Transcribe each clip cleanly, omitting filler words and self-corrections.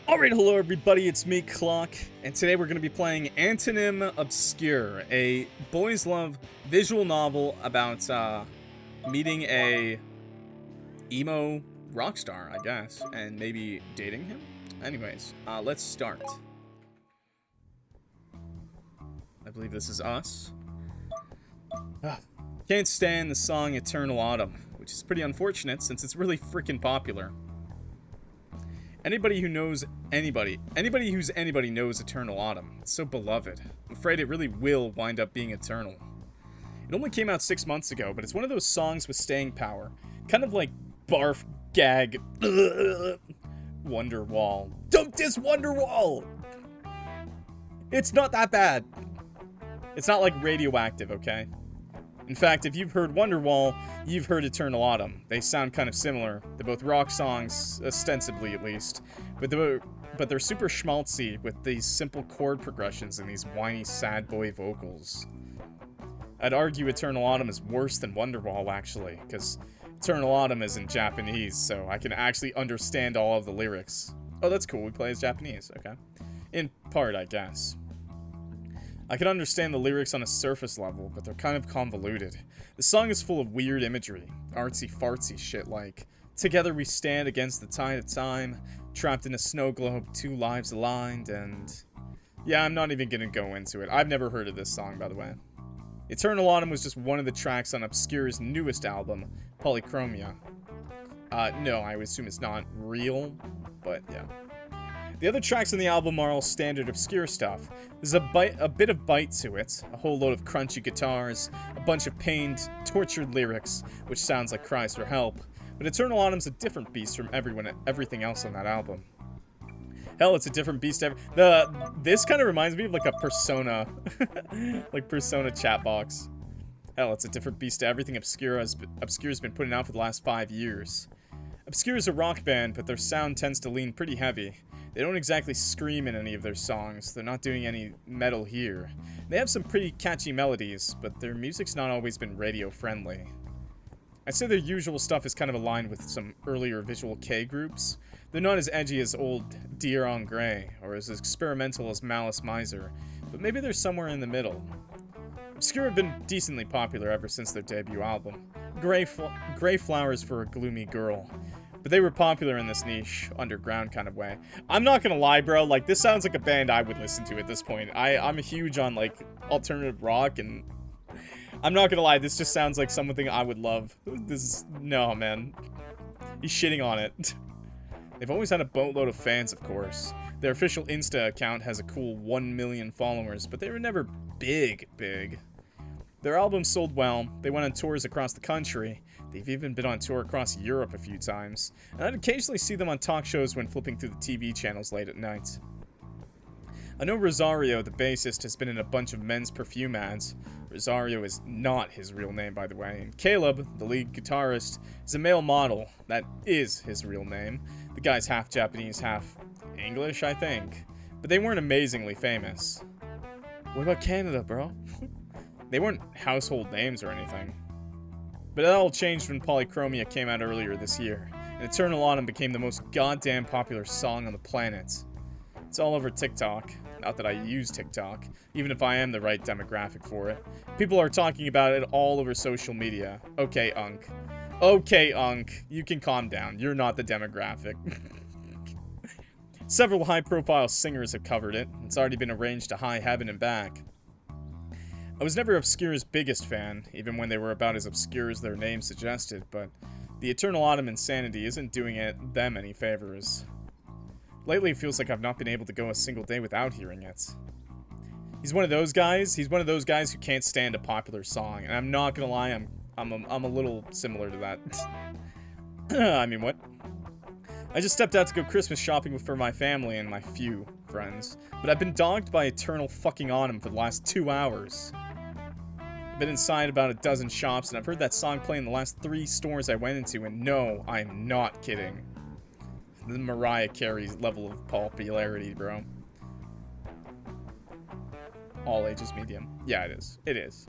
Alright, hello everybody, it's me, Clock, and today we're going to be playing Antonym Obscure, a boys' love visual novel about, meeting a emo rock star, I guess, and maybe dating him? Anyways, let's start. I believe this is us. Can't stand the song Eternal Autumn, which is pretty unfortunate since it's really freaking popular. Anybody who knows anybody who's anybody knows Eternal Autumn. It's so beloved. I'm afraid it really will wind up being eternal. It only came out 6 months ago, but it's one of those songs with staying power. Kind of like barf, gag, Wonderwall. Don't diss Wonderwall! It's not that bad. It's not like Radioactive, okay? In fact, if you've heard Wonderwall, you've heard Eternal Autumn. They sound kind of similar. They're both rock songs, ostensibly at least, but they're super schmaltzy with these simple chord progressions and these whiny sad boy vocals. I'd argue Eternal Autumn is worse than Wonderwall, actually, because Eternal Autumn is in Japanese, so I can actually understand all of the lyrics. Oh, that's cool. We play as Japanese. Okay. In part, I guess. I can understand the lyrics on a surface level, but they're kind of convoluted. The song is full of weird imagery, artsy-fartsy shit like, together we stand against the tide of time, trapped in a snow globe, two lives aligned, and... yeah, I'm not even gonna go into it. I've never heard of this song, by the way. Eternal Autumn was just one of the tracks on Obscure's newest album, Polychromia. No, I would assume it's not real, but yeah. The other tracks on the album are all standard Obscure stuff. There's a bit of bite to it, a whole load of crunchy guitars, a bunch of pained, tortured lyrics, which sounds like cries for help. But Eternal Autumn's a different beast from everything else on that album. Hell, it's a different beast. This kind of reminds me of like a Persona, like Persona chat box. Hell, it's a different beast to everything Obscure's been putting out for the last 5 years. Obscure is a rock band, but their sound tends to lean pretty heavy. They don't exactly scream in any of their songs. They're not doing any metal here. They have some pretty catchy melodies, but their music's not always been radio-friendly. I'd say their usual stuff is kind of aligned with some earlier Visual K groups. They're not as edgy as old Dear on Grey, or as experimental as Malice Miser, but maybe they're somewhere in the middle. Obscure have been decently popular ever since their debut album, Grey Flowers for a Gloomy Girl. But they were popular in this niche, underground kind of way. I'm not gonna lie, bro, like, this sounds like a band I would listen to at this point. I'm huge on, like, alternative rock, and I'm not gonna lie, this just sounds like something I would love. No, man. He's shitting on it. They've always had a boatload of fans, of course. Their official Insta account has a cool 1 million followers, but they were never big. Their album sold well, they went on tours across the country, they've even been on tour across Europe a few times, and I'd occasionally see them on talk shows when flipping through the TV channels late at night. I know Rosario, the bassist, has been in a bunch of men's perfume ads. Rosario is not his real name, by the way, and Caleb, the lead guitarist, is a male model. That is his real name. The guy's half Japanese, half English, I think. But they weren't amazingly famous. What about Canada, bro? They weren't household names or anything. But it all changed when Polychromia came out earlier this year, and Eternal Autumn became the most goddamn popular song on the planet. It's all over TikTok. Not that I use TikTok, even if I am the right demographic for it. People are talking about it all over social media. Okay, Unk. Okay, Unk. You can calm down. You're not the demographic. Several high-profile singers have covered it. It's already been arranged to high heaven and back. I was never Obscure's biggest fan, even when they were about as obscure as their name suggested, but the Eternal Autumn insanity isn't doing them any favors. Lately, it feels like I've not been able to go a single day without hearing it. He's one of those guys who can't stand a popular song, and I'm not gonna lie, I'm a little similar to that. I mean, what? I just stepped out to go Christmas shopping for my family and my few friends, but I've been dogged by Eternal fucking Autumn for the last 2 hours. I've been inside about a dozen shops, and I've heard that song play in the last 3 stores I went into, and no, I'm not kidding. The Mariah Carey's level of popularity, bro. All ages medium. Yeah, it is. It is.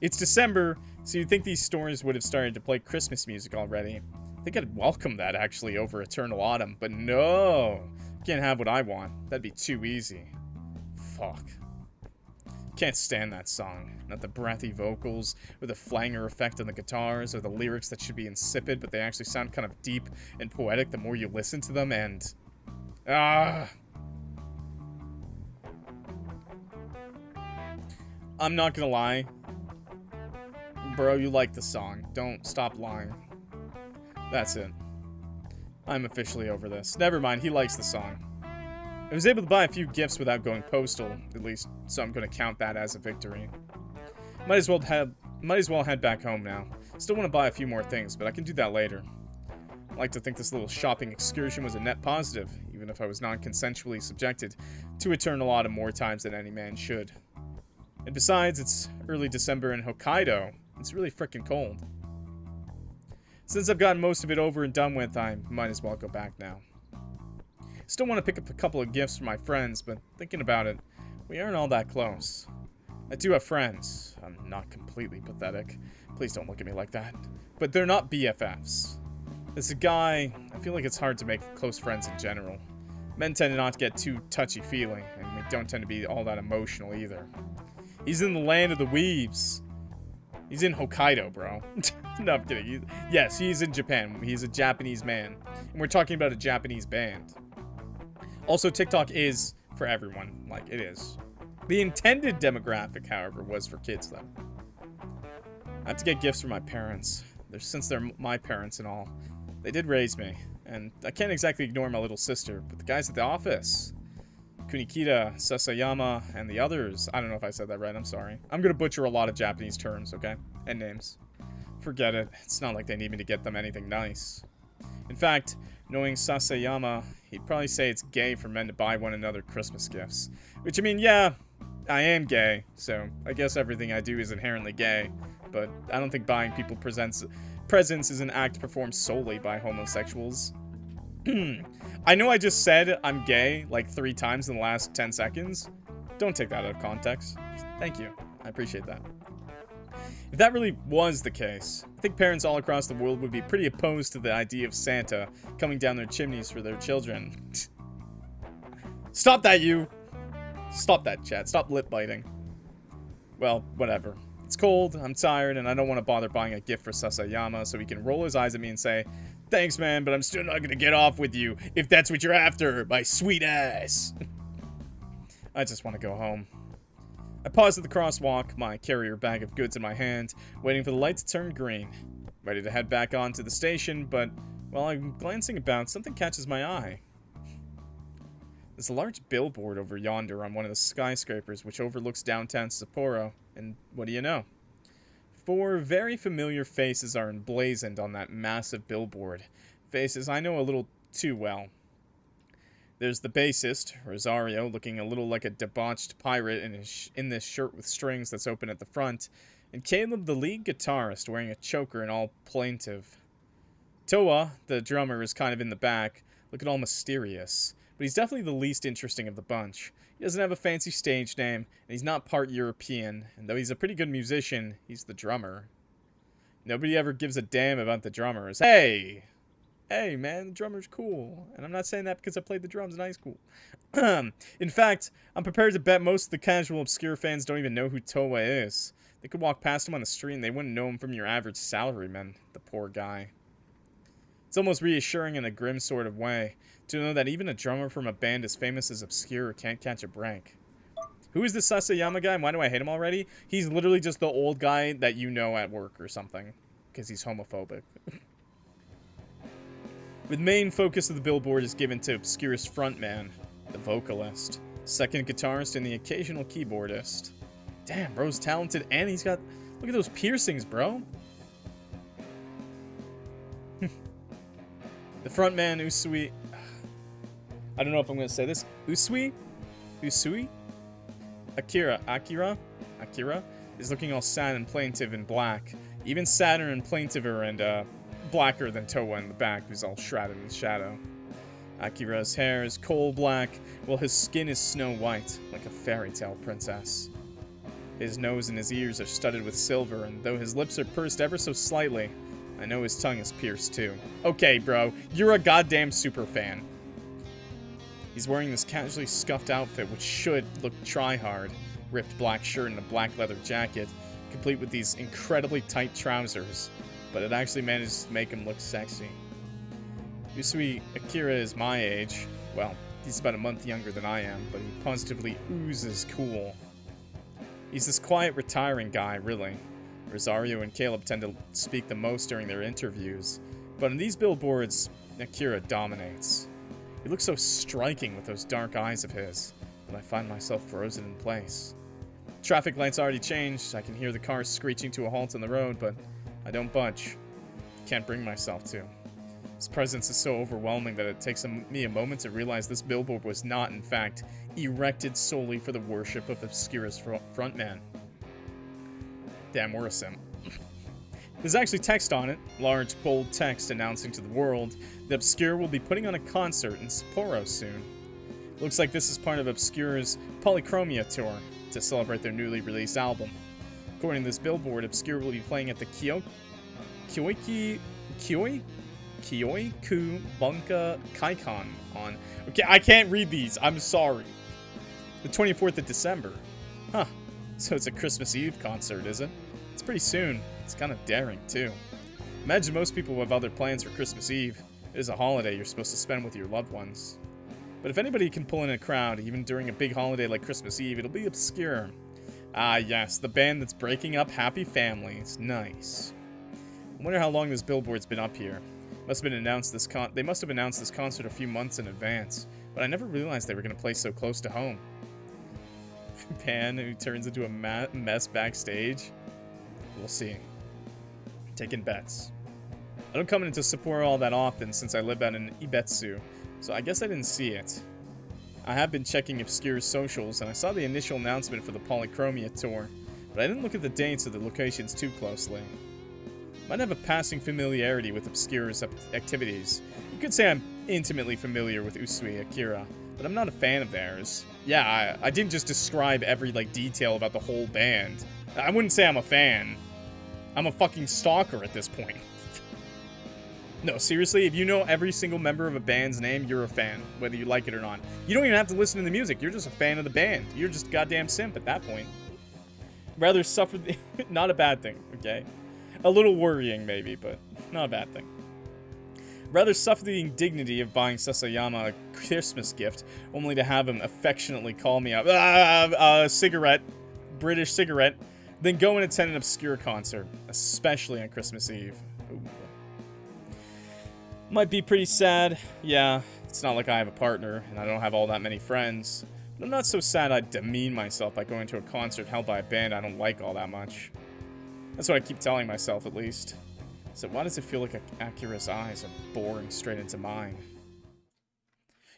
It's December, so you'd think these stores would have started to play Christmas music already. I think I'd welcome that, actually, over Eternal Autumn, but no. Can't have what I want. That'd be too easy. Fuck. Can't stand that song. Not the breathy vocals, or the flanger effect on the guitars, or the lyrics that should be insipid, but they actually sound kind of deep and poetic the more you listen to them, and... I'm not gonna lie. Bro, you like the song. Don't stop lying. That's it. I'm officially over this. Never mind, he likes the song. I was able to buy a few gifts without going postal, at least, so I'm gonna count that as a victory. Might as well head back home now. Still want to buy a few more things, but I can do that later. I like to think this little shopping excursion was a net positive, even if I was non-consensually subjected to Eternal Autumn more times than any man should. And besides, it's early December in Hokkaido. It's really frickin' cold. Since I've gotten most of it over and done with, I might as well go back now. Still want to pick up a couple of gifts for my friends, but thinking about it, we aren't all that close. I do have friends. I'm not completely pathetic. Please don't look at me like that. But they're not BFFs. As a guy, I feel like it's hard to make close friends in general. Men tend to not get too touchy-feely, and we don't tend to be all that emotional either. He's in the land of the weebs. He's in Hokkaido, bro. No, I'm kidding. Yes, he's in Japan. He's a Japanese man. And we're talking about a Japanese band. Also, TikTok is for everyone. Like, it is. The intended demographic, however, was for kids, though. I have to get gifts for my parents. Since they're my parents and all. They did raise me. And I can't exactly ignore my little sister, but the guys at the office. Kunikita, Sasayama, and the others. I don't know if I said that right, I'm sorry. I'm gonna butcher a lot of Japanese terms, okay? And names. Forget it. It's not like they need me to get them anything nice. In fact, knowing Sasayama, he'd probably say it's gay for men to buy one another Christmas gifts. Which, I mean, yeah, I am gay, so I guess everything I do is inherently gay. But I don't think buying people presents is an act performed solely by homosexuals. I know I just said I'm gay like 3 times in the last 10 seconds. Don't take that out of context. Thank you. I appreciate that. If that really was the case, I think parents all across the world would be pretty opposed to the idea of Santa coming down their chimneys for their children. Stop that, you! Stop that, chat. Stop lip biting. Well, whatever. It's cold, I'm tired, and I don't want to bother buying a gift for Sasayama so he can roll his eyes at me and say, "Thanks, man, but I'm still not gonna get off with you if that's what you're after, my sweet ass." I just want to go home. I paused at the crosswalk, my carrier bag of goods in my hand, waiting for the light to turn green. Ready to head back on to the station, but while I'm glancing about, something catches my eye. There's a large billboard over yonder on one of the skyscrapers which overlooks downtown Sapporo, and what do you know? 4 very familiar faces are emblazoned on that massive billboard. Faces I know a little too well. There's the bassist, Rosario, looking a little like a debauched pirate in this shirt with strings that's open at the front, and Caleb, the lead guitarist, wearing a choker and all plaintive. Toa, the drummer, is kind of in the back, looking all mysterious, but he's definitely the least interesting of the bunch. He doesn't have a fancy stage name, and he's not part European, and though he's a pretty good musician, he's the drummer. Nobody ever gives a damn about the drummers. Hey, man, the drummer's cool. And I'm not saying that because I played the drums in high school. In fact, I'm prepared to bet most of the casual obscure fans don't even know who Toa is. They could walk past him on the street and they wouldn't know him from your average salaryman. The poor guy. It's almost reassuring in a grim sort of way to know that even a drummer from a band as famous as Obscure can't catch a break. Who is this Sasayama guy and why do I hate him already? He's literally just the old guy that you know at work or something. Because he's homophobic. The main focus of the billboard is given to Obscure's frontman, the vocalist, second guitarist, and the occasional keyboardist. Damn, bro's talented and he's got... Look at those piercings, bro. The frontman, Usui... I don't know if I'm going to say this. Usui? Akira is looking all sad and plaintive in black. Even sadder and plaintiver and blacker than Toa in the back, who's all shrouded in shadow. Akira's hair is coal black, while his skin is snow white, like a fairy tale princess. His nose and his ears are studded with silver, and though his lips are pursed ever so slightly, I know his tongue is pierced too. Okay, bro, you're a goddamn super fan. He's wearing this casually scuffed outfit which should look try-hard. Ripped black shirt and a black leather jacket, complete with these incredibly tight trousers, but it actually manages to make him look sexy. Usui Akira is my age. Well, he's about a month younger than I am, but he positively oozes cool. He's this quiet, retiring guy, really. Rosario and Caleb tend to speak the most during their interviews, but in these billboards, Akira dominates. He looks so striking with those dark eyes of his, that I find myself frozen in place. Traffic lights already changed. I can hear the cars screeching to a halt on the road, but I don't budge. Can't bring myself to. His presence is so overwhelming that it takes me a moment to realize this billboard was not, in fact, erected solely for the worship of Obscura's frontman. Damn, we're a simp. There's actually text on it, large, bold text announcing to the world that Obscura will be putting on a concert in Sapporo soon. Looks like this is part of Obscura's Polychromia tour to celebrate their newly released album. According to this billboard, Obscura will be playing at the Kyoiku Bunka Kaikon on... Okay, I can't read these. I'm sorry. The 24th of December. Huh. So it's a Christmas Eve concert, is it? It's pretty soon. It's kind of daring, too. Imagine most people have other plans for Christmas Eve. It is a holiday you're supposed to spend with your loved ones. But if anybody can pull in a crowd, even during a big holiday like Christmas Eve, it'll be Obscura. Ah, yes, the band that's breaking up happy families. Nice. I wonder how long this billboard's been up here. They must have announced this concert a few months in advance, but I never realized they were going to play so close to home. Pan who turns into a mess backstage. We'll see. Taking bets. I don't come into Sapporo all that often since I live out in Ibetsu, so I guess I didn't see it. I have been checking Obscura's socials, and I saw the initial announcement for the Polychromia tour, but I didn't look at the dates or the locations too closely. Might have a passing familiarity with Obscura's activities. You could say I'm intimately familiar with Usui Akira, but I'm not a fan of theirs. Yeah, I didn't just describe every, detail about the whole band. I wouldn't say I'm a fan. I'm a fucking stalker at this point. No, seriously, if you know every single member of a band's name, you're a fan, whether you like it or not. You don't even have to listen to the music. You're just a fan of the band. You're just a goddamn simp at that point. Rather suffer the... Not a bad thing, okay? A little worrying, maybe, but not a bad thing. Rather suffer the indignity of buying Sasayama a Christmas gift, only to have him affectionately call me up, cigarette, British cigarette, then go and attend an Obscura concert, especially on Christmas Eve. Ooh. Might be pretty sad. Yeah, it's not like I have a partner, and I don't have all that many friends. But I'm not so sad I'd demean myself by going to a concert held by a band I don't like all that much. That's what I keep telling myself, at least. So why does it feel like Akira's eyes are boring straight into mine?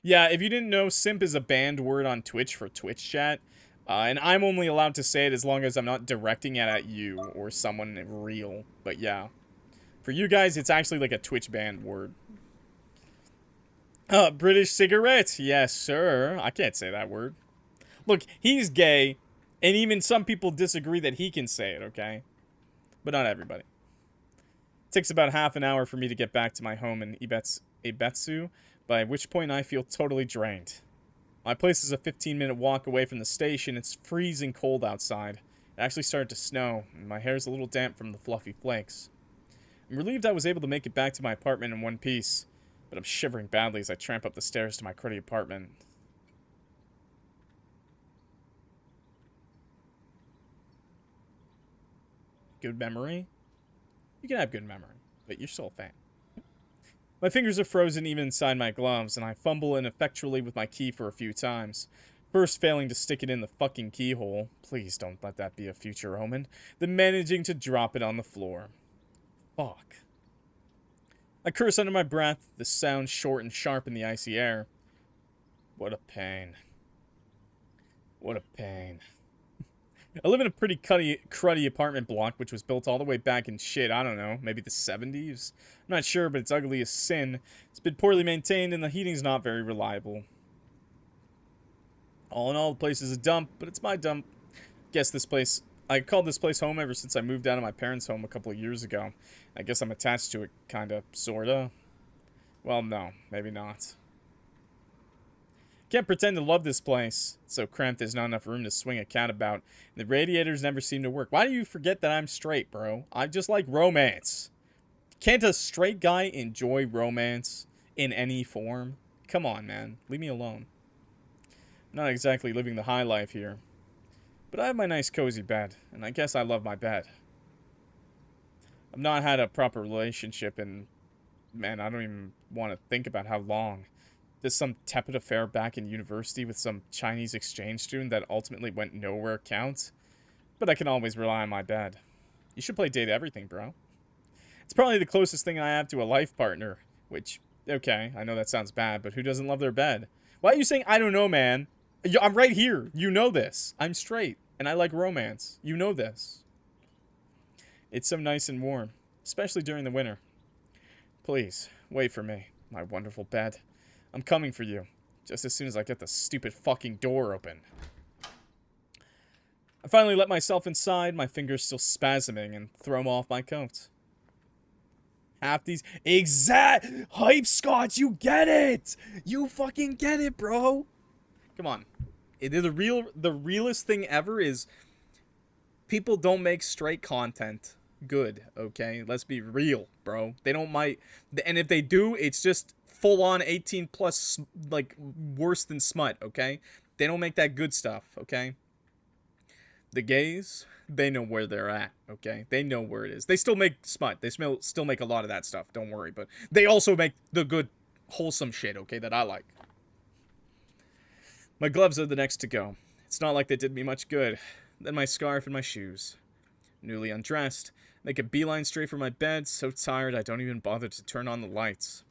Yeah, if you didn't know, simp is a banned word on Twitch for Twitch chat. And I'm only allowed to say it as long as I'm not directing it at you or someone real. But yeah. For you guys, it's actually like a Twitch banned word. British cigarette. Yes, sir. I can't say that word. Look, he's gay. And even some people disagree that he can say it, okay? But not everybody. It takes about half an hour for me to get back to my home in Ibetsu, by which point I feel totally drained. My place is a 15-minute walk away from the station. It's freezing cold outside. It actually started to snow, and my hair's a little damp from the fluffy flakes. I'm relieved I was able to make it back to my apartment in one piece, but I'm shivering badly as I tramp up the stairs to my cruddy apartment. Good memory? You can have good memory, but you're still a fan. My fingers are frozen even inside my gloves, and I fumble ineffectually with my key for a few times. First failing to stick it in the fucking keyhole. Please don't let that be a future omen. Then managing to drop it on the floor. Fuck. I curse under my breath, the sound short and sharp in the icy air. What a pain. What a pain. I live in a pretty cruddy apartment block, which was built all the way back in shit, I don't know, maybe the 70s? I'm not sure, but it's ugly as sin. It's been poorly maintained, and the heating's not very reliable. All in all, the place is a dump, but it's my dump. I called this place home ever since I moved out of my parents' home a couple of years ago. I guess I'm attached to it, kinda, sorta. Well, no, maybe not. Can't pretend to love this place. It's so cramped there's not enough room to swing a cat about. The radiators never seem to work. Why do you forget that I'm straight, bro? I just like romance. Can't a straight guy enjoy romance in any form? Come on, man. Leave me alone. I'm not exactly living the high life here. But I have my nice cozy bed, and I guess I love my bed. I've not had a proper relationship in... Man, I don't even want to think about how long. There's some tepid affair back in university with some Chinese exchange student that ultimately went nowhere counts. But I can always rely on my bed. You should play Date Everything, bro. It's probably the closest thing I have to a life partner. Which, okay, I know that sounds bad, but who doesn't love their bed? Why are you saying, I don't know, man? I'm right here. You know this. I'm straight, and I like romance. You know this. It's so nice and warm, especially during the winter. Please, wait for me, my wonderful bed. I'm coming for you, just as soon as I get the stupid fucking door open. I finally let myself inside, my fingers still spasming, and throw off my coat. Half these exact hype Scots, you get it! You fucking get it, bro! Come on. The realest thing ever is people don't make straight content good, okay? Let's be real, bro. They don't and if they do, it's just full-on 18 plus, like, worse than smut, okay? They don't make that good stuff, okay? The gays, they know where they're at, okay? They know where it is. They still make smut. They still make a lot of that stuff, don't worry. But they also make the good, wholesome shit, okay, that I like. My gloves are the next to go. It's not like they did me much good. Then my scarf and my shoes. Newly undressed, make a beeline straight for my bed, so tired I don't even bother to turn on the lights.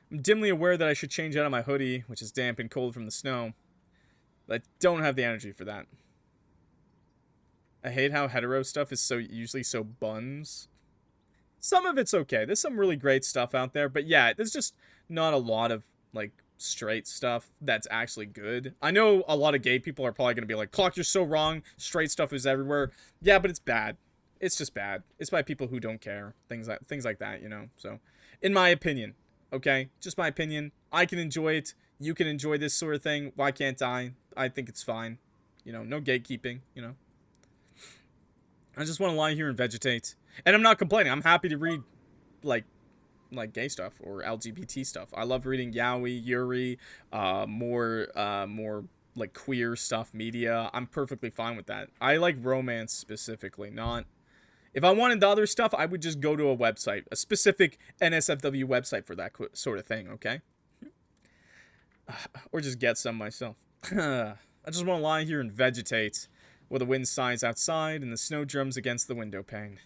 I'm dimly aware that I should change out of my hoodie, which is damp and cold from the snow, but I don't have the energy for that. I hate how hetero stuff is usually so buns. Some of it's okay. There's some really great stuff out there, but yeah, there's just not a lot of, like, straight stuff that's actually good. I know a lot of gay people are probably going to be like, Clock, you're so wrong. Straight stuff is everywhere. Yeah, but it's bad. It's just bad. It's by people who don't care. Things like that, you know? So, in my opinion, okay? Just my opinion. I can enjoy it. You can enjoy this sort of thing. Why can't I? I think it's fine. You know, no gatekeeping, you know? I just want to lie here and vegetate. And I'm not complaining. I'm happy to read, like gay stuff or LGBT stuff. I love reading Yaoi, Yuri, more like queer stuff, media. I'm perfectly fine with that. I like romance specifically, not... If I wanted the other stuff, I would just go to a website, a specific NSFW website for that sort of thing, okay? Or just get some myself. I just want to lie here and vegetate, while the wind sighs outside and the snow drums against the window pane.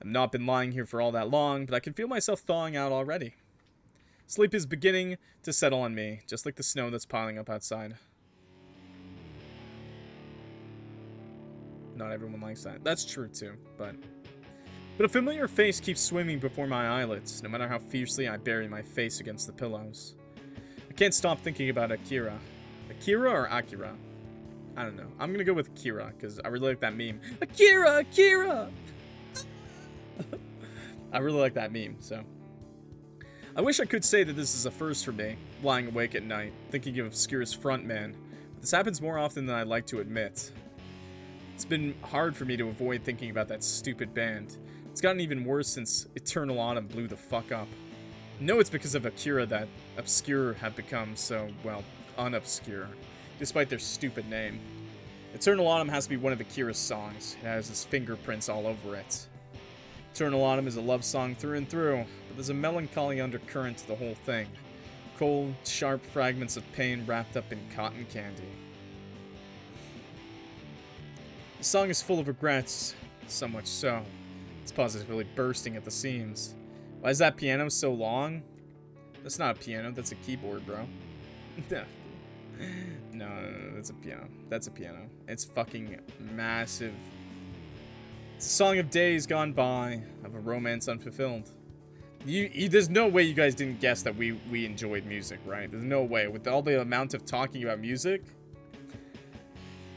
I've not been lying here for all that long, but I can feel myself thawing out already. Sleep is beginning to settle on me, just like the snow that's piling up outside. Not everyone likes that. That's true too, but a familiar face keeps swimming before my eyelids, no matter how fiercely I bury my face against the pillows. I can't stop thinking about Akira. Akira or Akira? I don't know. I'm gonna go with Akira, because I really like that meme. Akira! Akira! I really like that meme, so. I wish I could say that this is a first for me, lying awake at night, thinking of Obscure's frontman, but this happens more often than I'd like to admit. It's been hard for me to avoid thinking about that stupid band. It's gotten even worse since Eternal Autumn blew the fuck up. I know it's because of Akira that Obscure have become so, well, unobscure, despite their stupid name. Eternal Autumn has to be one of Akira's songs. It has his fingerprints all over it. Eternal Autumn is a love song through and through, but there's a melancholy undercurrent to the whole thing. Cold, sharp fragments of pain wrapped up in cotton candy. The song is full of regrets, so much so. It's positively bursting at the seams. Why is that piano so long? That's not a piano, that's a keyboard, bro. No, that's a piano. That's a piano. It's fucking massive. It's a song of days gone by, of a romance unfulfilled. There's no way you guys didn't guess that we enjoyed music, right? There's no way. With all the amount of talking about music...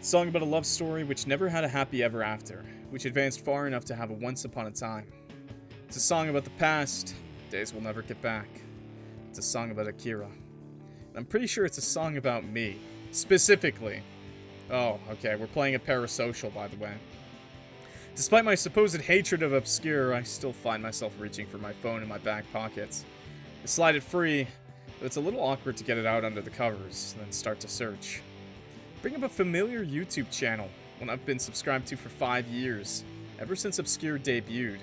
Song about a love story which never had a happy ever after, which advanced far enough to have a once upon a time. It's a song about the past, days we'll never get back. It's a song about Akira. I'm pretty sure it's a song about me. Specifically. Oh, okay, we're playing a parasocial, by the way. Despite my supposed hatred of Obscure, I still find myself reaching for my phone in my back pockets. I slide it free, but it's a little awkward to get it out under the covers, and then start to search. Bring up a familiar YouTube channel, one I've been subscribed to for 5 years, ever since Obscure debuted.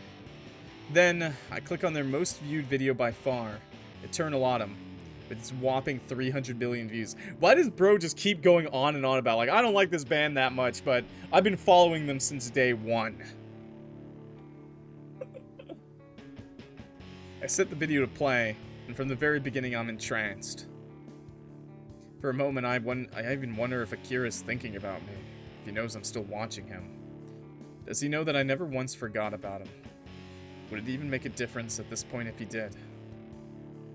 Then, I click on their most viewed video by far, Eternal Autumn, with its whopping 300 million views. Why does bro just keep going on and on about, like, I don't like this band that much, but I've been following them since day one. I set the video to play, and from the very beginning I'm entranced. For a moment, I even wonder if Akira's thinking about me, if he knows I'm still watching him. Does he know that I never once forgot about him? Would it even make a difference at this point if he did?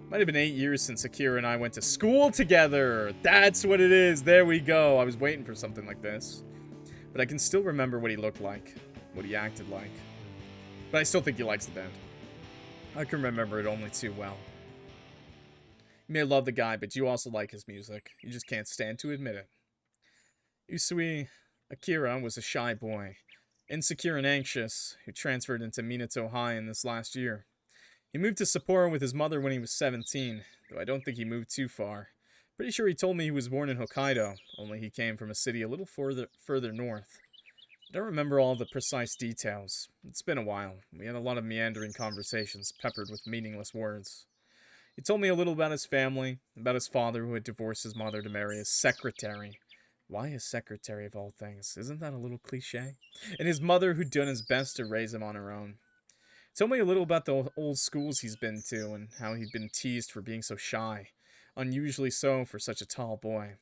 Might have been 8 years since Akira and I went to school together. That's what it is. There we go. I was waiting for something like this. But I can still remember what he looked like, what he acted like. But I still think he likes the band. I can remember it only too well. You may love the guy, but you also like his music. You just can't stand to admit it. Usui Akira was a shy boy, insecure and anxious, who transferred into Minato High in this last year. He moved to Sapporo with his mother when he was 17, though I don't think he moved too far. Pretty sure he told me he was born in Hokkaido, only he came from a city a little further north. I don't remember all the precise details. It's been a while. We had a lot of meandering conversations, peppered with meaningless words. He told me a little about his family, about his father who had divorced his mother to marry his secretary. Why a secretary of all things? Isn't that a little cliche? And his mother who'd done his best to raise him on her own. Tell me a little about the old schools he's been to and how he'd been teased for being so shy. Unusually so for such a tall boy.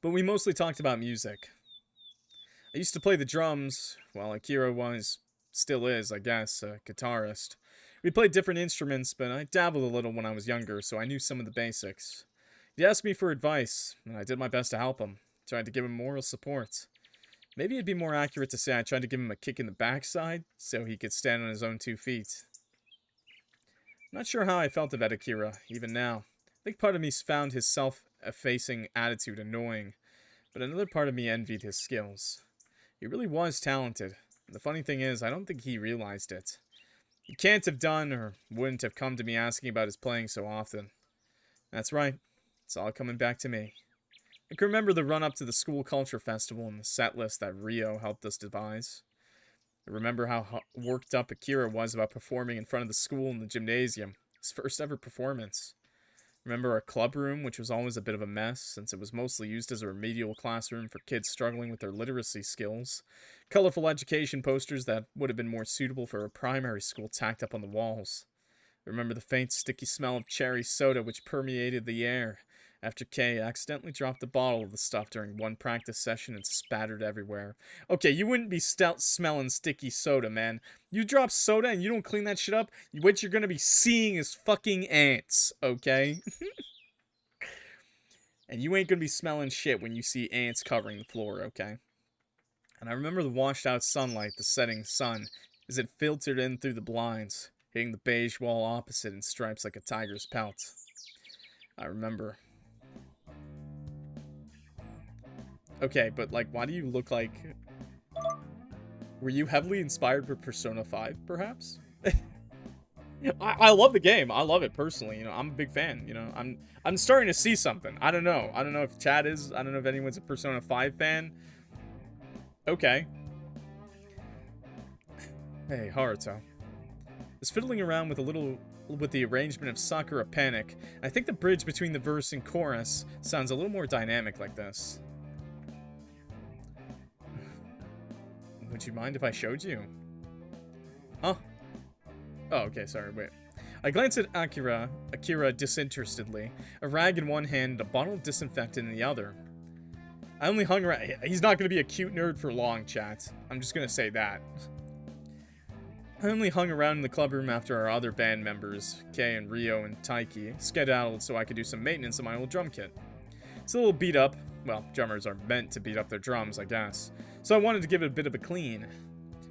But we mostly talked about music. I used to play the drums, while Akira still is, I guess, a guitarist. We played different instruments, but I dabbled a little when I was younger, so I knew some of the basics. He asked me for advice, and I did my best to help him, tried to give him moral support. Maybe it'd be more accurate to say I tried to give him a kick in the backside, so he could stand on his own 2 feet. I'm not sure how I felt about Akira, even now. I think part of me found his self-effacing attitude annoying, but another part of me envied his skills. He really was talented. The funny thing is, I don't think he realized it. He can't have done or wouldn't have come to me asking about his playing so often. That's right. It's all coming back to me. I can remember the run-up to the school culture festival and the set list that Rio helped us devise. I remember how worked up Akira was about performing in front of the school in the gymnasium. His first ever performance. Remember our club room, which was always a bit of a mess, since it was mostly used as a remedial classroom for kids struggling with their literacy skills. Colorful education posters that would have been more suitable for a primary school tacked up on the walls. Remember the faint, sticky smell of cherry soda which permeated the air, after Kay accidentally dropped the bottle of the stuff during one practice session and spattered everywhere. Okay, you wouldn't be smelling sticky soda, man. You drop soda and you don't clean that shit up, what you're gonna be seeing is fucking ants, okay? And you ain't gonna be smelling shit when you see ants covering the floor, okay? And I remember the washed out sunlight, the setting sun, as it filtered in through the blinds, hitting the beige wall opposite in stripes like a tiger's pelt. I remember. Okay, but, like, why do you look like... Were you heavily inspired by Persona 5, perhaps? I love the game. I love it, personally. You know, I'm a big fan. You know, I'm starting to see something. I don't know. I don't know if Chad is. I don't know if anyone's a Persona 5 fan. Okay. Hey, Haruto. I was fiddling around with the arrangement of Sakura Panic. I think the bridge between the verse and chorus sounds a little more dynamic like this. Would you mind if I showed you? Huh? Oh, okay, sorry, wait. I glanced at Akira disinterestedly, a rag in one hand, a bottle of disinfectant in the other. I only hung around. He's not going to be a cute nerd for long, chat. I'm just going to say that. I only hung around in the club room after our other band members, Kei and Rio and Taiki, skedaddled so I could do some maintenance on my old drum kit. It's a little beat up. Well, drummers are meant to beat up their drums, I guess. So I wanted to give it a bit of a clean.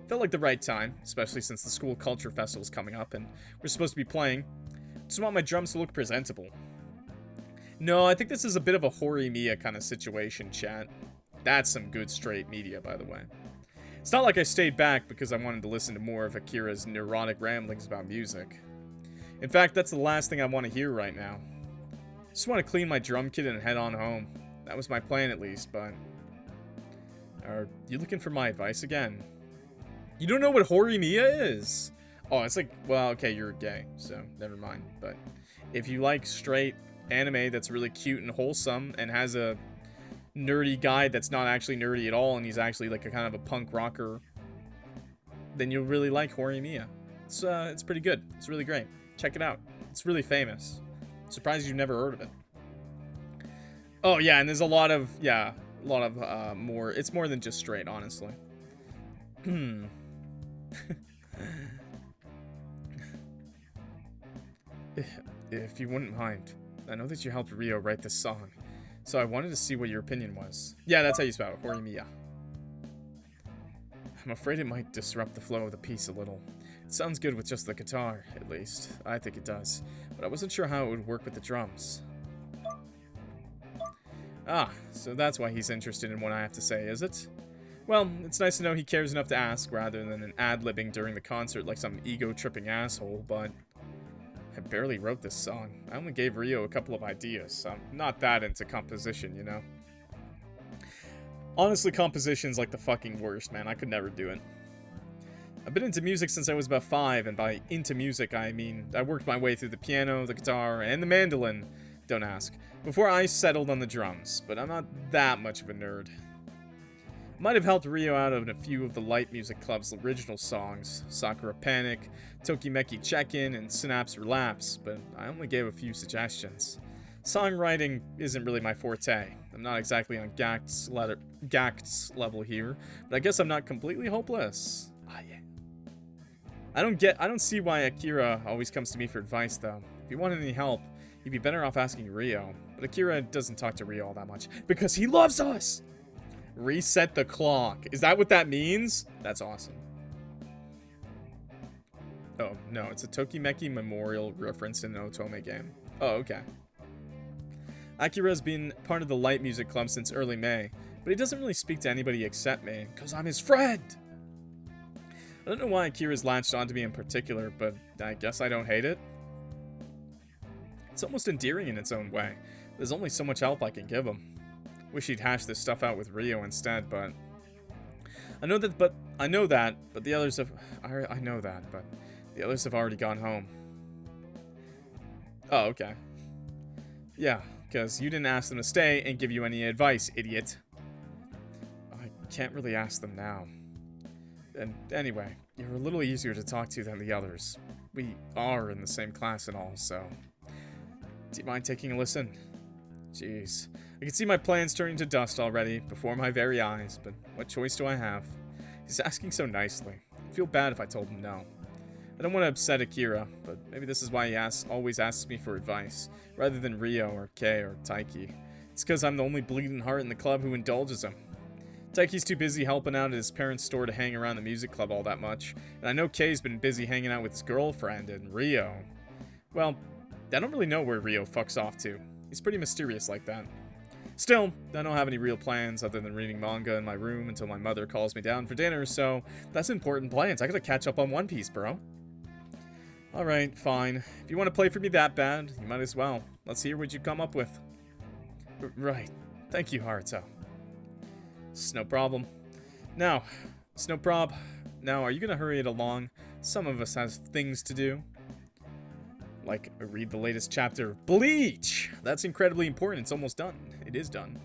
Felt like the right time, especially since the school culture festival's coming up and we're supposed to be playing. Just want my drums to look presentable. No, I think this is a bit of a Horimiya kind of situation, chat. That's some good straight media, by the way. It's not like I stayed back because I wanted to listen to more of Akira's neurotic ramblings about music. In fact, that's the last thing I want to hear right now. Just want to clean my drum kit and head on home. That was my plan at least, but... Are you looking for my advice again? You don't know what Horimiya is? Oh, it's like, well, okay, you're gay, so never mind. But if you like straight anime that's really cute and wholesome and has a nerdy guy that's not actually nerdy at all and he's actually like a kind of a punk rocker, then you'll really like Horimiya. It's pretty good. It's really great. Check it out. It's really famous. Surprised you've never heard of it. Oh yeah, and there's a lot of more. It's more than just straight, honestly. If you wouldn't mind, I know that you helped Ryo write this song, so I wanted to see what your opinion was. Yeah, that's how you spell it, Horimiya. I'm afraid it might disrupt the flow of the piece a little. It sounds good with just the guitar, at least. I think it does, but I wasn't sure how it would work with the drums. Ah, so that's why he's interested in what I have to say, is it? Well, it's nice to know he cares enough to ask, rather than an ad-libbing during the concert like some ego-tripping asshole, but... I barely wrote this song. I only gave Ryo a couple of ideas, so I'm not that into composition, you know? Honestly, composition's like the fucking worst, man. I could never do it. I've been into music since I was about 5, and by into music, I mean I worked my way through the piano, the guitar, and the mandolin, don't ask, before I settled on the drums, but I'm not that much of a nerd. Might have helped Ryo out of a few of the Light Music Club's original songs, Sakura Panic, Tokimeki Check-In, and Synapse Relapse, but I only gave a few suggestions. Songwriting isn't really my forte. I'm not exactly on Gakt's level here, but I guess I'm not completely hopeless. Ah, yeah. I don't see why Akira always comes to me for advice, though. If you wanted any help, you'd be better off asking Ryo. But Akira doesn't talk to Ryo all that much, because he loves us! Reset the clock. Is that what that means? That's awesome. Oh, no, it's a Tokimeki memorial referenced in an Otome game. Oh, okay. Akira's been part of the Light Music Club since early May, but he doesn't really speak to anybody except me, because I'm his friend! I don't know why Akira's latched onto me in particular, but I guess I don't hate it. It's almost endearing in its own way. There's only so much help I can give him. Wish he'd hash this stuff out with Ryo instead, but... I know that, but the others have... I know that, but the others have already gone home. Oh, okay. Yeah, because you didn't ask them to stay and give you any advice, idiot. I can't really ask them now. And anyway, you're a little easier to talk to than the others. We are in the same class and all, so... Do you mind taking a listen? Jeez. I can see my plans turning to dust already, before my very eyes, but what choice do I have? He's asking so nicely. I'd feel bad if I told him no. I don't want to upset Akira, but maybe this is why he always asks me for advice, rather than Ryo or Kei or Taiki. It's because I'm the only bleeding heart in the club who indulges him. Taiki's too busy helping out at his parents' store to hang around the music club all that much, and I know Kei's been busy hanging out with his girlfriend, and Ryo... Well, I don't really know where Ryo fucks off to. He's pretty mysterious like that. Still, I don't have any real plans other than reading manga in my room until my mother calls me down for dinner, so that's important plans. I gotta catch up on One Piece, bro. Alright, fine. If you want to play for me that bad, you might as well. Let's hear what you come up with. Right. Thank you, Haruto. It's no problem. Now, it's no prob. Now, are you gonna hurry it along? Some of us has things to do. Like, read the latest chapter of Bleach! That's incredibly important. It's almost done. It is done.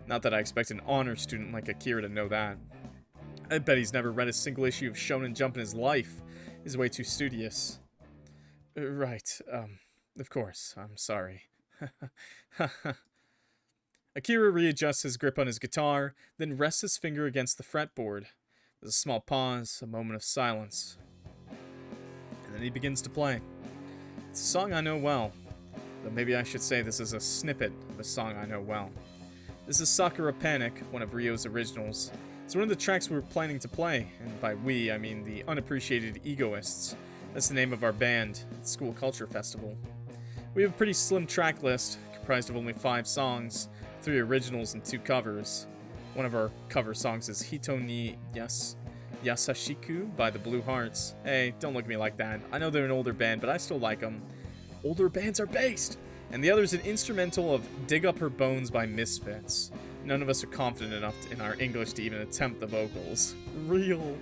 Not that I expect an honor student like Akira to know that. I bet he's never read a single issue of Shonen Jump in his life. He's way too studious. Right, of course. I'm sorry. Akira readjusts his grip on his guitar, then rests his finger against the fretboard. There's a small pause, a moment of silence. And then he begins to play. It's a song I know well, though maybe I should say this is a snippet of a song I know well. This is Sakura Panic, one of Ryo's originals. It's It's one of the tracks we're planning to play, and by we, I mean the Unappreciated Egoists. That's the name of our band at the School Culture Festival. We have a pretty slim track list, comprised of only 5 songs, 3 originals and 2 covers. One of our cover songs is Hito ni Yasashiku by the Blue Hearts. Hey, don't look at me like that. I know they're an older band, but I still like them. Older bands are based! And the other is an instrumental of Dig Up Her Bones by Misfits. None of us are confident enough in our English to even attempt the vocals. Real.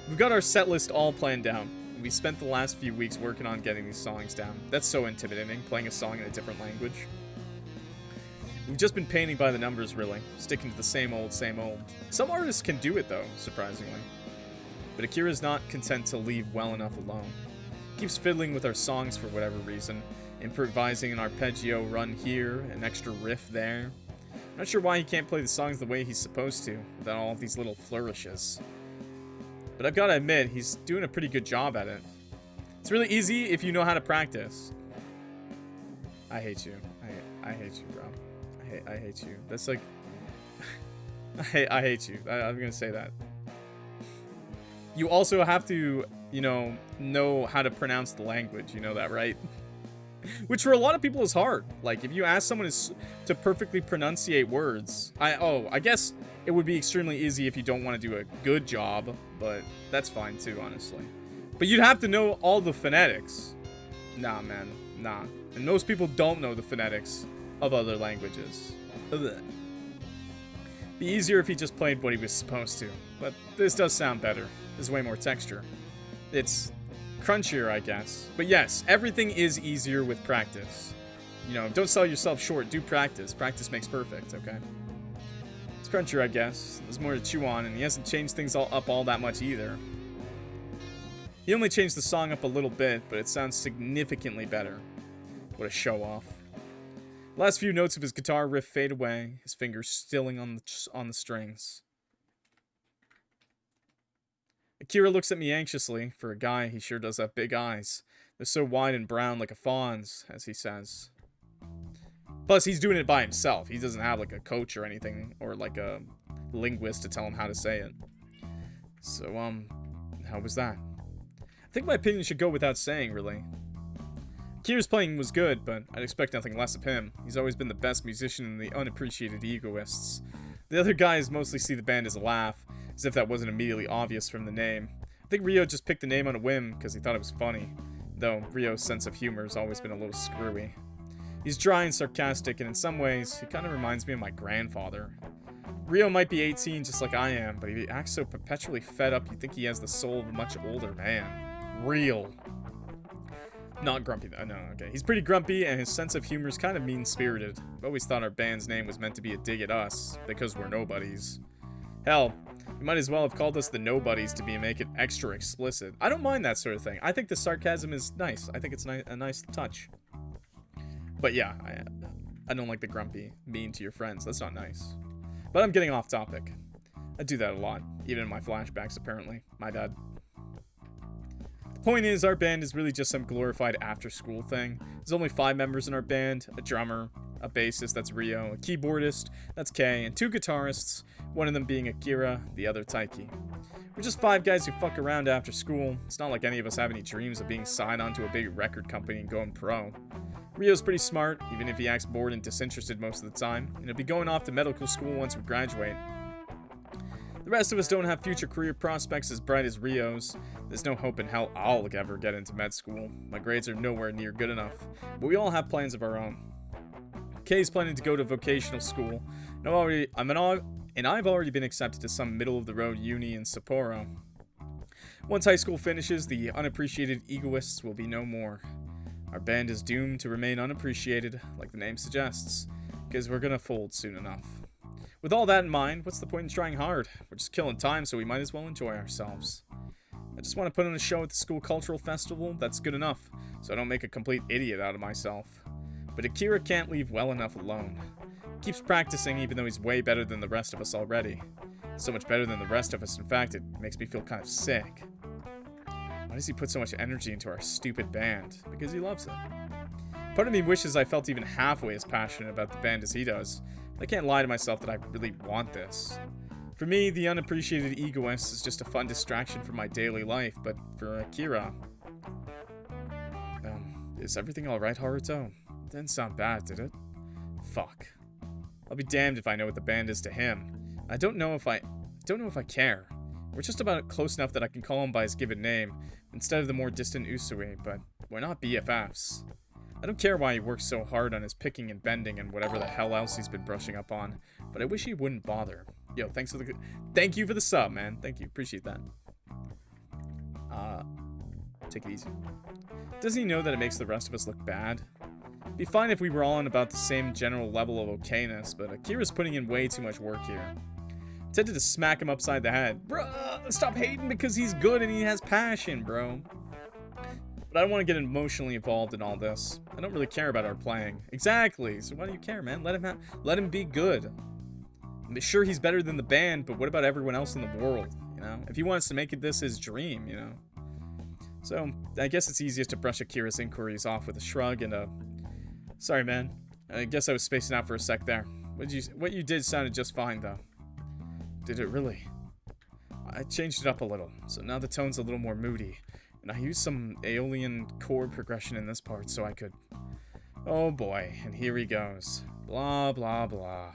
We've got our set list all planned out. We spent the last few weeks working on getting these songs down. That's so intimidating, playing a song in a different language. We've just been painting by the numbers, really. Sticking to the same old, same old. Some artists can do it, though, surprisingly. But Akira's not content to leave well enough alone. Keeps fiddling with our songs for whatever reason. Improvising an arpeggio run here, an extra riff there. Not sure why he can't play the songs the way he's supposed to, without all of these little flourishes. But I've got to admit, he's doing a pretty good job at it. It's really easy if you know how to practice. I hate you. I hate you, bro. I hate you. That's like... I hate you. I'm gonna say that. You also have to, you know how to pronounce the language. You know that, right? Which for a lot of people is hard. Like, if you ask someone to perfectly pronunciate words... I guess it would be extremely easy if you don't want to do a good job, but that's fine too, honestly. But you'd have to know all the phonetics. Nah, man. Nah. And most people don't know the phonetics of other languages. Ugh. Be easier if he just played what he was supposed to. But this does sound better. There's way more texture. It's crunchier, I guess. But yes, everything is easier with practice. You know, don't sell yourself short. Do practice. Practice makes perfect, okay? It's crunchier, I guess. There's more to chew on, and he hasn't changed things up all that much either. He only changed the song up a little bit, but it sounds significantly better. What a show-off. Last few notes of his guitar riff fade away, his fingers stilling on the strings. Akira looks at me anxiously. For a guy, he sure does have big eyes. They're so wide and brown like a fawn's, as he says. Plus, he's doing it by himself. He doesn't have like a coach or anything, or like a linguist to tell him how to say it. So, how was that? I think my opinion should go without saying, really. Akira's playing was good, but I'd expect nothing less of him. He's always been the best musician in the Unappreciated Egoists. The other guys mostly see the band as a laugh, as if that wasn't immediately obvious from the name. I think Ryo just picked the name on a whim because he thought it was funny, though Ryo's sense of humor has always been a little screwy. He's dry and sarcastic, and in some ways, he kind of reminds me of my grandfather. Ryo might be 18 just like I am, but he acts so perpetually fed up you'd think he has the soul of a much older man. Real. Not grumpy, though. No, okay. He's pretty grumpy, and his sense of humor is kind of mean-spirited. I've always thought our band's name was meant to be a dig at us, because we're nobodies. Hell, you might as well have called us the Nobodies to make it extra explicit. I don't mind that sort of thing. I think the sarcasm is nice. I think it's a nice touch. But yeah, I don't like the grumpy, mean to your friends. That's not nice. But I'm getting off topic. I do that a lot, even in my flashbacks, apparently. My bad. The point is, our band is really just some glorified after-school thing. There's only 5 members in our band, a drummer, a bassist, that's Ryo, a keyboardist, that's Kei, and 2 guitarists, one of them being Akira, the other Taiki. We're just 5 guys who fuck around after school. It's not like any of us have any dreams of being signed onto a big record company and going pro. Ryo's pretty smart, even if he acts bored and disinterested most of the time, and he'll be going off to medical school once we graduate. The rest of us don't have future career prospects as bright as Ryo's. There's no hope in hell I'll ever get into med school. My grades are nowhere near good enough, but we all have plans of our own. Kei's planning to go to vocational school, and I've already been accepted to some middle-of-the-road uni in Sapporo. Once high school finishes, the Unappreciated Egoists will be no more. Our band is doomed to remain unappreciated, like the name suggests, because we're gonna fold soon enough. With all that in mind, what's the point in trying hard? We're just killing time, so we might as well enjoy ourselves. I just want to put on a show at the school cultural festival, that's good enough, so I don't make a complete idiot out of myself. But Akira can't leave well enough alone. He keeps practicing even though he's way better than the rest of us already. So much better than the rest of us, in fact, it makes me feel kind of sick. Why does he put so much energy into our stupid band? Because he loves it. Part of me wishes I felt even halfway as passionate about the band as he does. I can't lie to myself that I really want this. For me, the unappreciated egoist is just a fun distraction from my daily life, but for Akira... is everything alright, Haruto? Didn't sound bad, did it? Fuck. I'll be damned if I know what the band is to him. I don't know if I care. We're just about close enough that I can call him by his given name, instead of the more distant Usui, but we're not BFFs. I don't care why he works so hard on his picking and bending and whatever the hell else he's been brushing up on, but I wish he wouldn't bother. Yo, thank you for the sub, man. Thank you, appreciate that. Take it easy. Doesn't he know that it makes the rest of us look bad? It'd be fine if we were all on about the same general level of okayness, but Akira's putting in way too much work here. I'm tempted to smack him upside the head. Bruh, stop hating because he's good and he has passion, bro. But I don't want to get emotionally involved in all this. I don't really care about our playing. Exactly, so why do you care, man? Let him be good. I'm sure he's better than the band, but what about everyone else in the world, you know? If he wants to make this his dream, you know? So, I guess it's easiest to brush Akira's inquiries off with a shrug and a... Sorry, man. I guess I was spacing out for a sec there. What you did sounded just fine, though. Did it really? I changed it up a little, so now the tone's a little more moody. And I used some Aeolian chord progression in this part so I could... Oh boy, and here he goes. Blah, blah, blah.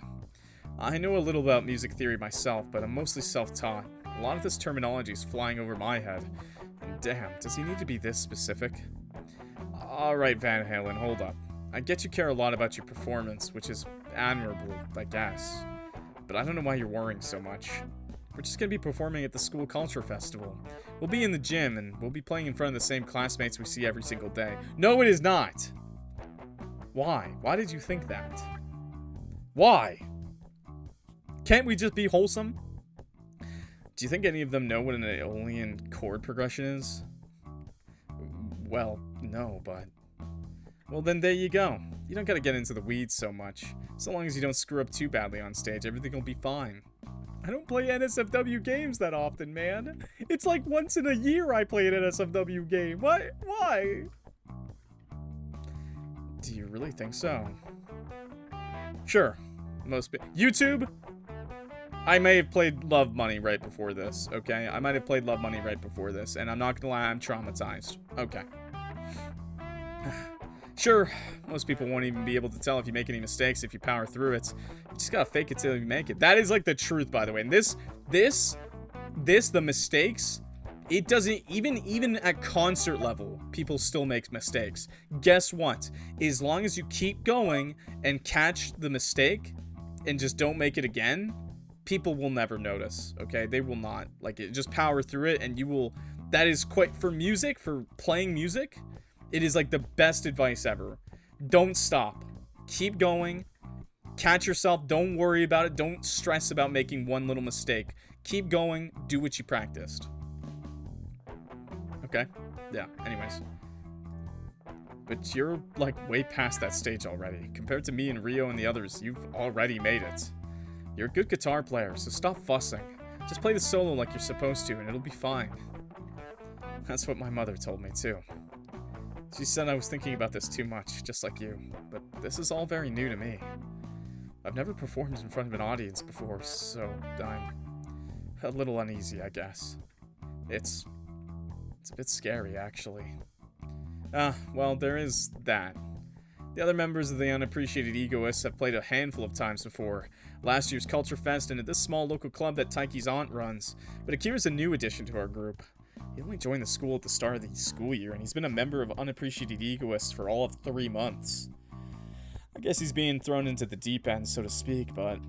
I know a little about music theory myself, but I'm mostly self-taught. A lot of this terminology is flying over my head. And damn, does he need to be this specific? Alright, Van Halen, hold up. I get you care a lot about your performance, which is admirable, I guess. But I don't know why you're worrying so much. We're just gonna be performing at the school culture festival. We'll be in the gym, and we'll be playing in front of the same classmates we see every single day. No, it is not! Why? Why did you think that? Why? Can't we just be wholesome? Do you think any of them know what an Aeolian chord progression is? Well, no, but... Well, then there you go. You don't gotta get into the weeds so much. So long as you don't screw up too badly on stage, everything will be fine. I don't play NSFW games that often, man. It's like once in a year I play an NSFW game. What? Why? Do you really think so? Sure. YouTube? I may have played Love Money right before this, okay? I might have played Love Money right before this, and I'm not gonna lie, I'm traumatized. Okay. Sure, most people won't even be able to tell if you make any mistakes if you power through it. You just gotta fake it till you make it. That is like the truth, by the way. And the mistakes, it doesn't, even at concert level, people still make mistakes. Guess what? As long as you keep going and catch the mistake and just don't make it again, people will never notice, okay? They will not. Like, just power through it and you will... That is quite... For music, for playing music, it is like the best advice ever. Don't stop. Keep going. Catch yourself. Don't worry about it. Don't stress about making one little mistake. Keep going. Do what you practiced. Okay? Yeah, anyways. But you're, like, way past that stage already. Compared to me and Rio and the others, you've already made it. You're a good guitar player, so stop fussing. Just play the solo like you're supposed to, and it'll be fine. That's what my mother told me, too. She said I was thinking about this too much, just like you. But this is all very new to me. I've never performed in front of an audience before, so I'm a little uneasy, I guess. It's a bit scary, actually. Well, there is that. The other members of the Unappreciated Egoists have played a handful of times before. Last year's Culture Fest and at this small local club that Taiki's aunt runs. But Akira's a new addition to our group. He only joined the school at the start of the school year, and he's been a member of Unappreciated Egoists for all of 3 months. I guess he's being thrown into the deep end, so to speak, but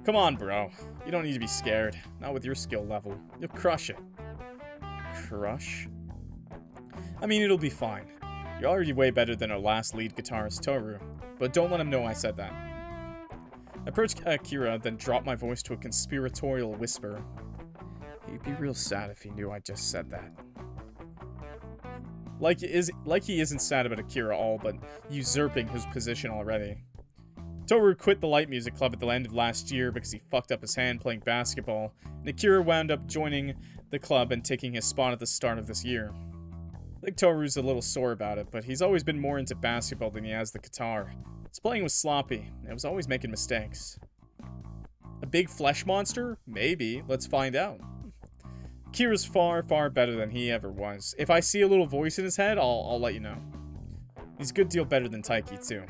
come on, bro. You don't need to be scared. Not with your skill level. You'll crush it. Crush? I mean, it'll be fine. You're already way better than our last lead guitarist, Toru. But don't let him know I said that. I approached Akira, then dropped my voice to a conspiratorial whisper. He'd be real sad if he knew I just said that. Like he isn't sad about Akira all, but usurping his position already. Toru quit the light music club at the end of last year because he fucked up his hand playing basketball, and Akira wound up joining the club and taking his spot at the start of this year. I think Toru's a little sore about it, but he's always been more into basketball than he has the guitar. His playing was sloppy, and he was always making mistakes. A big flesh monster? Maybe. Let's find out. Akira's far, far better than he ever was. If I see a little voice in his head, I'll let you know. He's a good deal better than Taiki, too.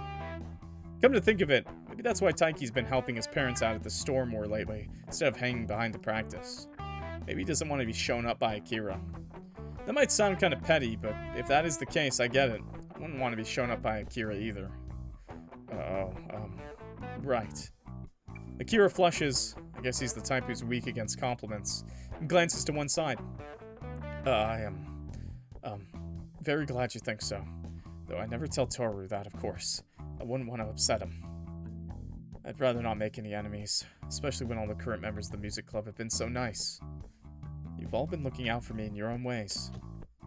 Come to think of it, maybe that's why Taiki's been helping his parents out at the store more lately, instead of hanging behind the practice. Maybe he doesn't want to be shown up by Akira. That might sound kind of petty, but if that is the case, I get it. I wouldn't want to be shown up by Akira either. Right. Akira flushes. I guess he's the type who's weak against compliments, and glances to one side. I am, very glad you think so. Though I never tell Toru that, of course. I wouldn't want to upset him. I'd rather not make any enemies, especially when all the current members of the music club have been so nice. You've all been looking out for me in your own ways.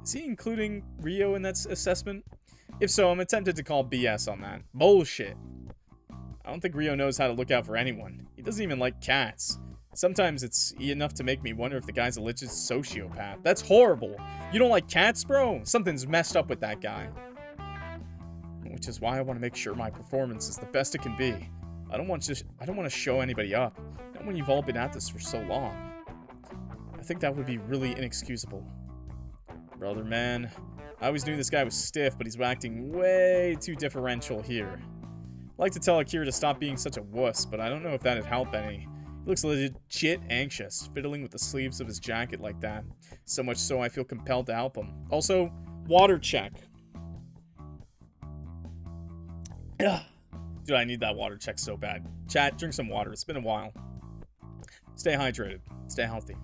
Is he including Ryo in that assessment? If so, I'm tempted to call BS on that. Bullshit. I don't think Ryo knows how to look out for anyone. He doesn't even like cats. Sometimes it's enough to make me wonder if the guy's a legit sociopath. That's horrible. You don't like cats, bro? Something's messed up with that guy. Which is why I want to make sure my performance is the best it can be. I don't want to show anybody up. Not when you've all been at this for so long. I think that would be really inexcusable. Brother, man. I always knew this guy was stiff, but he's acting way too differential here. I'd like to tell Akira to stop being such a wuss, but I don't know if that'd help any. He looks legit anxious, fiddling with the sleeves of his jacket like that. So much so I feel compelled to help him. Also, water check. Dude, I need that water check so bad. Chat, drink some water. It's been a while. Stay hydrated. Stay healthy.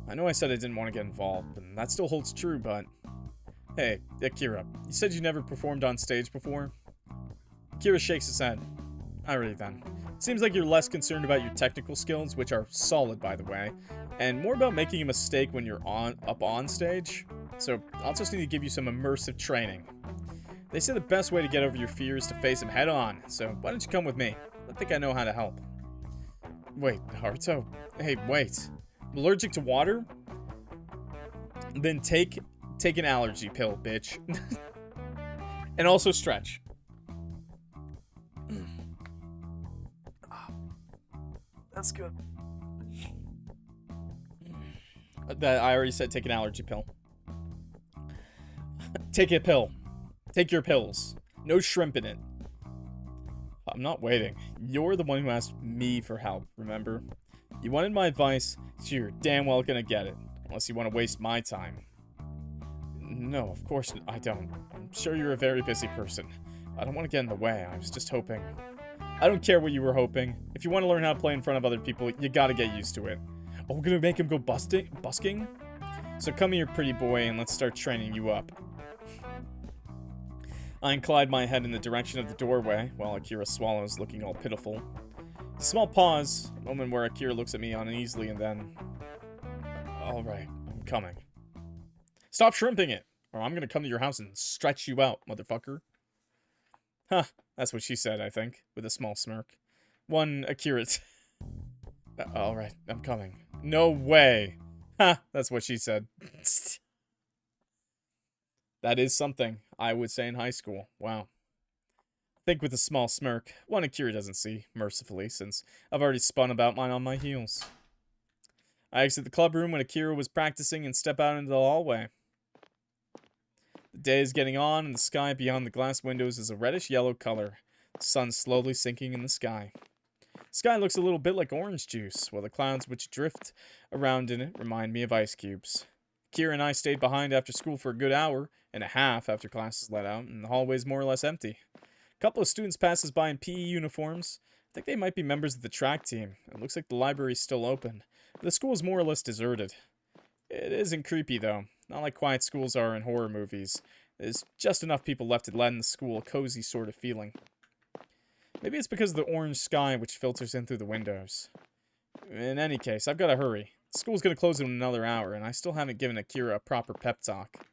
I know I said I didn't want to get involved, and that still holds true, but... Hey, Akira, you said you never performed on stage before? Akira shakes his head. Alrighty then. Seems like you're less concerned about your technical skills, which are solid by the way, and more about making a mistake when you're up on stage. So, I'll just need to give you some immersive training. They say the best way to get over your fear is to face them head on, so why don't you come with me? I think I know how to help. Wait, Haruto? Hey, wait. I'm allergic to water? Then take an allergy pill, bitch. And also stretch. That's good. That I already said take an allergy pill. Take a pill. Take your pills. No shrimp in it. I'm not waiting. You're the one who asked me for help, remember? You wanted my advice, so you're damn well gonna get it. Unless you want to waste my time. No, of course I don't. I'm sure you're a very busy person. I don't want to get in the way. I was just hoping. I don't care what you were hoping. If you want to learn how to play in front of other people, you gotta get used to it. Oh, we're gonna make him go busking? So come here, pretty boy, and let's start training you up. I incline my head in the direction of the doorway, while Akira swallows, looking all pitiful. A small pause, a moment where Akira looks at me uneasily, and then... Alright, I'm coming. Stop shrimping it, or I'm gonna come to your house and stretch you out, motherfucker. Huh, that's what she said, I think, with a small smirk. One Akira... Alright, I'm coming. No way! Ha, that's what she said. That is something, I would say in high school. Wow. Think with a small smirk. One Akira doesn't see, mercifully, since I've already spun about mine on my heels. I exit the club room when Akira was practicing and step out into the hallway. The day is getting on, and the sky beyond the glass windows is a reddish-yellow color. The sun slowly sinking in the sky. The sky looks a little bit like orange juice, while the clouds which drift around in it remind me of ice cubes. Akira and I stayed behind after school for a good hour and a half after classes let out, and the hallway's more or less empty. A couple of students passes by in PE uniforms. I think they might be members of the track team. It looks like the library's still open. The school is more or less deserted. It isn't creepy, though. Not like quiet schools are in horror movies. There's just enough people left to lend the school a cozy sort of feeling. Maybe it's because of the orange sky which filters in through the windows. In any case, I've got to hurry. School's gonna close in another hour, and I still haven't given Akira a proper pep talk.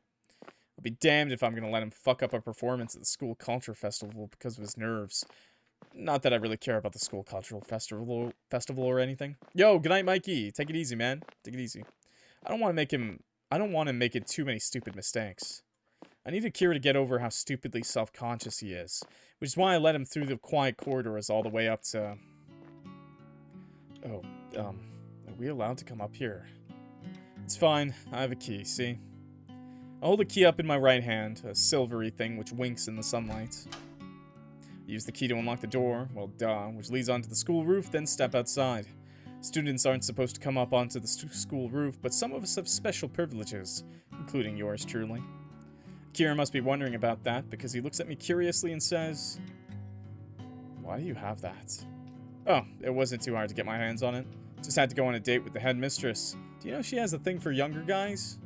I'll be damned if I'm gonna let him fuck up a performance at the school culture festival because of his nerves. Not that I really care about the school cultural festival or anything. Yo, good night, Mikey. Take it easy, man. Take it easy. I don't want him making too many stupid mistakes. I need Akira to get over how stupidly self-conscious he is, which is why I let him through the quiet corridors all the way up to... Are we allowed to come up here? It's fine. I have a key, see? I hold the key up in my right hand, a silvery thing which winks in the sunlight. Use the key to unlock the door, well duh, which leads onto the school roof, then step outside. Students aren't supposed to come up onto the school roof, but some of us have special privileges, including yours truly. Akira must be wondering about that, because he looks at me curiously and says, "Why do you have that?" Oh, it wasn't too hard to get my hands on it. Just had to go on a date with the headmistress. Do you know she has a thing for younger guys?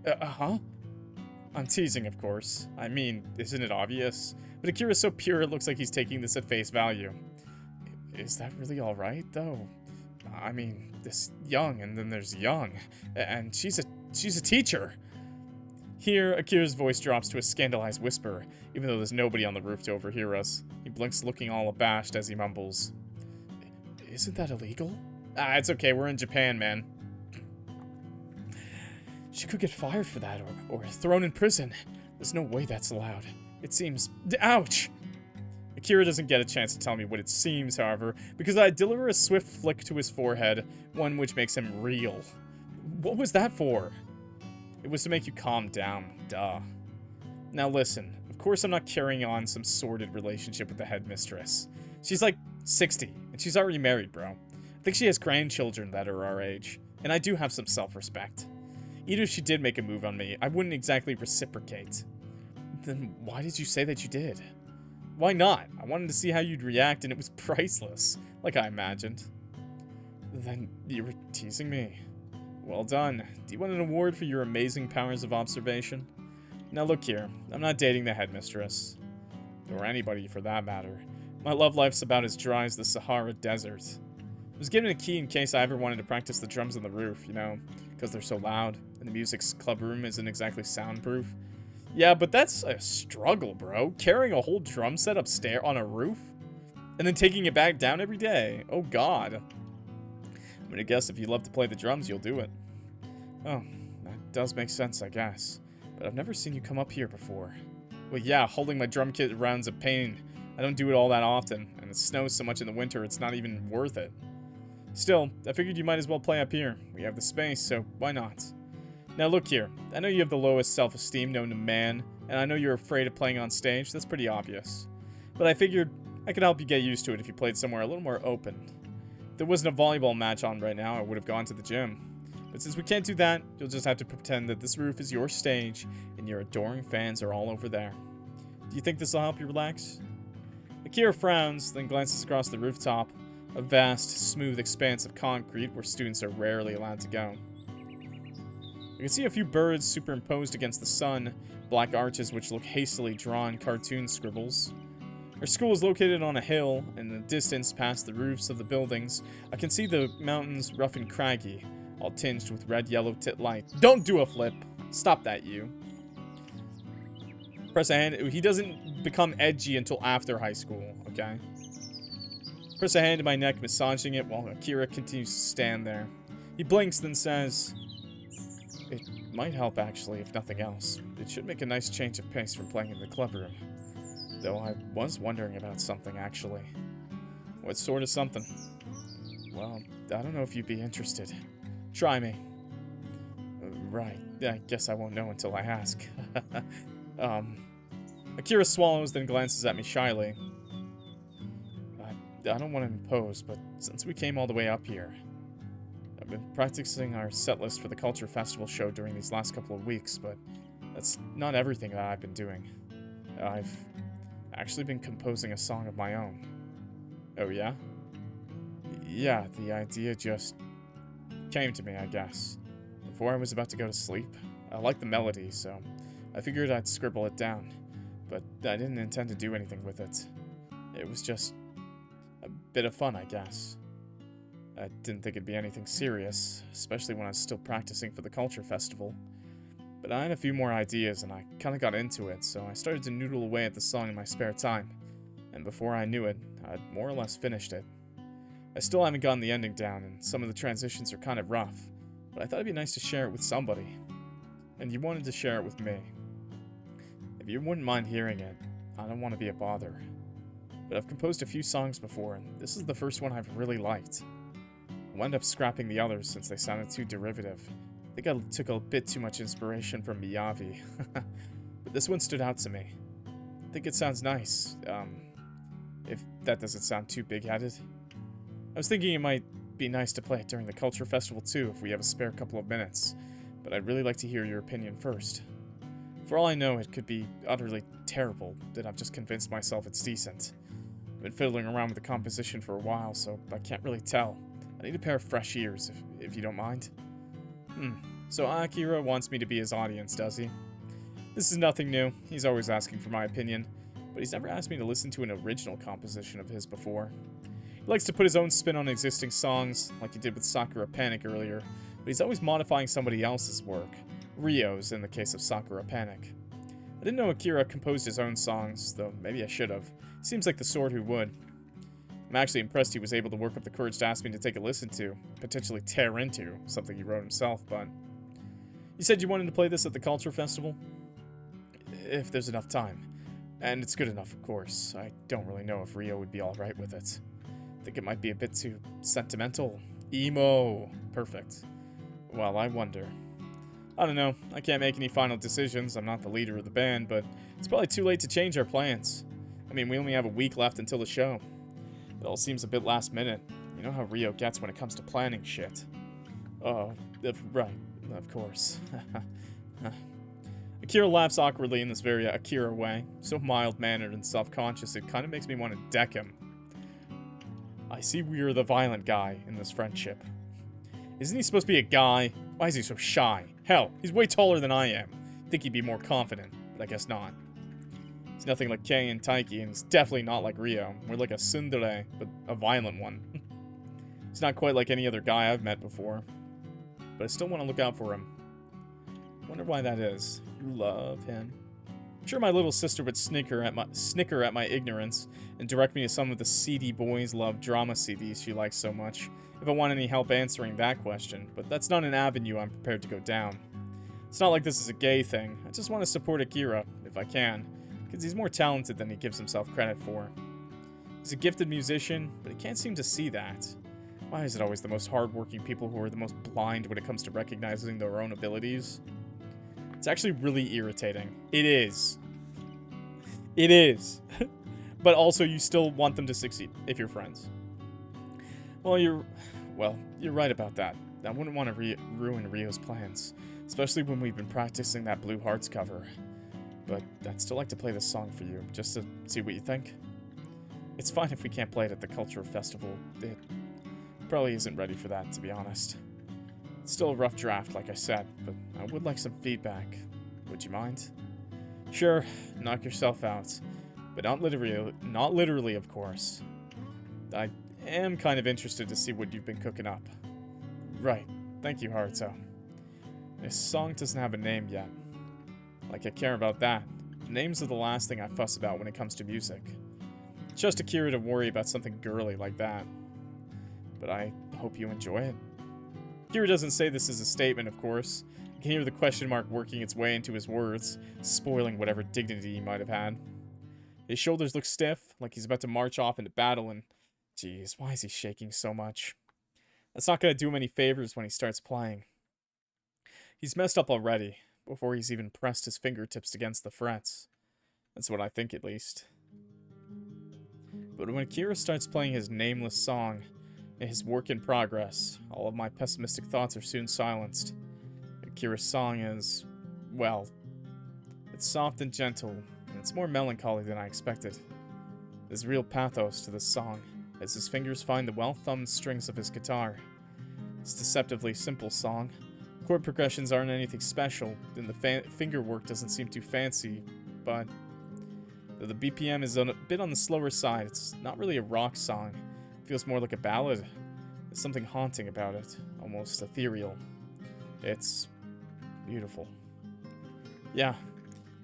Huh? I'm teasing, of course. I mean, isn't it obvious? But Akira's so pure it looks like he's taking this at face value. Is that really alright, though? I mean, this young, and then there's young. And she's a teacher. Here, Akira's voice drops to a scandalized whisper, even though there's nobody on the roof to overhear us. He blinks, looking all abashed as he mumbles, "Isn't that illegal?" Ah, it's okay, we're in Japan, man. She could get fired for that, or thrown in prison. There's no way that's allowed. It seems... Ouch! Akira doesn't get a chance to tell me what it seems, however, because I deliver a swift flick to his forehead, one which makes him reel. What was that for? It was to make you calm down, duh. Now listen, of course I'm not carrying on some sordid relationship with the headmistress. She's like 60, and she's already married, bro. I think she has grandchildren that are our age, and I do have some self-respect. Even if she did make a move on me, I wouldn't exactly reciprocate. Then why did you say that you did? Why not? I wanted to see how you'd react, and it was priceless, like I imagined. Then you were teasing me. Well done. Do you want an award for your amazing powers of observation? Now look here, I'm not dating the headmistress. Or anybody for that matter. My love life's about as dry as the Sahara Desert. I was given a key in case I ever wanted to practice the drums on the roof, you know, because they're so loud, and the music's club room isn't exactly soundproof. Yeah, but that's a struggle, bro. Carrying a whole drum set upstairs on a roof, and then taking it back down every day. Oh, God. I'm gonna guess if you love to play the drums, you'll do it. Oh, that does make sense, I guess. But I've never seen you come up here before. Well, yeah, holding my drum kit around's a pain. I don't do it all that often, and it snows so much in the winter, it's not even worth it. Still, I figured you might as well play up here. We have the space, so why not? Now look here, I know you have the lowest self-esteem known to man, and I know you're afraid of playing on stage, that's pretty obvious. But I figured I could help you get used to it if you played somewhere a little more open. If there wasn't a volleyball match on right now, I would have gone to the gym. But since we can't do that, you'll just have to pretend that this roof is your stage, and your adoring fans are all over there. Do you think this will help you relax? Akira frowns, then glances across the rooftop, a vast, smooth expanse of concrete where students are rarely allowed to go. You can see a few birds superimposed against the sun, black arches which look hastily drawn cartoon scribbles. Our school is located on a hill, and in the distance past the roofs of the buildings, I can see the mountains rough and craggy, all tinged with red-yellow tit light. Don't do a flip! Stop that, you. Press a hand. He doesn't become edgy until after high school, okay? Press a hand to my neck, massaging it while Akira continues to stand there. He blinks, then says, "It might help, actually, if nothing else. It should make a nice change of pace from playing in the club room. Though I was wondering about something, actually." What sort of something? Well, I don't know if you'd be interested. Try me. Right. I guess I won't know until I ask. Akira swallows, then glances at me shyly. I don't want to impose, but since we came all the way up here, I've been practicing our set list for the Culture Festival show during these last couple of weeks, but that's not everything that I've been doing. I've actually been composing a song of my own. Oh, yeah? Yeah, the idea just came to me, I guess, before I was about to go to sleep. I liked the melody, so I figured I'd scribble it down, but I didn't intend to do anything with it. It was just a bit of fun, I guess. I didn't think it'd be anything serious, especially when I was still practicing for the Culture Festival. But I had a few more ideas, and I kinda got into it, so I started to noodle away at the song in my spare time. And before I knew it, I'd more or less finished it. I still haven't gotten the ending down, and some of the transitions are kind of rough, but I thought it'd be nice to share it with somebody. And you wanted to share it with me. If you wouldn't mind hearing it, I don't want to be a bother. But I've composed a few songs before, and this is the first one I've really liked. I wound up scrapping the others since they sounded too derivative. I think I took a bit too much inspiration from Miyavi. But this one stood out to me. I think it sounds nice, if that doesn't sound too big-headed. I was thinking it might be nice to play it during the Culture Festival too if we have a spare couple of minutes, but I'd really like to hear your opinion first. For all I know, it could be utterly terrible, and I've just convinced myself it's decent. I've been fiddling around with the composition for a while, so I can't really tell. I need a pair of fresh ears, if you don't mind. So Akira wants me to be his audience, does he? This is nothing new. He's always asking for my opinion, but he's never asked me to listen to an original composition of his before. He likes to put his own spin on existing songs, like he did with Sakura Panic earlier, but he's always modifying somebody else's work. Ryo's in the case of Sakura Panic. I didn't know Akira composed his own songs, though maybe I should have. Seems like the sort who would. I'm actually impressed he was able to work up the courage to ask me to take a listen to, potentially tear into, something he wrote himself, but... You said you wanted to play this at the Culture Festival? If there's enough time. And it's good enough, of course. I don't really know if Ryo would be alright with it. I think it might be a bit too sentimental. Emo. Perfect. Well, I wonder. I don't know. I can't make any final decisions. I'm not the leader of the band, but it's probably too late to change our plans. I mean, we only have a week left until the show. It all seems a bit last minute. You know how Ryo gets when it comes to planning shit. Oh, right. Of course. Akira laughs awkwardly in this very Akira way. So mild-mannered and self-conscious, it kind of makes me want to deck him. I see we're the violent guy in this friendship. Isn't he supposed to be a guy? Why is he so shy? Hell, he's way taller than I am. I think he'd be more confident, but I guess not. He's nothing like Kei and Taiki, and he's definitely not like Ryo. We're like a tsundere, but a violent one. He's not quite like any other guy I've met before. But I still want to look out for him. Wonder why that is. You love him. I'm sure my little sister would snicker at my ignorance and direct me to some of the seedy boys love drama CDs she likes so much if I want any help answering that question, but that's not an avenue I'm prepared to go down. It's not like this is a gay thing. I just want to support Akira, if I can, because he's more talented than he gives himself credit for. He's a gifted musician, but he can't seem to see that. Why is it always the most hardworking people who are the most blind when it comes to recognizing their own abilities? It's actually really irritating. It is. It is. But also, you still want them to succeed, if you're friends. Well, you're right about that. I wouldn't want to ruin Ryo's plans, especially when we've been practicing that Blue Hearts cover. But I'd still like to play this song for you, just to see what you think. It's fine if we can't play it at the Culture Festival. It probably isn't ready for that, to be honest. It's still a rough draft, like I said, but I would like some feedback. Would you mind? Sure, knock yourself out. But not literally, of course. I am kind of interested to see what you've been cooking up. Right. Thank you, Haruto. This song doesn't have a name yet. Like I care about that. Names are the last thing I fuss about when it comes to music. It's just Akira to worry about something girly like that. But I hope you enjoy it. Akira doesn't say this as a statement, of course. I can hear the question mark working its way into his words, spoiling whatever dignity he might have had. His shoulders look stiff, like he's about to march off into battle, and... Jeez, why is he shaking so much? That's not gonna do him any favors when he starts playing. He's messed up already, before he's even pressed his fingertips against the frets. That's what I think, at least. But when Akira starts playing his nameless song, his work in progress, all of my pessimistic thoughts are soon silenced. Akira's song is, well, it's soft and gentle, and it's more melancholy than I expected. There's real pathos to this song, as his fingers find the well-thumbed strings of his guitar. It's a deceptively simple song. Chord progressions aren't anything special, and the finger work doesn't seem too fancy, but though the BPM is a bit on the slower side, it's not really a rock song. It feels more like a ballad. There's something haunting about it, almost ethereal. It's beautiful. Yeah,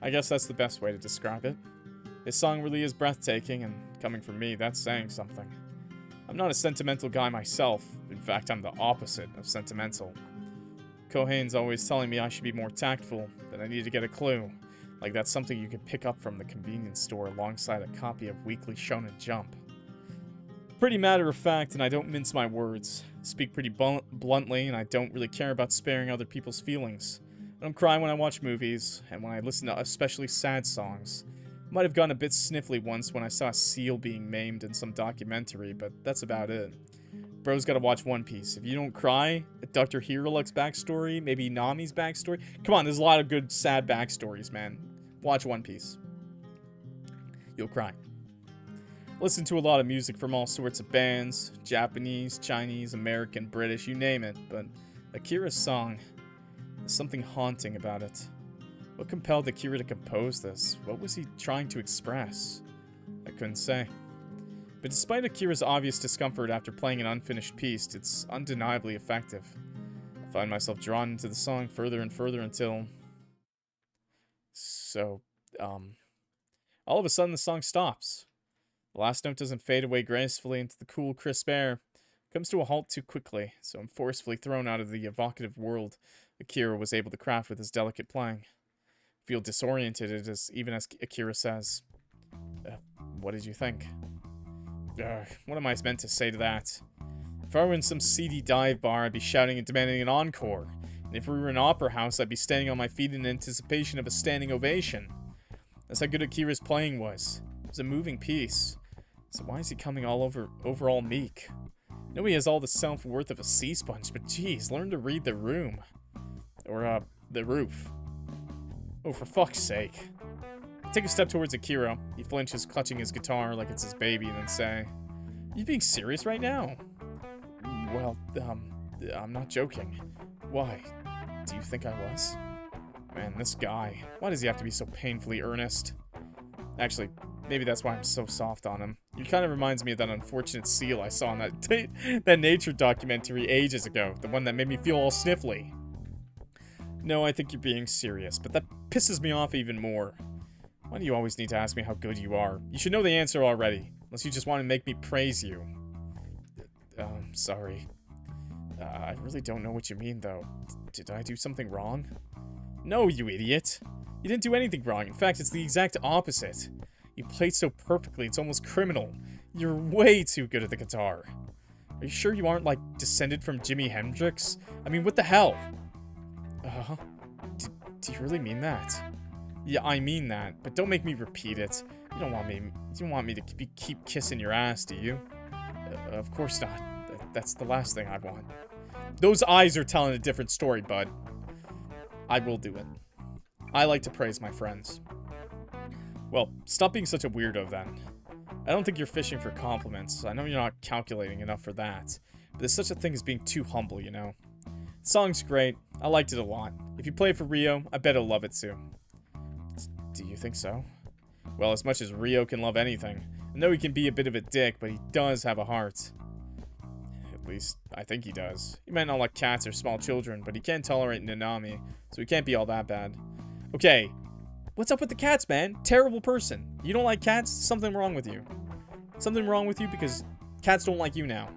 I guess that's the best way to describe it. This song really is breathtaking, and coming from me, that's saying something. I'm not a sentimental guy myself. In fact, I'm the opposite of sentimental. Kohei's always telling me I should be more tactful, that I need to get a clue. Like that's something you can pick up from the convenience store alongside a copy of Weekly Shonen Jump. Pretty matter of fact, and I don't mince my words. I speak pretty bluntly, and I don't really care about sparing other people's feelings. I don't cry when I watch movies, and when I listen to especially sad songs. I might have gotten a bit sniffly once when I saw a seal being maimed in some documentary, but that's about it. Bro's gotta watch One Piece. If you don't cry at Dr. Hiruluk's backstory, maybe Nami's backstory. Come on, there's a lot of good, sad backstories, man. Watch One Piece. You'll cry. Listen to a lot of music from all sorts of bands. Japanese, Chinese, American, British, you name it. But Akira's song, there's something haunting about it. What compelled Akira to compose this? What was he trying to express? I couldn't say. But despite Akira's obvious discomfort after playing an unfinished piece, it's undeniably effective. I find myself drawn into the song further and further until... So, all of a sudden the song stops. The last note doesn't fade away gracefully into the cool, crisp air. It comes to a halt too quickly, so I'm forcefully thrown out of the evocative world Akira was able to craft with his delicate playing. I feel disoriented even as Akira says, what did you think? What am I meant to say to that? If I were in some seedy dive bar, I'd be shouting and demanding an encore. And if we were in an opera house, I'd be standing on my feet in anticipation of a standing ovation. That's how good Akira's playing was. It was a moving piece. So why is he coming overall meek? I know he has all the self-worth of a sea sponge, but geez, learn to read the room. Or, the roof. Oh, for fuck's sake. I take a step towards Akira. He flinches, clutching his guitar like it's his baby, and then say, "Are you being serious right now?" Well, I'm not joking. Why? Do you think I was? Man, this guy. Why does he have to be so painfully earnest? Actually, maybe that's why I'm so soft on him. He kind of reminds me of that unfortunate seal I saw in that nature documentary ages ago. The one that made me feel all sniffly. No, I think you're being serious, but that pisses me off even more. Why do you always need to ask me how good you are? You should know the answer already, unless you just want to make me praise you. Sorry. I really don't know what you mean, though. Did I do something wrong? No, you idiot. You didn't do anything wrong. In fact, it's the exact opposite. You played so perfectly, it's almost criminal. You're way too good at the guitar. Are you sure you aren't, like, descended from Jimi Hendrix? I mean, what the hell? Do you really mean that? Yeah, I mean that, but don't make me repeat it. You don't want me to keep kissing your ass, do you? Of course not. That's the last thing I want. Those eyes are telling a different story, bud. I will do it. I like to praise my friends. Well, stop being such a weirdo then. I don't think you're fishing for compliments. I know you're not calculating enough for that. But there's such a thing as being too humble, you know? The song's great. I liked it a lot. If you play it for Rio, I bet he'll love it too. Do you think so? Well, as much as Rio can love anything. I know he can be a bit of a dick, but he does have a heart. At least, I think he does. He might not like cats or small children, but he can tolerate Nanami, so he can't be all that bad. Okay, what's up with the cats, man? Terrible person. You don't like cats? Something wrong with you. Something wrong with you because cats don't like you now.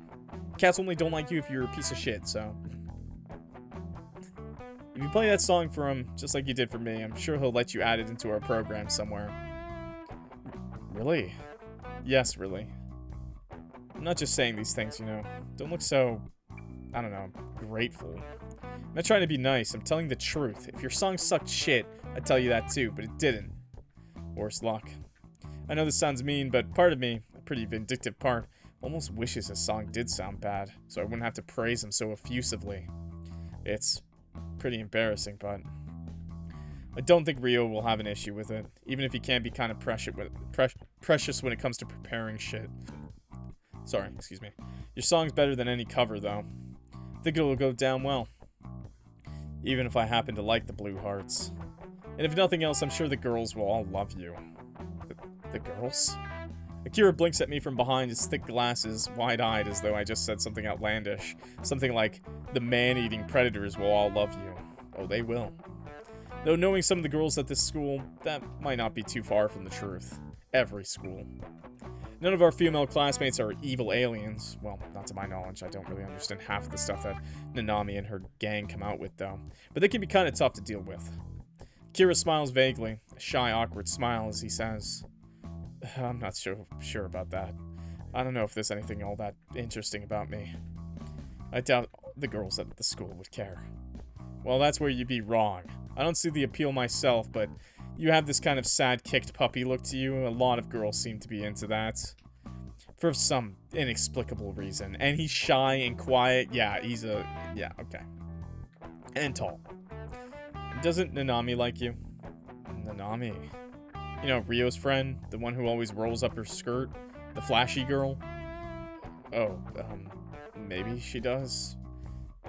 Cats only don't like you if you're a piece of shit, so... If you play that song for him, just like you did for me, I'm sure he'll let you add it into our program somewhere. Really? Yes, really. I'm not just saying these things, you know. Don't look so, I don't know, grateful. I'm not trying to be nice, I'm telling the truth. If your song sucked shit, I'd tell you that too, but it didn't. Worse luck. I know this sounds mean, but part of me, a pretty vindictive part, almost wishes his song did sound bad, so I wouldn't have to praise him so effusively. It's pretty embarrassing, but I don't think Rio will have an issue with it, even if he can be kind of precious when it comes to preparing shit. Sorry, excuse me. Your song's better than any cover, though. I think it'll go down well. Even if I happen to like the Blue Hearts. And if nothing else, I'm sure the girls will all love you. The girls? Akira blinks at me from behind his thick glasses, wide-eyed as though I just said something outlandish. Something like, the man-eating predators will all love you. Oh, they will. Though knowing some of the girls at this school, that might not be too far from the truth. Every school. None of our female classmates are evil aliens. Well, not to my knowledge. I don't really understand half of the stuff that Nanami and her gang come out with, though. But they can be kind of tough to deal with. Akira smiles vaguely, a shy, awkward smile as he says, I'm not sure about that. I don't know if there's anything all that interesting about me. I doubt the girls at the school would care. Well, that's where you'd be wrong. I don't see the appeal myself, but you have this kind of sad, kicked puppy look to you. A lot of girls seem to be into that. For some inexplicable reason. And he's shy and quiet. Yeah, he's a... Yeah, okay. And tall. Doesn't Nanami like you? Nanami? You know, Ryo's friend? The one who always rolls up her skirt? The flashy girl? Oh, maybe she does.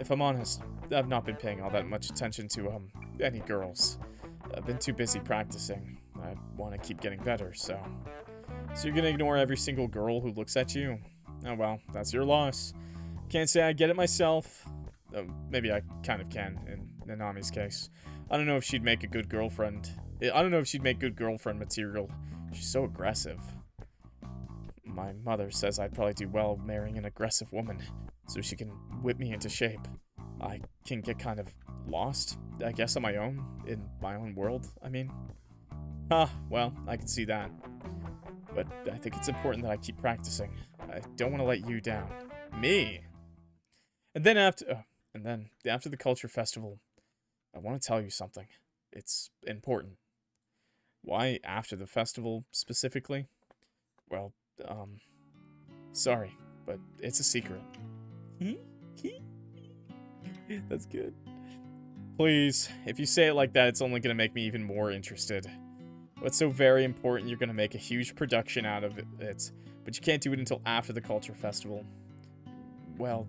If I'm honest, I've not been paying all that much attention to, any girls. I've been too busy practicing. I want to keep getting better, so... So you're gonna ignore every single girl who looks at you? Oh well, that's your loss. Can't say I get it myself. Maybe I kind of can, in Nanami's case. I don't know if she'd make a good girlfriend. I don't know if she'd make good girlfriend material. She's so aggressive. My mother says I'd probably do well marrying an aggressive woman, so she can whip me into shape. I can get kind of lost, I guess, on my own, in my own world, I mean. Well, I can see that. But I think it's important that I keep practicing. I don't want to let you down. Me? And then after the culture festival, I want to tell you something. It's important. Why after the festival specifically? Well, sorry, but it's a secret. That's good. Please, if you say it like that, it's only going to make me even more interested. What's so very important, you're going to make a huge production out of it, but you can't do it until after the culture festival. Well,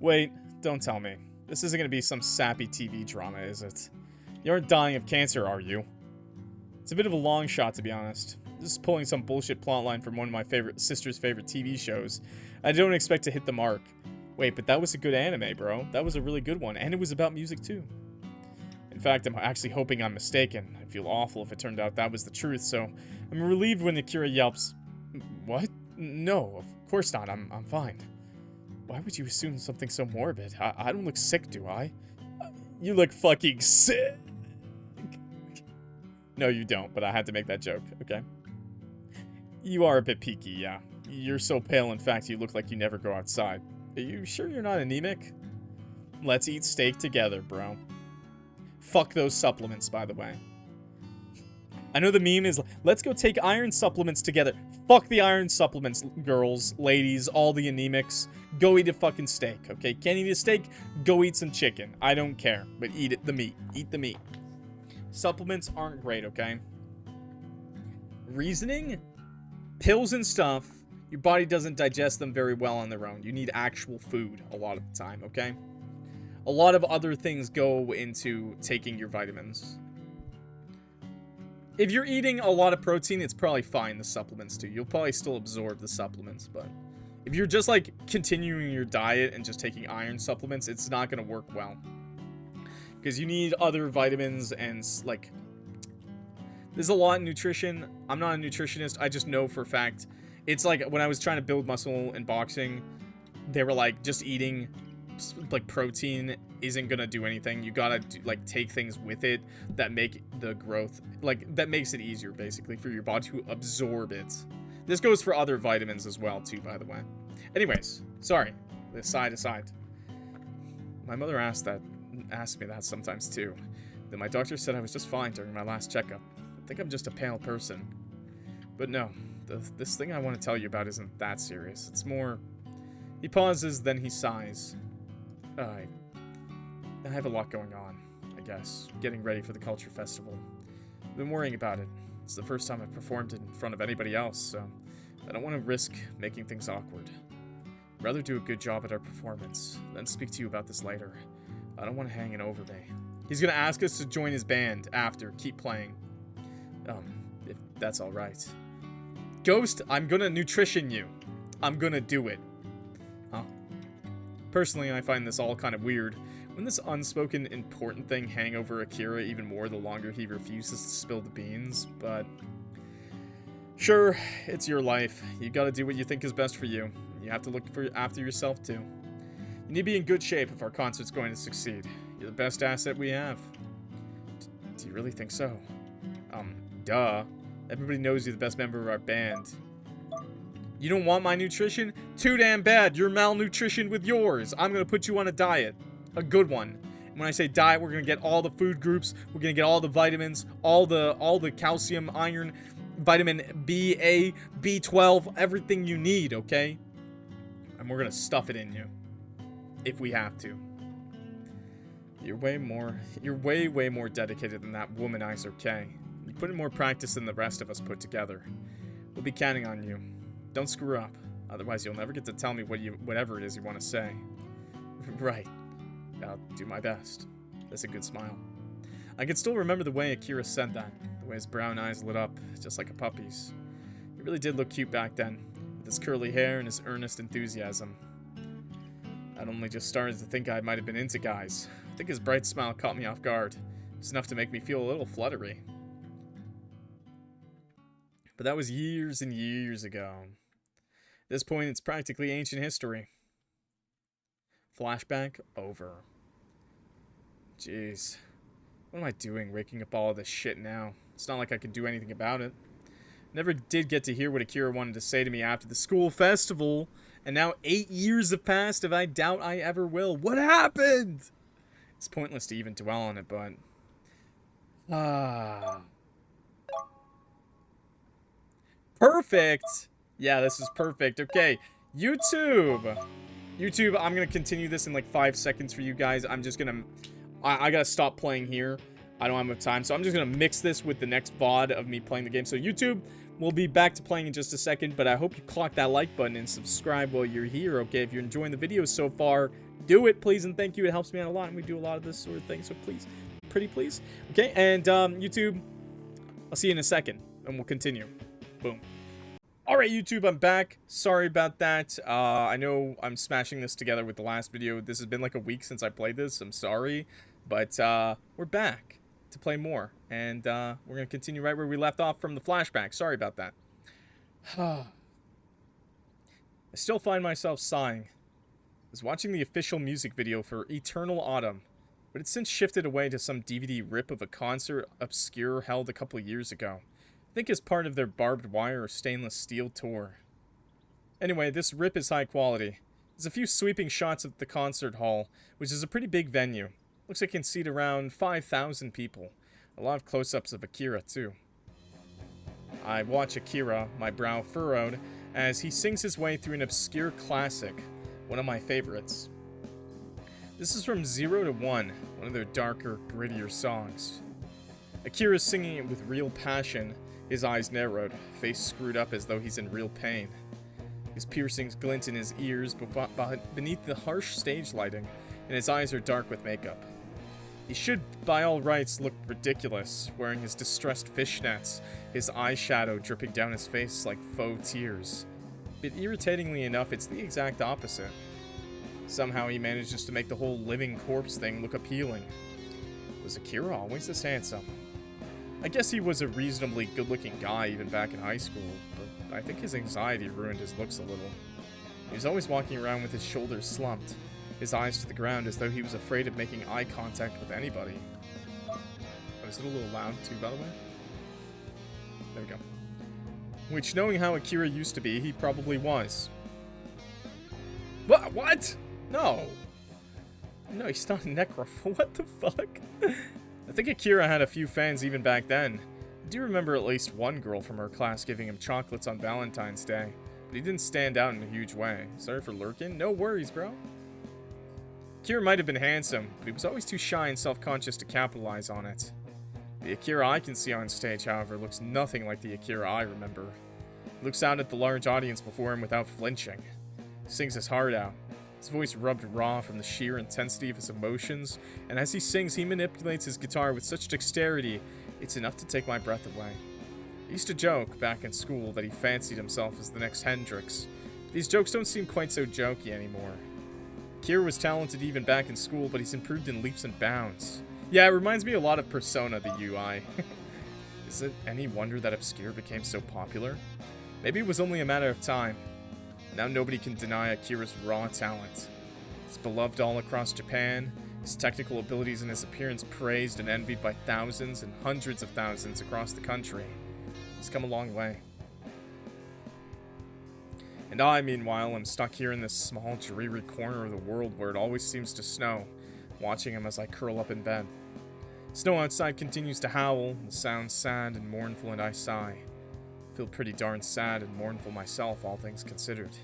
Wait, don't tell me. This isn't going to be some sappy TV drama, is it? You aren't dying of cancer, are you? It's a bit of a long shot, to be honest. This is pulling some bullshit plotline from one of my sister's favorite TV shows. I don't expect to hit the mark. Wait, but that was a good anime, bro. That was a really good one, and it was about music, too. In fact, I'm actually hoping I'm mistaken. I'd feel awful if it turned out that was the truth, so I'm relieved when Akira yelps. What? No, of course not. I'm fine. Why would you assume something so morbid? I don't look sick, do I? You look fucking sick. No, you don't, but I had to make that joke, okay? You are a bit peaky, yeah. You're so pale, in fact, you look like you never go outside. Are you sure you're not anemic? Let's eat steak together, bro. Fuck those supplements, by the way. I know the meme is, let's go take iron supplements together. Fuck the iron supplements, girls, ladies, all the anemics. Go eat a fucking steak, okay? Can't eat a steak? Go eat some chicken. I don't care, but eat it, the meat. Eat the meat. Supplements aren't great, okay? Reasoning? Pills and stuff, your body doesn't digest them very well on their own. You need actual food a lot of the time, okay? A lot of other things go into taking your vitamins. If you're eating a lot of protein, it's probably fine, the supplements too. You'll probably still absorb the supplements, but if you're just like continuing your diet and just taking iron supplements, it's not going to work well. Because you need other vitamins and like, there's a lot in nutrition. I'm not a nutritionist. I just know for a fact. It's like when I was trying to build muscle in boxing, they were like, just eating like protein isn't gonna do anything. You gotta like take things with it that make the growth, like that makes it easier basically for your body to absorb it. This goes for other vitamins as well too, by the way. Anyways, sorry, aside. My mother asked me that sometimes too. Then my doctor said I was just fine during my last checkup. I think I'm just a pale person. But no, this thing I want to tell you about isn't that serious. It's more... He pauses, then he sighs. I have a lot going on, I guess. Getting ready for the culture festival. I've been worrying about it. It's the first time I've performed in front of anybody else, so I don't want to risk making things awkward. I'd rather do a good job at our performance, then speak to you about this later. I don't want to hang it over me. He's gonna ask us to join his band after. Keep playing. If that's alright. Ghost, I'm gonna nutrition you. I'm gonna do it. Huh. Personally, I find this all kind of weird. Wouldn't this unspoken important thing hang over Akira even more the longer he refuses to spill the beans? But... sure, it's your life. You gotta do what you think is best for you. You have to look after yourself, too. You need to be in good shape if our concert's going to succeed. You're the best asset we have. Do you really think so? Duh. Everybody knows you're the best member of our band. You don't want my nutrition? Too damn bad. You're malnutritioned with yours. I'm gonna put you on a diet. A good one. And when I say diet, we're gonna get all the food groups. We're gonna get all the vitamins, all the calcium, iron, vitamin B, A, B12, everything you need, okay? And we're gonna stuff it in you. If we have to. You're way more dedicated than that womanizer, K. You put in more practice than the rest of us put together. We'll be counting on you. Don't screw up. Otherwise, you'll never get to tell me whatever it is you want to say. Right. I'll do my best. That's a good smile. I can still remember the way Akira said that. The way his brown eyes lit up, just like a puppy's. He really did look cute back then, with his curly hair and his earnest enthusiasm. I'd only just started to think I might have been into guys. I think his bright smile caught me off guard. It was enough to make me feel a little fluttery. But that was years and years ago. At this point, it's practically ancient history. Flashback over. Jeez. What am I doing raking up all of this shit now? It's not like I could do anything about it. Never did get to hear what Akira wanted to say to me after the school festival. And now 8 years have passed and I doubt I ever will. What happened? It's pointless to even dwell on it, but... Perfect! Yeah, this is perfect. Okay, YouTube! YouTube, I'm gonna continue this in like 5 seconds for you guys. I'm just gonna... I gotta stop playing here. I don't have enough time, so I'm just gonna mix this with the next VOD of me playing the game. So YouTube, we'll be back to playing in just a second, but I hope you clock that like button and subscribe while you're here, okay? If you're enjoying the videos so far, do it, please, and thank you. It helps me out a lot, and we do a lot of this sort of thing, so please, pretty please. Okay, and YouTube, I'll see you in a second, and we'll continue. Boom. Alright, YouTube, I'm back. Sorry about that. I know I'm smashing this together with the last video. This has been like a week since I played this. I'm sorry. But we're back to play more. And we're going to continue right where we left off from the flashback. Sorry about that. I still find myself sighing. I was watching the official music video for Eternal Autumn, but it's since shifted away to some DVD rip of a concert Obscure held a couple years ago. I think as part of their barbed wire or stainless steel tour. Anyway, this rip is high quality. There's a few sweeping shots of the concert hall, which is a pretty big venue. Looks like it can seat around 5,000 people. A lot of close-ups of Akira, too. I watch Akira, my brow furrowed, as he sings his way through an obscure classic, one of my favorites. This is from 0 to 1 of their darker, grittier songs. Akira's singing it with real passion, his eyes narrowed, face screwed up as though he's in real pain. His piercings glint in his ears beneath the harsh stage lighting, and his eyes are dark with makeup. He should, by all rights, look ridiculous, wearing his distressed fishnets, his eyeshadow dripping down his face like faux tears. But irritatingly enough, it's the exact opposite. Somehow he manages to make the whole living corpse thing look appealing. Was Akira always this handsome? I guess he was a reasonably good-looking guy even back in high school, but I think his anxiety ruined his looks a little. He was always walking around with his shoulders slumped, his eyes to the ground as though he was afraid of making eye contact with anybody. Oh, is it a little loud too, by the way? There we go. Which, knowing how Akira used to be, he probably was. What? No! No, he's not a necrophile. What the fuck? I think Akira had a few fans even back then. I do remember at least one girl from her class giving him chocolates on Valentine's Day, but he didn't stand out in a huge way. Sorry for lurking? No worries, bro. Akira might have been handsome, but he was always too shy and self-conscious to capitalize on it. The Akira I can see on stage, however, looks nothing like the Akira I remember. He looks out at the large audience before him without flinching. He sings his heart out. His voice rubbed raw from the sheer intensity of his emotions, and as he sings, he manipulates his guitar with such dexterity, it's enough to take my breath away. I used to joke, back in school, that he fancied himself as the next Hendrix. These jokes don't seem quite so jokey anymore. Akira was talented even back in school, but he's improved in leaps and bounds. Yeah, it reminds me a lot of Persona, the UI. Is it any wonder that Obscure became so popular? Maybe it was only a matter of time. Now nobody can deny Akira's raw talent. He's beloved all across Japan, his technical abilities and his appearance praised and envied by thousands and hundreds of thousands across the country. He's come a long way. And I, meanwhile, am stuck here in this small, dreary corner of the world where it always seems to snow, watching him as I curl up in bed. Snow outside continues to howl, the sounds sad and mournful, and I sigh. I feel pretty darn sad and mournful myself, all things considered.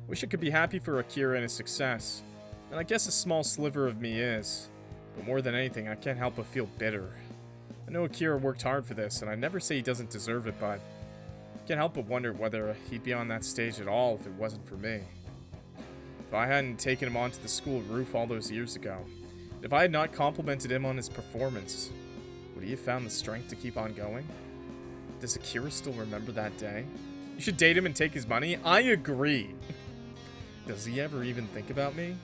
Wish I could be happy for Akira and his success, and I guess a small sliver of me is. But more than anything, I can't help but feel bitter. I know Akira worked hard for this, and I never say he doesn't deserve it, but I can't help but wonder whether he'd be on that stage at all if it wasn't for me. If I hadn't taken him onto the school roof all those years ago, if I had not complimented him on his performance, would he have found the strength to keep on going? Does Akira still remember that day? You should date him and take his money? I agree. Does he ever even think about me?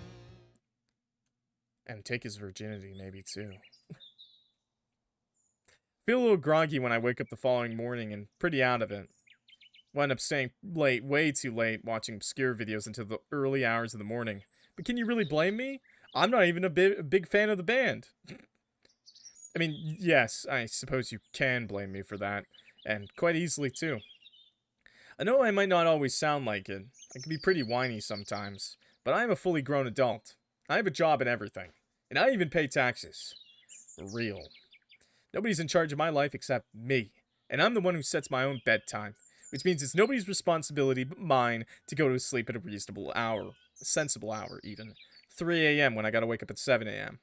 And take his virginity, maybe, too. Feel a little groggy when I wake up the following morning and pretty out of it. Wound up staying late, way too late, watching obscure videos until the early hours of the morning. But can you really blame me? I'm not even a big fan of the band. I mean, yes, I suppose you can blame me for that. And quite easily, too. I know I might not always sound like it. I can be pretty whiny sometimes. But I am a fully grown adult. I have a job and everything. And I even pay taxes. For real. Nobody's in charge of my life except me. And I'm the one who sets my own bedtime. Which means it's nobody's responsibility but mine to go to sleep at a reasonable hour. A sensible hour, even. 3 a.m. when I gotta wake up at 7 a.m.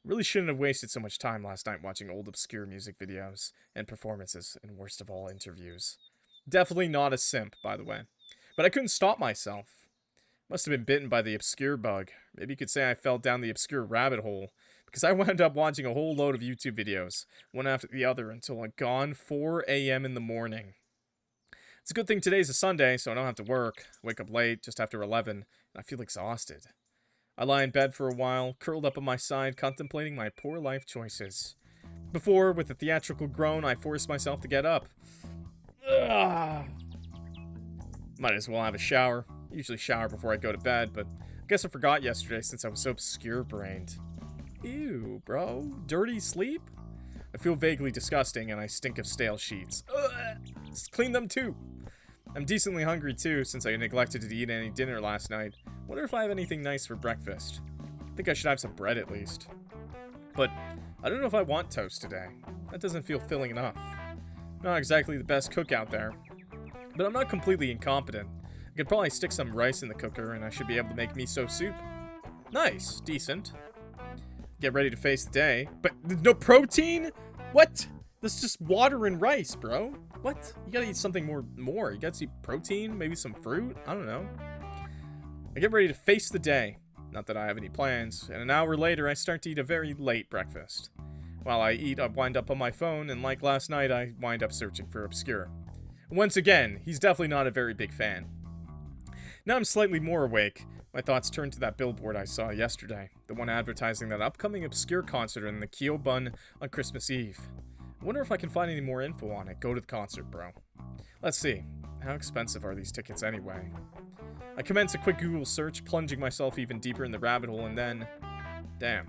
Really shouldn't have wasted so much time last night watching old obscure music videos and performances, and worst of all, interviews. Definitely not a simp, by the way. But I couldn't stop myself. Must have been bitten by the obscure bug. Maybe you could say I fell down the obscure rabbit hole, because I wound up watching a whole load of YouTube videos, one after the other, until a gone 4 a.m. in the morning. It's a good thing today's a Sunday, so I don't have to work. Wake up late, just after 11, and I feel exhausted. I lie in bed for a while, curled up on my side, contemplating my poor life choices. Before, with a theatrical groan, I forced myself to get up. Ugh. Might as well have a shower. I usually shower before I go to bed, but I guess I forgot yesterday since I was so obscure-brained. Ew, bro. Dirty sleep? I feel vaguely disgusting, and I stink of stale sheets. Ugh. Just clean them too. I'm decently hungry too, since I neglected to eat any dinner last night. Wonder if I have anything nice for breakfast. I think I should have some bread at least. But I don't know if I want toast today. That doesn't feel filling enough. Not exactly the best cook out there. But I'm not completely incompetent. I could probably stick some rice in the cooker and I should be able to make miso soup. Nice. Decent. Get ready to face the day. But no protein? What? That's just water and rice, bro. What? You gotta eat something more. You gotta eat protein, maybe some fruit? I don't know. I get ready to face the day. Not that I have any plans. And an hour later, I start to eat a very late breakfast. While I eat, I wind up on my phone, and like last night, I wind up searching for Obscure. Once again, he's definitely not a very big fan. Now I'm slightly more awake. My thoughts turn to that billboard I saw yesterday. The one advertising that upcoming Obscure concert in the Kyoban on Christmas Eve. I wonder if I can find any more info on it. Go to the concert, bro. Let's see. How expensive are these tickets anyway? I commence a quick Google search, plunging myself even deeper in the rabbit hole, and then... Damn.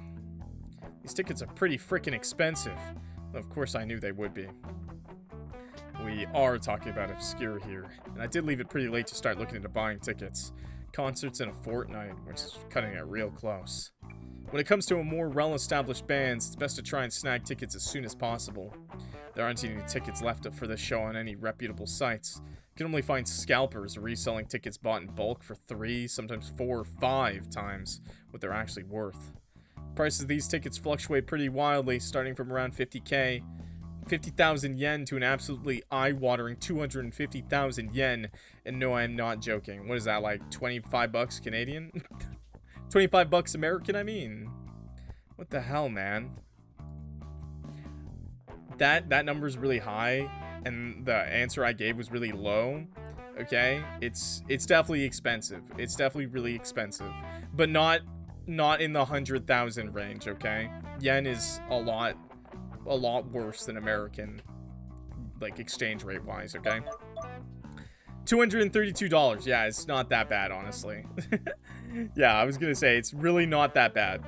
These tickets are pretty freaking expensive. Of course I knew they would be. We are talking about Obscure here, and I did leave it pretty late to start looking into buying tickets. Concerts in a fortnight, which is cutting it real close. When it comes to a more well-established bands, it's best to try and snag tickets as soon as possible. There aren't any tickets left for this show on any reputable sites. You can only find scalpers reselling tickets bought in bulk for 3, sometimes 4 or 5 times what they're actually worth. Prices of these tickets fluctuate pretty wildly, starting from around 50k, 50,000 yen to an absolutely eye-watering 250,000 yen. And no, I'm not joking. What is that, like 25 bucks Canadian? 25 bucks American, I mean. What the hell, man? That number's really high, and the answer I gave was really low. Okay? It's definitely expensive. It's definitely really expensive. But not in the 100,000 range, okay? Yen is a lot worse than American, like, exchange rate wise, okay? $232. Yeah, it's not that bad, honestly. Yeah, I was gonna say, it's really not that bad.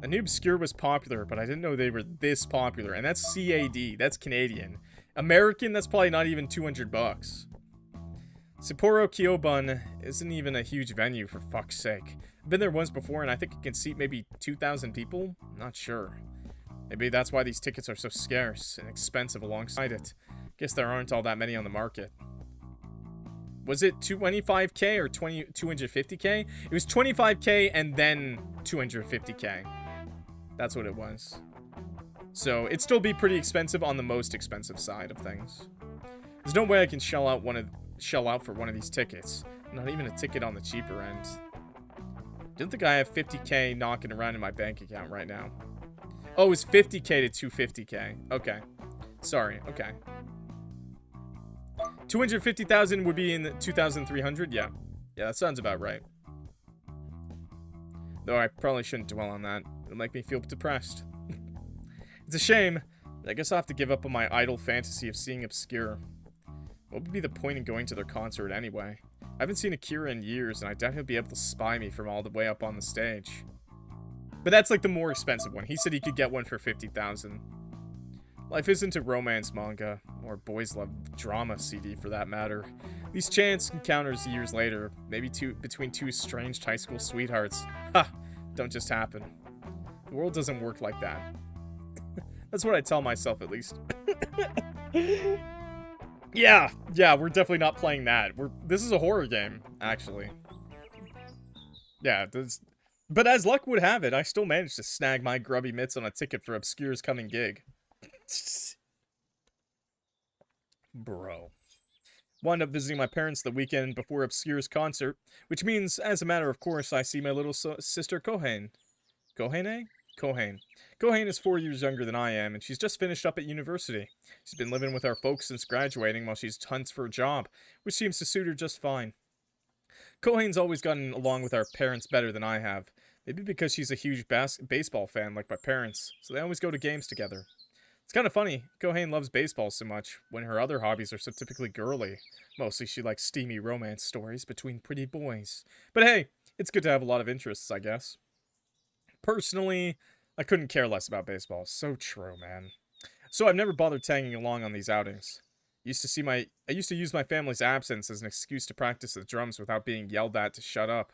I knew Obscure was popular, but I didn't know they were this popular. And that's CAD. That's Canadian. American, that's probably not even 200 bucks. Sapporo Kyobun isn't even a huge venue, for fuck's sake. I've been there once before, and I think it can seat maybe 2,000 people? Not sure. Maybe that's why these tickets are so scarce and expensive alongside it. Guess there aren't all that many on the market. Was it 25k or 250k? It was 25k and then 250k. That's what it was. So it'd still be pretty expensive on the most expensive side of things. There's no way I can shell out for one of these tickets. Not even a ticket on the cheaper end. Didn't think I have 50k knocking around in my bank account right now. Oh, it's 50k to 250k. Okay. Sorry. Okay. 250,000 would be in the 2,300? Yeah. Yeah, that sounds about right. Though I probably shouldn't dwell on that. It'll make me feel depressed. It's a shame, but I guess I'll have to give up on my idle fantasy of seeing Obscure. What would be the point in going to their concert anyway? I haven't seen Akira in years, and I doubt he'll be able to spy me from all the way up on the stage. But that's like the more expensive one. He said he could get one for 50,000. Life isn't a romance manga, or boys love drama CD for that matter. These chance encounters years later, maybe between two estranged high school sweethearts, don't just happen. The world doesn't work like that. That's what I tell myself, at least. Yeah, we're definitely not playing that. This is a horror game, actually. Yeah, but as luck would have it, I still managed to snag my grubby mitts on a ticket for Obscure's coming gig. Bro. Wound up visiting my parents the weekend before Obscure's concert, which means, as a matter of course, I see my little sister Kohane. Kohane? Kohane. Kohane is 4 years younger than I am, and she's just finished up at university. She's been living with our folks since graduating while she hunts for a job, which seems to suit her just fine. Kohane's always gotten along with our parents better than I have. Maybe because she's a huge baseball fan like my parents, so they always go to games together. It's kind of funny, Kohane loves baseball so much, when her other hobbies are so typically girly. Mostly she likes steamy romance stories between pretty boys. But hey, it's good to have a lot of interests, I guess. Personally, I couldn't care less about baseball. So true, man. So I've never bothered tagging along on these outings. I used to use my family's absence as an excuse to practice the drums without being yelled at to shut up.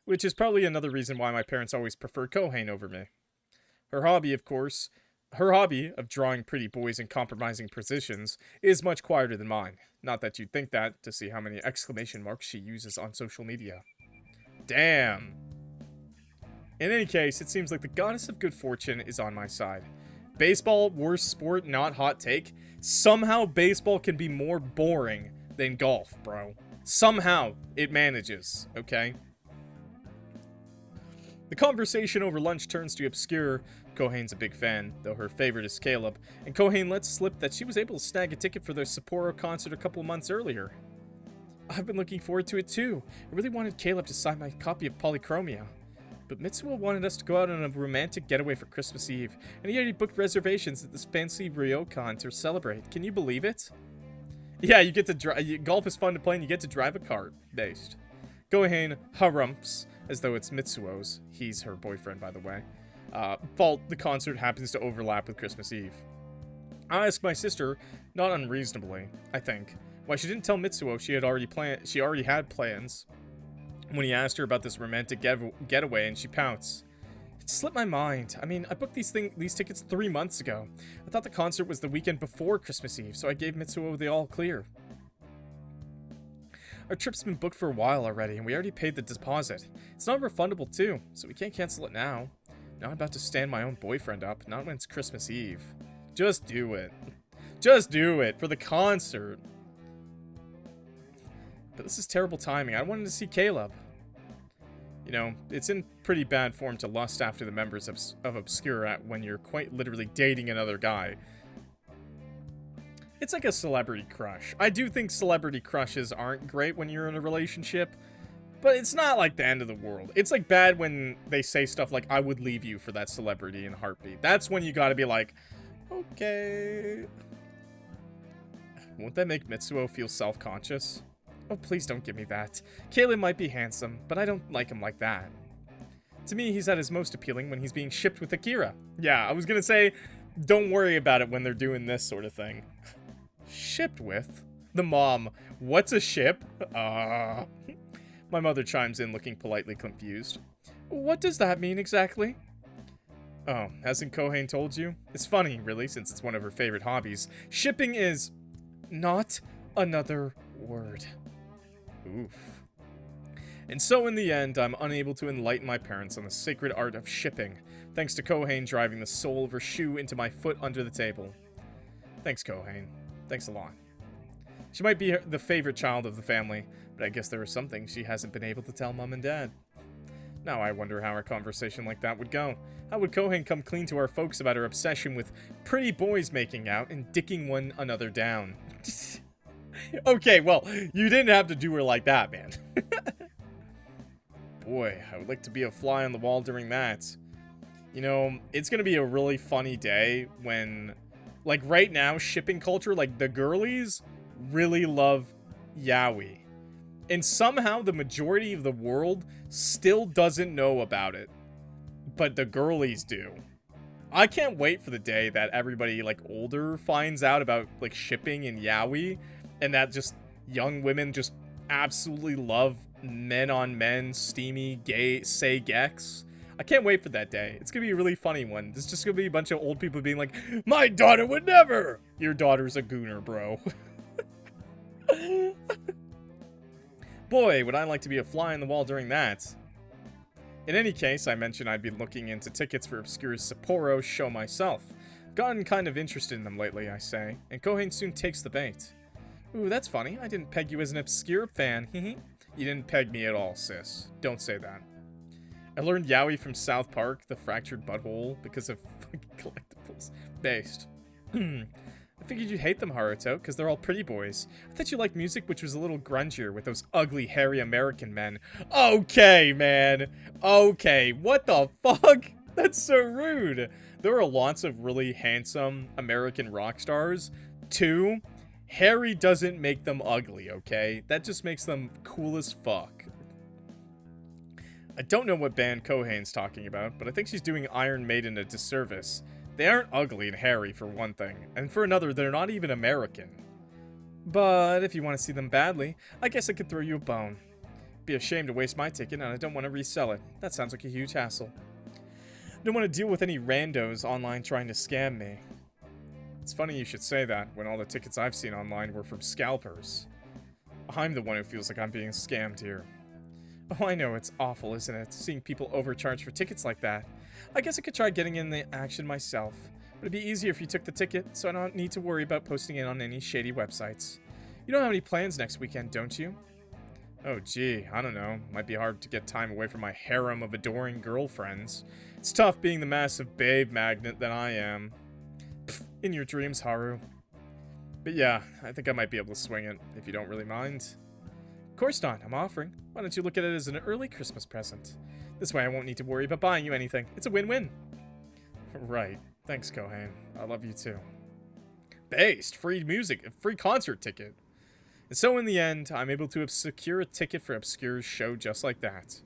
Which is probably another reason why my parents always preferred Kohane over me. Her hobby of drawing pretty boys in compromising positions is much quieter than mine. Not that you'd think that, to see how many exclamation marks she uses on social media. Damn. In any case, it seems like the goddess of good fortune is on my side. Baseball, worst sport, not hot take. Somehow baseball can be more boring than golf, bro. Somehow it manages, okay? The conversation over lunch turns to Obscure. Kohane's a big fan, though her favorite is Caleb, and Kohane lets slip that she was able to snag a ticket for their Sapporo concert a couple months earlier. I've been looking forward to it too. I really wanted Caleb to sign my copy of Polychromia. But Mitsuo wanted us to go out on a romantic getaway for Christmas Eve, and he already booked reservations at this fancy ryokan to celebrate. Can you believe it? Yeah, you get to drive. Golf is fun to play, and you get to drive a cart. Based. Kohane harumps, as though it's Mitsuo's. He's her boyfriend, by the way. Fault the concert happens to overlap with Christmas Eve. I asked my sister, not unreasonably, I think, why she didn't tell Mitsuo she already had plans. When he asked her about this romantic getaway, and she pouts. It slipped my mind. I mean, I booked these tickets 3 months ago. I thought the concert was the weekend before Christmas Eve, so I gave Mitsuo the all clear. Our trip's been booked for a while already, and we already paid the deposit. It's not refundable too, so we can't cancel it now. Now I'm about to stand my own boyfriend up, not when it's Christmas Eve. Just do it. Just do it for the concert. But this is terrible timing. I wanted to see Caleb. You know, it's in pretty bad form to lust after the members of Obscure when you're quite literally dating another guy. It's like a celebrity crush. I do think celebrity crushes aren't great when you're in a relationship, but it's not like the end of the world. It's like bad when they say stuff like, I would leave you for that celebrity in a heartbeat. That's when you gotta be like, okay. Won't that make Mitsuo feel self-conscious? Oh, please don't give me that. Caleb might be handsome, but I don't like him like that. To me, he's at his most appealing when he's being shipped with Akira. Yeah, I was gonna say, don't worry about it when they're doing this sort of thing. Shipped with? The mom, what's a ship? My mother chimes in looking politely confused. What does that mean exactly? Oh, hasn't Kohane told you? It's funny, really, since it's one of her favorite hobbies. Shipping is not another word. Oof. And so in the end, I'm unable to enlighten my parents on the sacred art of shipping, thanks to Kohane driving the sole of her shoe into my foot under the table. Thanks, Kohane. Thanks a lot. She might be the favorite child of the family, but I guess there are some things she hasn't been able to tell Mom and Dad. Now I wonder how a conversation like that would go. How would Kohane come clean to our folks about her obsession with pretty boys making out and dicking one another down? Okay, well, you didn't have to do her like that, man. Boy, I would like to be a fly on the wall during that. You know, it's gonna be a really funny day when, like, right now, shipping culture, like, the girlies really love Yaoi. And somehow the majority of the world still doesn't know about it. But the girlies do. I can't wait for the day that everybody, like, older finds out about, like, shipping and Yaoi. And that just young women just absolutely love men on men, steamy, gay, say gex. I can't wait for that day. It's gonna be a really funny one. There's just gonna be a bunch of old people being like, my daughter would never! Your daughter's a gooner, bro. Boy, would I like to be a fly on the wall during that. In any case, I mentioned I'd be looking into tickets for Obscure's Sapporo show myself. I've gotten kind of interested in them lately, I say, and Kohane soon takes the bait. Ooh, that's funny. I didn't peg you as an Obscure fan. You didn't peg me at all, sis. Don't say that. I learned Yaoi from South Park, the fractured butthole, because of collectibles. Based. I figured you'd hate them, Haruto, because they're all pretty boys. I thought you liked music which was a little grungier with those ugly, hairy American men. Okay, man. Okay, what the fuck? That's so rude. There are lots of really handsome American rock stars. Two, hairy doesn't make them ugly, okay? That just makes them cool as fuck. I don't know what band Kohane's talking about, but I think she's doing Iron Maiden a disservice. They aren't ugly and hairy, for one thing, and for another, they're not even American. But if you want to see them badly, I guess I could throw you a bone. Be a shame to waste my ticket, and I don't want to resell it. That sounds like a huge hassle. I don't want to deal with any randos online trying to scam me. It's funny you should say that, when all the tickets I've seen online were from scalpers. I'm the one who feels like I'm being scammed here. Oh, I know, it's awful, isn't it? Seeing people overcharge for tickets like that. I guess I could try getting in the action myself. But it'd be easier if you took the ticket, so I don't need to worry about posting it on any shady websites. You don't have any plans next weekend, don't you? Oh, gee, I don't know. Might be hard to get time away from my harem of adoring girlfriends. It's tough being the massive babe magnet that I am. Pfft, in your dreams, Haru. But yeah, I think I might be able to swing it, if you don't really mind. Of course not, I'm offering. Why don't you look at it as an early Christmas present? This way I won't need to worry about buying you anything. It's a win-win. Right. Thanks, Kohane. I love you too. Based. Free music. Free concert ticket. And so in the end, I'm able to secure a ticket for Obscure's show just like that.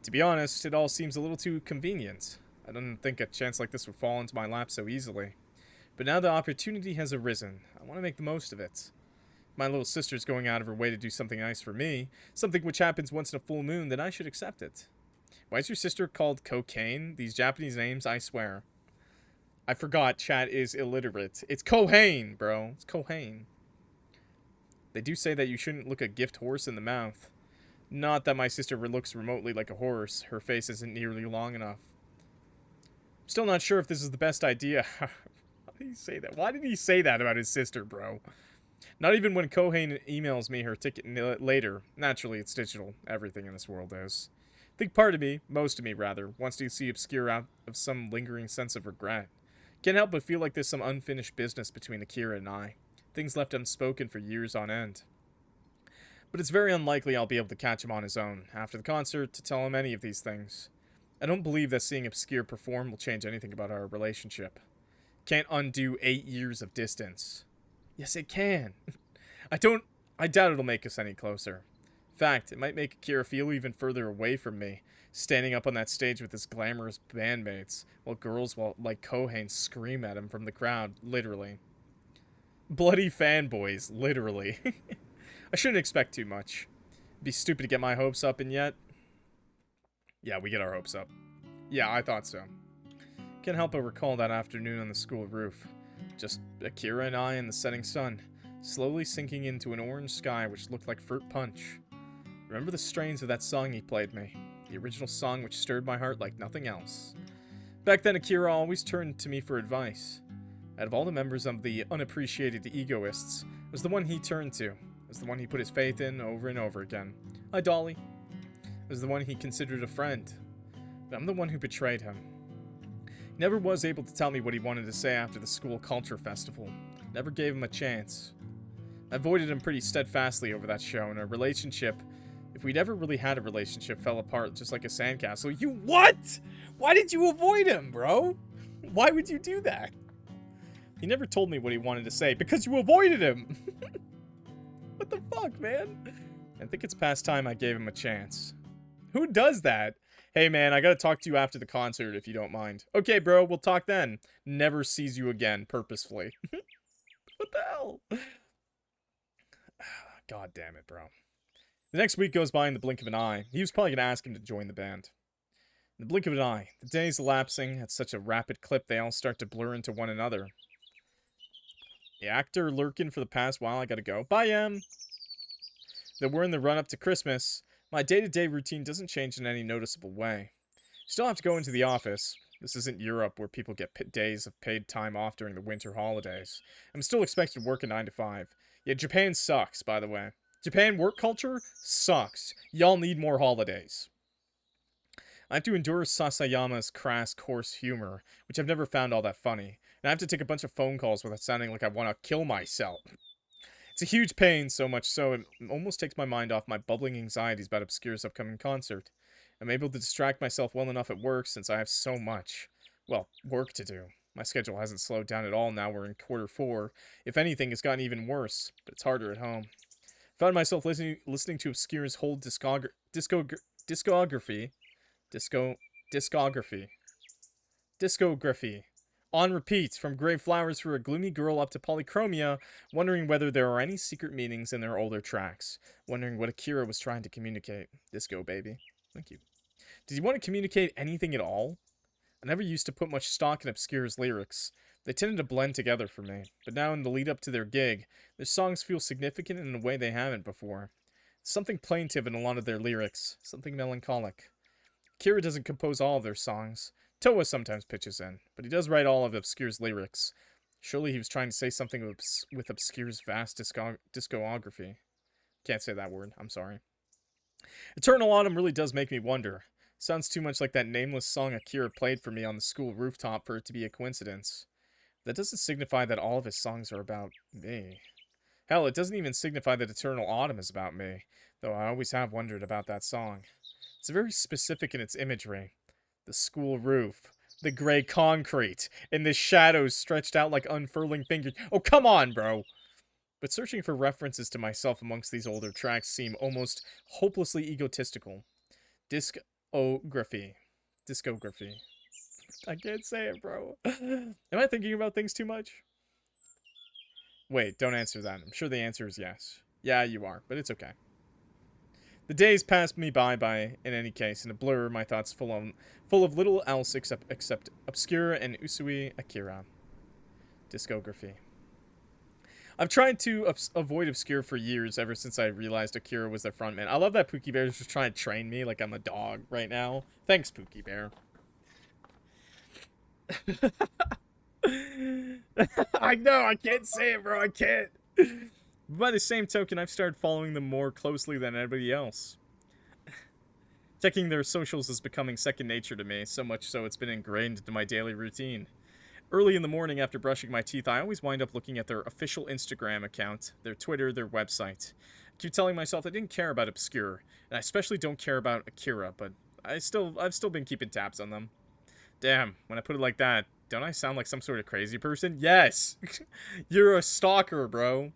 To be honest, it all seems a little too convenient. I didn't think a chance like this would fall into my lap so easily. But now the opportunity has arisen. I want to make the most of it. My little sister's going out of her way to do something nice for me, something which happens once in a full moon, then I should accept it. Why is your sister called Cocaine? These Japanese names, I swear. I forgot chat is illiterate. It's Kohane, bro. It's Kohane. They do say that you shouldn't look a gift horse in the mouth. Not that my sister looks remotely like a horse. Her face isn't nearly long enough. I'm still not sure if this is the best idea. Why did he say that? Why did he say that about his sister, bro? Not even when Kohane emails me her ticket later. Naturally, it's digital. Everything in this world is. I think part of me, most of me rather, wants to see Obscure out of some lingering sense of regret. Can't help but feel like there's some unfinished business between Akira and I. Things left unspoken for years on end. But it's very unlikely I'll be able to catch him on his own, after the concert, to tell him any of these things. I don't believe that seeing Obscure perform will change anything about our relationship. Can't undo 8 years of distance. Yes, it can. I doubt it'll make us any closer. In fact, it might make Akira feel even further away from me, standing up on that stage with his glamorous bandmates, while girls like Kohane scream at him from the crowd, literally. Bloody fanboys, literally. I shouldn't expect too much. It'd be stupid to get my hopes up, and yet... Yeah, we get our hopes up. Yeah, I thought so. Can't help but recall that afternoon on the school roof. Just Akira and I in the setting sun, slowly sinking into an orange sky which looked like fruit punch. Remember the strains of that song he played me, the original song which stirred my heart like nothing else. Back then, Akira always turned to me for advice. Out of all the members of the unappreciated egoists, it was the one he turned to. It was the one he put his faith in over and over again. Hi, Dolly. It was the one he considered a friend. But I'm the one who betrayed him. He never was able to tell me what he wanted to say after the school culture festival. Never gave him a chance. I avoided him pretty steadfastly over that show, and our relationship, if we'd ever really had a relationship, fell apart just like a sandcastle. You what? Why did you avoid him, bro? Why would you do that? He never told me what he wanted to say, because you avoided him! What the fuck, man? I think it's past time I gave him a chance. Who does that? Hey, man, I gotta talk to you after the concert, if you don't mind. Okay, bro, we'll talk then. Never sees you again, purposefully. What the hell? God damn it, bro. The next week goes by in the blink of an eye. He was probably gonna ask him to join the band. In the blink of an eye, the days elapsing at such a rapid clip they all start to blur into one another. The actor lurking for the past while, I gotta go. Bye, Em! Though we're in the run-up to Christmas, my day-to-day routine doesn't change in any noticeable way. Still have to go into the office. This isn't Europe where people get days of paid time off during the winter holidays. I'm still expected to work a 9 to 5. Yeah, Japan sucks, by the way. Japan work culture sucks. Y'all need more holidays. I have to endure Sasayama's crass, coarse humor, which I've never found all that funny. And I have to take a bunch of phone calls without sounding like I want to kill myself. It's a huge pain, so much so it almost takes my mind off my bubbling anxieties about Obscure's upcoming concert. I'm able to distract myself well enough at work since I have so much, well, work to do. My schedule hasn't slowed down at all now we're in quarter 4. If anything, it's gotten even worse, but it's harder at home. I found myself listening to Obscure's whole discography on repeat, from Grey Flowers for a Gloomy Girl up to Polychromia, wondering whether there are any secret meanings in their older tracks, wondering what Akira was trying to communicate. Disco, baby. Thank you. Did he want to communicate anything at all? I never used to put much stock in Obscure's lyrics. They tended to blend together for me, but now in the lead up to their gig, their songs feel significant in a way they haven't before. Something plaintive in a lot of their lyrics, something melancholic. Akira doesn't compose all of their songs. Toa sometimes pitches in, but he does write all of Obscure's lyrics. Surely he was trying to say something with Obscure's vast discography. Can't say that word, I'm sorry. Eternal Autumn really does make me wonder. Sounds too much like that nameless song Akira played for me on the school rooftop for it to be a coincidence. That doesn't signify that all of his songs are about me. Hell, it doesn't even signify that Eternal Autumn is about me, though I always have wondered about that song. It's very specific in its imagery. The school roof, the gray concrete, and the shadows stretched out like unfurling fingers. Oh, come on, bro! But searching for references to myself amongst these older tracks seem almost hopelessly egotistical. Discography. I can't say it, bro. Am I thinking about things too much? Wait, don't answer that. I'm sure the answer is yes. Yeah, you are, but it's okay. The days passed me by, in any case, in a blur, my thoughts full of little else except Obscure and Usui Akira. Discography. I've tried to avoid Obscure for years, ever since I realized Akira was their frontman. I love that Pookie Bear is just trying to train me like I'm a dog right now. Thanks, Pookie Bear. I know, I can't say it, bro, I can't. By the same token, I've started following them more closely than anybody else. Checking their socials is becoming second nature to me, so much so it's been ingrained into my daily routine. Early in the morning after brushing my teeth, I always wind up looking at their official Instagram account, their Twitter, their website. I keep telling myself I didn't care about Obscure, and I especially don't care about Akira, but I've still been keeping tabs on them. Damn, when I put it like that, don't I sound like some sort of crazy person? Yes! You're a stalker, bro.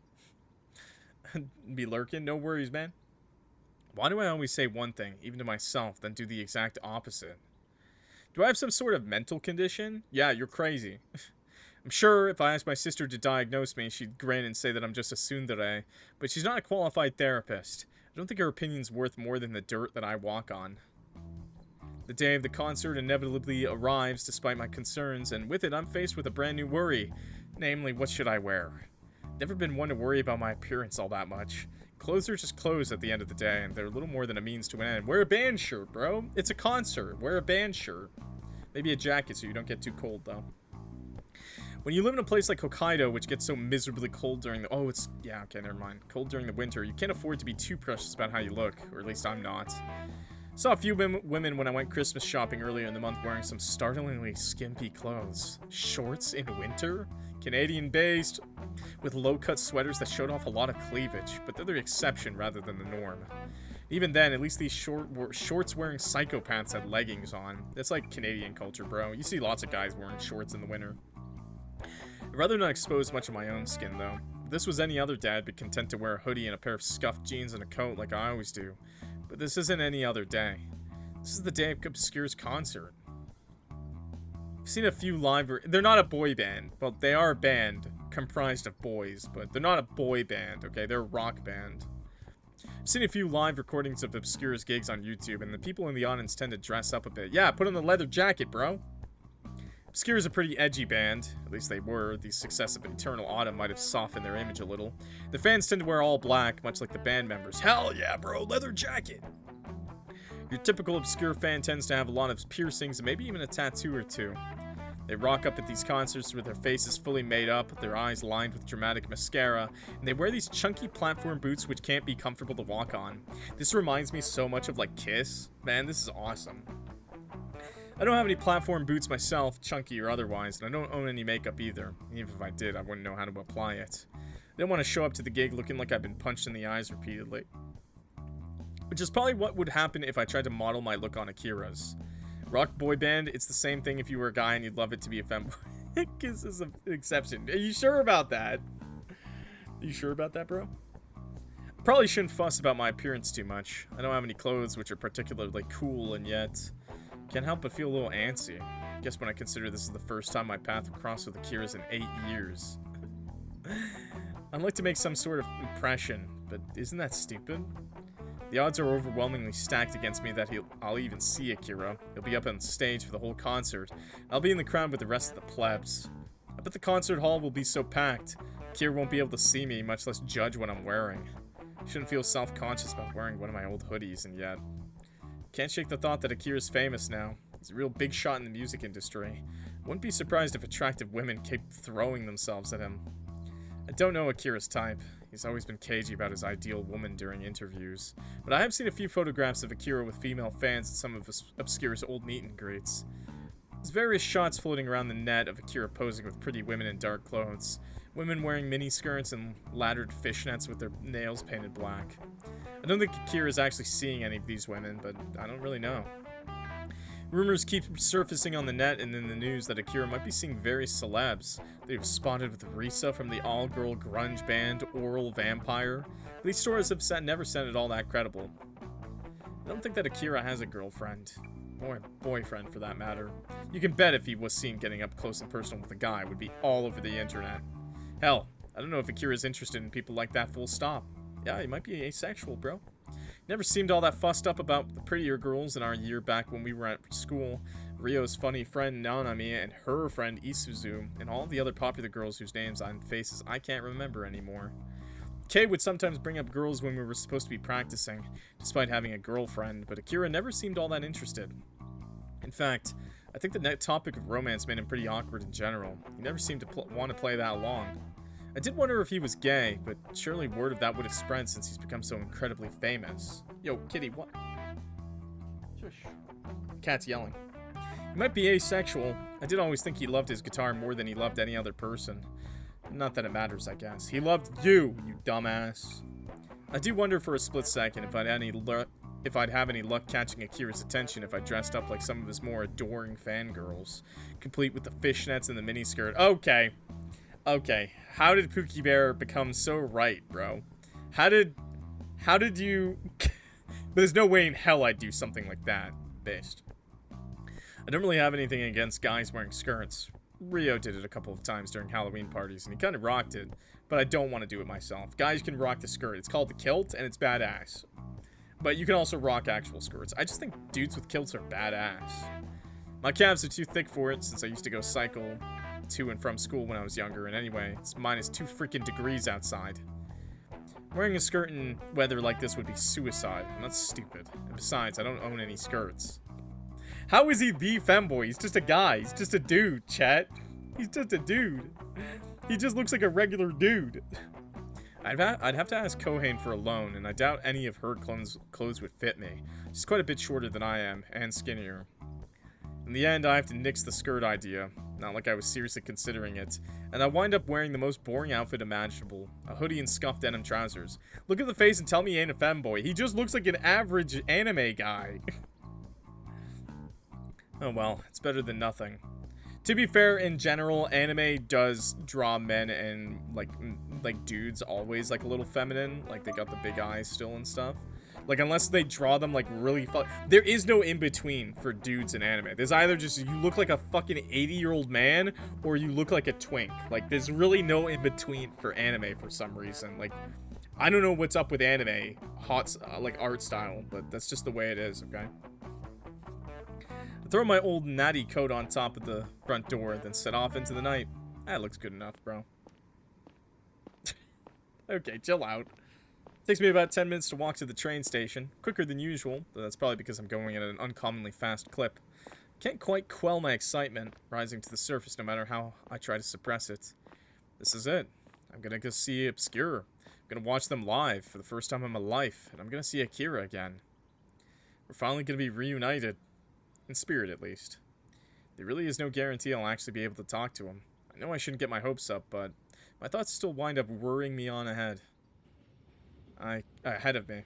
Be lurking? No worries, man. Why do I always say one thing, even to myself, then do the exact opposite? Do I have some sort of mental condition? Yeah, you're crazy. I'm sure if I asked my sister to diagnose me, she'd grin and say that I'm just a tsundere, but she's not a qualified therapist. I don't think her opinion's worth more than the dirt that I walk on. The day of the concert inevitably arrives despite my concerns, and with it I'm faced with a brand new worry. Namely, what should I wear? Never been one to worry about my appearance all that much. Clothes are just clothes at the end of the day, and they're little more than a means to an end. Wear a band shirt, bro. It's a concert. Wear a band shirt. Maybe a jacket so you don't get too cold, though. When you live in a place like Hokkaido, which gets so miserably cold during the... Oh, it's... Yeah, okay, never mind. Cold during the winter, you can't afford to be too precious about how you look. Or at least I'm not. Saw a few women when I went Christmas shopping earlier in the month wearing some startlingly skimpy clothes. Shorts in winter? Canadian-based, with low-cut sweaters that showed off a lot of cleavage, but they're the exception rather than the norm. Even then, at least these shorts-wearing psychopaths had leggings on. It's like Canadian culture, bro. You see lots of guys wearing shorts in the winter. I'd rather not expose much of my own skin, though. If this was any other day, I'd be content to wear a hoodie and a pair of scuffed jeans and a coat like I always do. But this isn't any other day. This is the day of Obscure's concert. I've seen a few live... They're not a boy band. Well, they are a band comprised of boys, but they're not a boy band, okay? They're a rock band. I've seen a few live recordings of Obscure's gigs on YouTube, and the people in the audience tend to dress up a bit. Yeah, put on the leather jacket, bro. Obscure is a pretty edgy band. At least they were. The success of Eternal Autumn might have softened their image a little. The fans tend to wear all black, much like the band members. Hell yeah, bro, leather jacket! Your typical Obscure fan tends to have a lot of piercings and maybe even a tattoo or two. They rock up at these concerts with their faces fully made up, their eyes lined with dramatic mascara, and they wear these chunky platform boots which can't be comfortable to walk on. This reminds me so much of, like, Kiss. Man, this is awesome. I don't have any platform boots myself, chunky or otherwise, and I don't own any makeup either. Even if I did, I wouldn't know how to apply it. I didn't want to show up to the gig looking like I've been punched in the eyes repeatedly. Which is probably what would happen if I tried to model my look on Akira's. Rock boy band, it's the same thing if you were a guy and you'd love it to be a femboy. Kiss is an exception. Are you sure about that? Are you sure about that, bro? I probably shouldn't fuss about my appearance too much. I don't have any clothes which are particularly cool, and yet can't help but feel a little antsy. I guess when I consider this is the first time my path would cross with Akira's in 8 years. I'd like to make some sort of impression, but isn't that stupid? The odds are overwhelmingly stacked against me that I'll even see Akira. He'll be up on stage for the whole concert. I'll be in the crowd with the rest of the plebs. I bet the concert hall will be so packed, Akira won't be able to see me, much less judge what I'm wearing. I shouldn't feel self-conscious about wearing one of my old hoodies, and yet can't shake the thought that Akira's famous now. He's a real big shot in the music industry. I wouldn't be surprised if attractive women keep throwing themselves at him. I don't know Akira's type. He's always been cagey about his ideal woman during interviews. But I have seen a few photographs of Akira with female fans at some of Obscure's old meet and greets. There's various shots floating around the net of Akira posing with pretty women in dark clothes. Women wearing mini-skirts and laddered fishnets with their nails painted black. I don't think Akira is actually seeing any of these women, but I don't really know. Rumors keep surfacing on the net and in the news that Akira might be seeing various celebs. They were spotted with Risa from the all-girl grunge band Oral Vampire. These stories have never sounded all that credible. I don't think that Akira has a girlfriend. Or a boyfriend, for that matter. You can bet if he was seen getting up close and personal with a guy, it would be all over the internet. Hell, I don't know if Akira's interested in people like that, full stop. Yeah, he might be asexual, bro. Never seemed all that fussed up about the prettier girls in our year back when we were at school. Ryo's funny friend Nanami and her friend Isuzu, and all the other popular girls whose names on faces I can't remember anymore. Kei would sometimes bring up girls when we were supposed to be practicing, despite having a girlfriend, but Akira never seemed all that interested. In fact, I think the topic of romance made him pretty awkward in general. He never seemed to want to play that along. I did wonder if he was gay, but surely word of that would have spread since he's become so incredibly famous. Yo, kitty, what? Shush. Cat's yelling. He might be asexual. I did always think he loved his guitar more than he loved any other person. Not that it matters, I guess. He loved you dumbass. I do wonder for a split second if I'd have any luck catching Akira's attention if I dressed up like some of his more adoring fangirls, complete with the fishnets and the miniskirt. Okay, how did Pookie Bear become so right, bro? How did you... But there's no way in hell I'd do something like that, based. I don't really have anything against guys wearing skirts. Rio did it a couple of times during Halloween parties, and he kind of rocked it, but I don't want to do it myself. Guys can rock the skirt. It's called the kilt, and it's badass. But you can also rock actual skirts. I just think dudes with kilts are badass. My calves are too thick for it, since I used to go cycle to and from school when I was younger, and anyway, it's minus 2 freaking degrees outside. Wearing a skirt in weather like this would be suicide. I'm not stupid. And besides, I don't own any skirts. How is he the femboy? He's just a guy. He's just a dude, chat. He's just a dude. He just looks like a regular dude. I'd have to ask Kohane for a loan, and I doubt any of her clothes would fit me. She's quite a bit shorter than I am, and skinnier. In the end, I have to nix the skirt idea. Not like I was seriously considering it. And I wind up wearing the most boring outfit imaginable. A hoodie and scuffed denim trousers. Look at the face and tell me he ain't a femboy. He just looks like an average anime guy. Oh well, it's better than nothing. To be fair, in general, anime does draw men and, like dudes always, like, a little feminine. Like, they got the big eyes still and stuff. Like, unless they draw them, like, really there is no in-between for dudes in anime. There's either just, you look like a fucking 80-year-old man, or you look like a twink. Like, there's really no in-between for anime for some reason. Like, I don't know what's up with anime, like, art style, but that's just the way it is, okay? Throw my old natty coat on top of the front door, then set off into the night. That looks good enough, bro. Okay, chill out. Takes me about 10 minutes to walk to the train station. Quicker than usual, though that's probably because I'm going at an uncommonly fast clip. Can't quite quell my excitement, rising to the surface no matter how I try to suppress it. This is it. I'm gonna go see Obscure. I'm gonna watch them live for the first time in my life, and I'm gonna see Akira again. We're finally gonna be reunited. In spirit, at least. There really is no guarantee I'll actually be able to talk to him. I know I shouldn't get my hopes up, but my thoughts still wind up worrying me on ahead of me.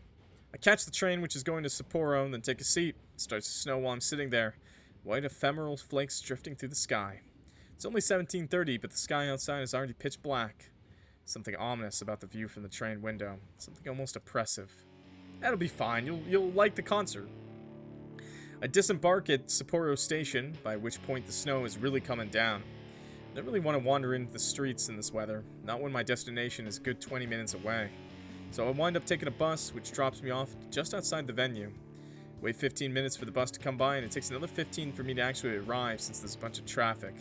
I catch the train, which is going to Sapporo, and then take a seat. It starts to snow while I'm sitting there. White ephemeral flakes drifting through the sky. It's only 17:30, but the sky outside is already pitch black. Something ominous about the view from the train window. Something almost oppressive. That'll be fine. You'll like the concert. I disembark at Sapporo Station, by which point the snow is really coming down. I don't really want to wander into the streets in this weather, not when my destination is a good 20 minutes away. So I wind up taking a bus, which drops me off just outside the venue. Wait 15 minutes for the bus to come by, and it takes another 15 for me to actually arrive since there's a bunch of traffic.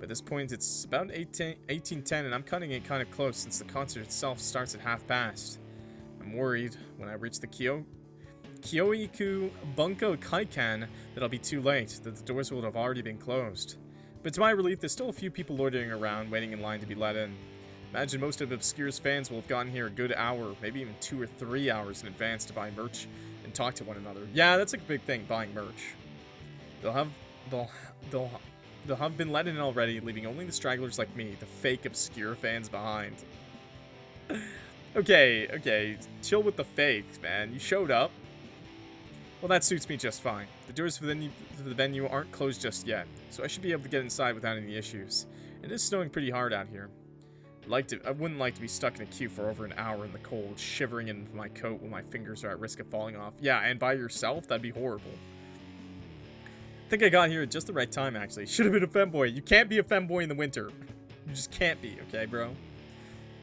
By this point, it's about 18:10, and I'm cutting it kind of close since the concert itself starts at 1:30. I'm worried when I reach the Kyoiku Bunko Kaikan that I'll be too late, that the doors will have already been closed. But to my relief, there's still a few people loitering around, waiting in line to be let in. Imagine most of Obscure's fans will have gotten here a good hour, maybe even 2 or 3 hours in advance to buy merch and talk to one another. Yeah, that's like a big thing, buying merch. They'll have been let in already, leaving only the stragglers like me, the fake Obscure fans, behind. Okay, chill with the fakes, man. You showed up. Well, that suits me just fine. The doors for the venue aren't closed just yet, so I should be able to get inside without any issues. It is snowing pretty hard out here. I wouldn't like to be stuck in a queue for over an hour in the cold, shivering in my coat when my fingers are at risk of falling off. Yeah, and by yourself? That'd be horrible. I think I got here at just the right time, actually. Should have been a femboy. You can't be a femboy in the winter. You just can't be, okay, bro?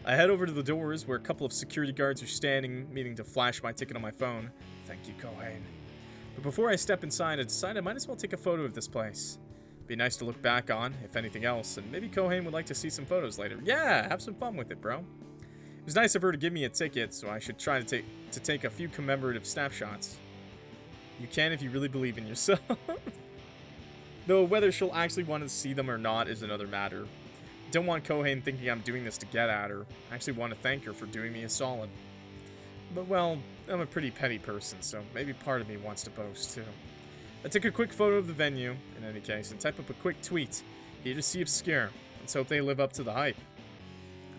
I head over to the doors, where a couple of security guards are standing, meaning to flash my ticket on my phone. Thank you, Kohane. But before I step inside, I decide I might as well take a photo of this place. Be nice to look back on, if anything else, and maybe Kohane would like to see some photos later. Yeah, have some fun with it, bro. It was nice of her to give me a ticket, so I should try to take a few commemorative snapshots. You can if you really believe in yourself. Though whether she'll actually want to see them or not is another matter. Don't want Kohane thinking I'm doing this to get at her. I actually want to thank her for doing me a solid. But, well, I'm a pretty petty person, so maybe part of me wants to boast, too. I took a quick photo of the venue, in any case, and type up a quick tweet. Here to see Obscure. Let's hope they live up to the hype.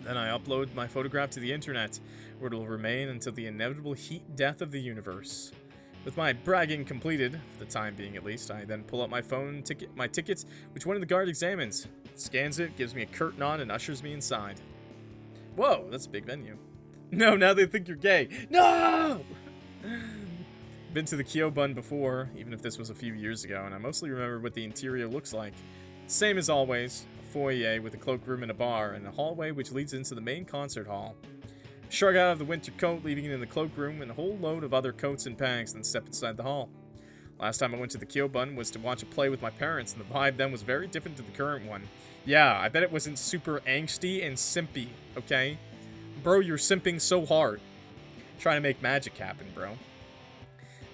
Then I upload my photograph to the internet, where it will remain until the inevitable heat death of the universe. With my bragging completed, for the time being at least, I then pull out my phone, my tickets, which one of the guard examines. Scans it, gives me a curt nod, and ushers me inside. Whoa, that's a big venue. No, now they think you're gay. No! Been to the Kyobun before, even if this was a few years ago, and I mostly remember what the interior looks like. Same as always, a foyer with a cloakroom and a bar, and a hallway which leads into the main concert hall. Shrug out of the winter coat, leaving it in the cloakroom, and a whole load of other coats and bags, then step inside the hall. Last time I went to the Kyobun was to watch a play with my parents, and the vibe then was very different to the current one. Yeah, I bet it wasn't super angsty and simpy, okay? Bro, you're simping so hard. Trying to make magic happen, bro.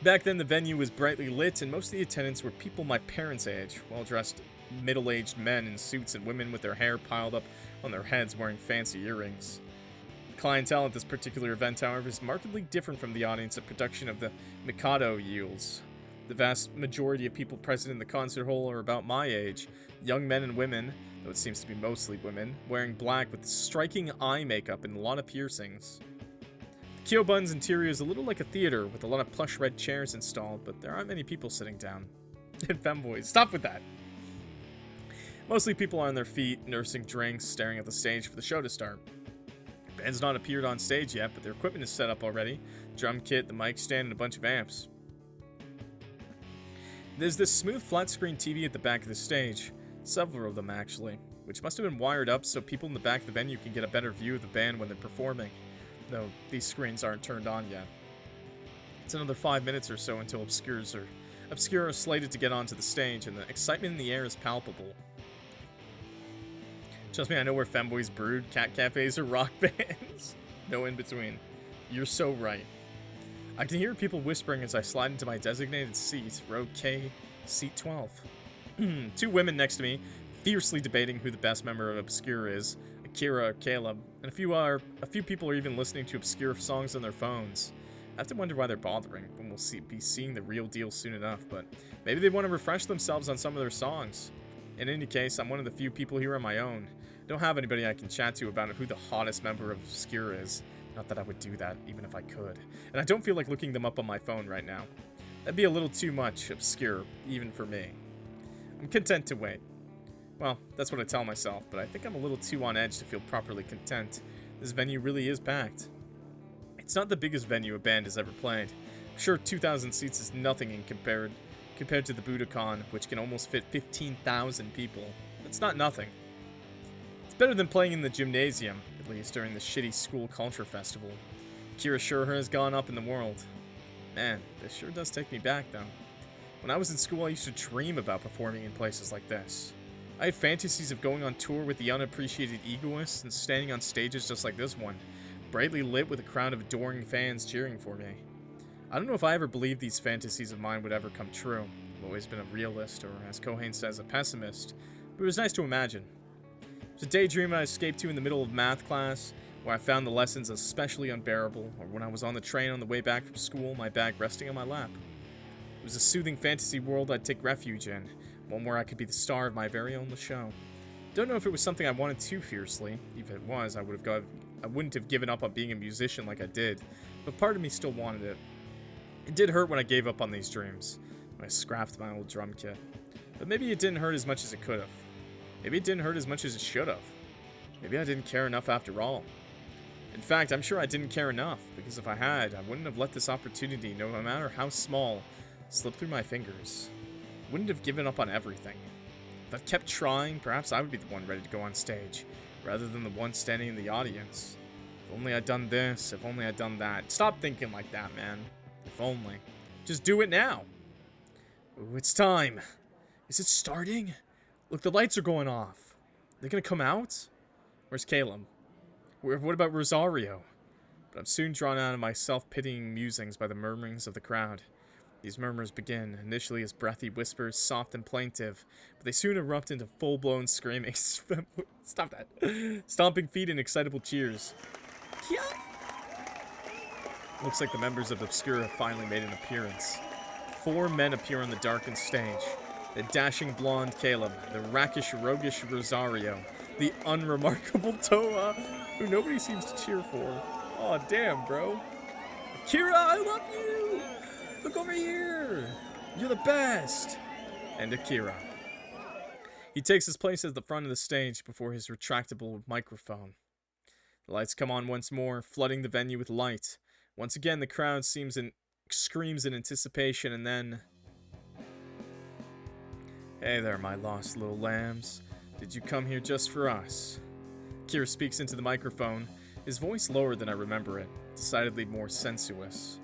Back then, the venue was brightly lit, and most of the attendants were people my parents' age, well-dressed middle-aged men in suits and women with their hair piled up on their heads wearing fancy earrings. The clientele at this particular event, however, is markedly different from the audience at production of the Mikado yields. The vast majority of people present in the concert hall are about my age, young men and women, though it seems to be mostly women, wearing black with striking eye makeup and a lot of piercings. The Kyobun's interior is a little like a theater, with a lot of plush red chairs installed, but there aren't many people sitting down. And femboys, stop with that! Mostly people are on their feet, nursing drinks, staring at the stage for the show to start. The band's not appeared on stage yet, but their equipment is set up already. Drum kit, the mic stand, and a bunch of amps. There's this smooth flat-screen TV at the back of the stage. Several of them, actually, which must have been wired up so people in the back of the venue can get a better view of the band when they're performing. Though, these screens aren't turned on yet. It's another 5 minutes or so until Obscure are slated to get onto the stage, and the excitement in the air is palpable. Trust me, I know where femboys brood, cat cafes, or rock bands. No in between. You're so right. I can hear people whispering as I slide into my designated seat, row K, seat 12. 2 women next to me, fiercely debating who the best member of Obscure is, Akira or Caleb, and a few people are even listening to Obscure songs on their phones. I have to wonder why they're bothering, when we'll be seeing the real deal soon enough, but maybe they want to refresh themselves on some of their songs. In any case, I'm one of the few people here on my own. Don't have anybody I can chat to about who the hottest member of Obscure is. Not that I would do that, even if I could. And I don't feel like looking them up on my phone right now. That'd be a little too much Obscure, even for me. I'm content to wait. Well, that's what I tell myself, but I think I'm a little too on edge to feel properly content. This venue really is packed. It's not the biggest venue a band has ever played. I'm sure 2,000 seats is nothing in compared to the Budokan, which can almost fit 15,000 people. It's not nothing. It's better than playing in the gymnasium, at least during the shitty school culture festival. Akira sure has gone up in the world. Man, this sure does take me back, though. When I was in school, I used to dream about performing in places like this. I had fantasies of going on tour with the unappreciated egoists and standing on stages just like this one, brightly lit with a crowd of adoring fans cheering for me. I don't know if I ever believed these fantasies of mine would ever come true. I've always been a realist, or as Kohane says, a pessimist, but it was nice to imagine. It was a daydream I escaped to in the middle of math class, where I found the lessons especially unbearable, or when I was on the train on the way back from school, my bag resting on my lap. It was a soothing fantasy world I'd take refuge in, one where I could be the star of my very own show. Don't know if it was something I wanted too fiercely. If it was, I wouldn't have given up on being a musician like I did, but part of me still wanted it. It did hurt when I gave up on these dreams, when I scrapped my old drum kit. But maybe it didn't hurt as much as it could have. Maybe it didn't hurt as much as it should have. Maybe I didn't care enough after all. In fact, I'm sure I didn't care enough, because if I had, I wouldn't have let this opportunity, no matter how small, slip through my fingers. I wouldn't have given up on everything. If I'd kept trying, perhaps I would be the one ready to go on stage, rather than the one standing in the audience. If only I'd done this, if only I'd done that. Stop thinking like that, man. If only. Just do it now. Ooh, it's time. Is it starting? Look, the lights are going off. Are they gonna come out? Where's Caleb? What about Rosario? But I'm soon drawn out of my self-pitying musings by the murmurings of the crowd. These murmurs begin, initially as breathy whispers, soft and plaintive, but they soon erupt into full-blown screaming. Stop that. Stomping feet and excitable cheers. Yeah. Looks like the members of Obscure have finally made an appearance. 4 men appear on the darkened stage. The dashing blonde Caleb, the rakish, roguish Rosario, the unremarkable Toa, who nobody seems to cheer for. Aw, damn, bro. Akira, I love you! Look over here! You're the best! And Akira. He takes his place at the front of the stage before his retractable microphone. The lights come on once more, flooding the venue with light. Once again, the crowd screams in anticipation, and then... Hey there, my lost little lambs. Did you come here just for us? Akira speaks into the microphone, his voice lower than I remember it, decidedly more sensuous.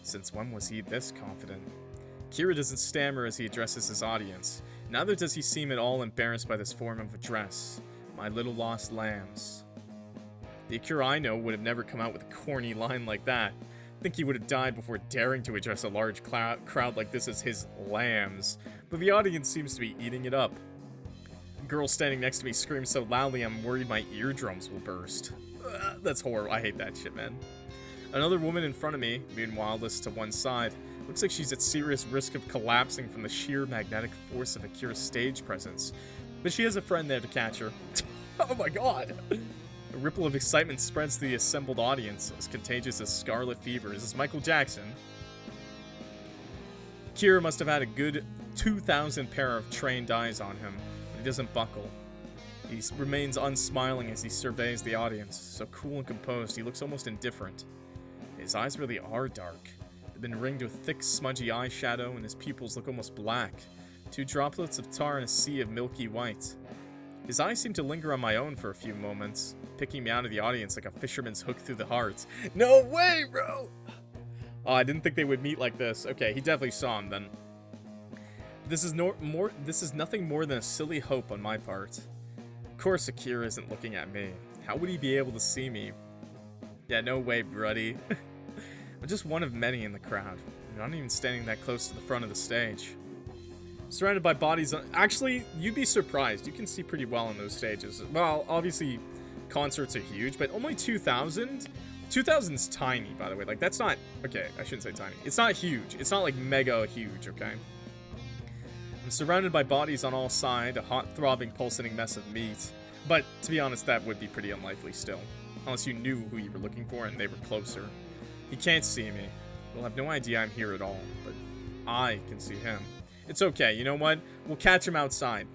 Since when was he this confident? Akira doesn't stammer as he addresses his audience, neither does he seem at all embarrassed by this form of address. My little lost lambs. The Akira I know would have never come out with a corny line like that. I think he would have died before daring to address a large crowd like this as his lambs, but the audience seems to be eating it up. A girl standing next to me screams so loudly I'm worried my eardrums will burst. That's horrible. I hate that shit, man. Another woman in front of me, meanwhile, lists to one side. Looks like she's at serious risk of collapsing from the sheer magnetic force of Akira's stage presence. But she has a friend there to catch her. Oh my god! A ripple of excitement spreads to the assembled audience, as contagious as scarlet fever. Is this Michael Jackson? Akira must have had a good 2,000 pair of trained eyes on him, but he doesn't buckle. He remains unsmiling as he surveys the audience, so cool and composed he looks almost indifferent. His eyes really are dark. They've been ringed with thick, smudgy eyeshadow, and his pupils look almost black. 2 droplets of tar in a sea of milky white. His eyes seem to linger on my own for a few moments, picking me out of the audience like a fisherman's hook through the heart. No way, bro! Oh, I didn't think they would meet like this. Okay, he definitely saw him then. This is nothing more than a silly hope on my part. Of course Akira isn't looking at me. How would he be able to see me? Yeah, no way, buddy. I'm just one of many in the crowd. I'm not even standing that close to the front of the stage. Surrounded by bodies. Actually, you'd be surprised. You can see pretty well on those stages. Well, obviously, concerts are huge, but only 2,000? 2,000's tiny, by the way. Like, that's not... Okay, I shouldn't say tiny. It's not huge. It's not, like, mega huge, okay? I'm surrounded by bodies on all sides, a hot, throbbing, pulsating mess of meat. But, to be honest, that would be pretty unlikely still. Unless you knew who you were looking for and they were closer. He can't see me. He'll have no idea I'm here at all, but I can see him. It's okay, you know what? We'll catch him outside.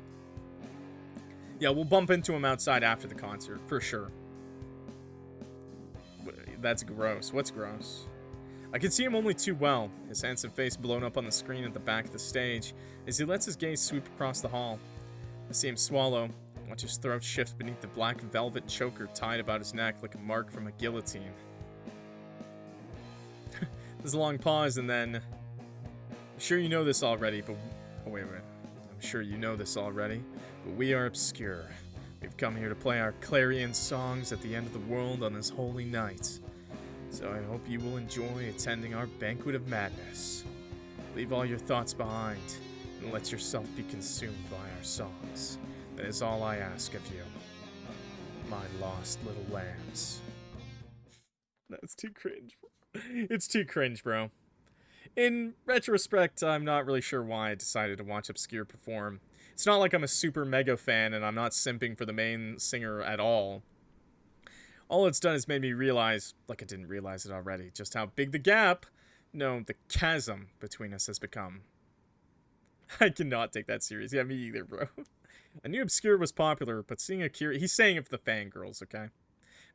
Yeah, we'll bump into him outside after the concert, for sure. That's gross. What's gross? I can see him only too well, his handsome face blown up on the screen at the back of the stage, as he lets his gaze sweep across the hall. I see him swallow, watch his throat shift beneath the black velvet choker tied about his neck like a mark from a guillotine. There's a long pause, and then... I'm sure you know this already, but... Oh, wait. I'm sure you know this already, but we are obscure. We've come here to play our clarion songs at the end of the world on this holy night. So I hope you will enjoy attending our banquet of madness. Leave all your thoughts behind, and let yourself be consumed by our songs. That is all I ask of you, my lost little lambs. That's too cringe. It's too cringe, bro. In retrospect, I'm not really sure why I decided to watch Obscure perform. It's not like I'm a super mega fan and I'm not simping for the main singer at all. All it's done is made me realize, like I didn't realize it already, just how big the gap, no, the chasm between us has become. I cannot take that serious. Yeah, me either, bro. I knew Obscure was popular, but seeing Akira... He's saying it for the fangirls, okay?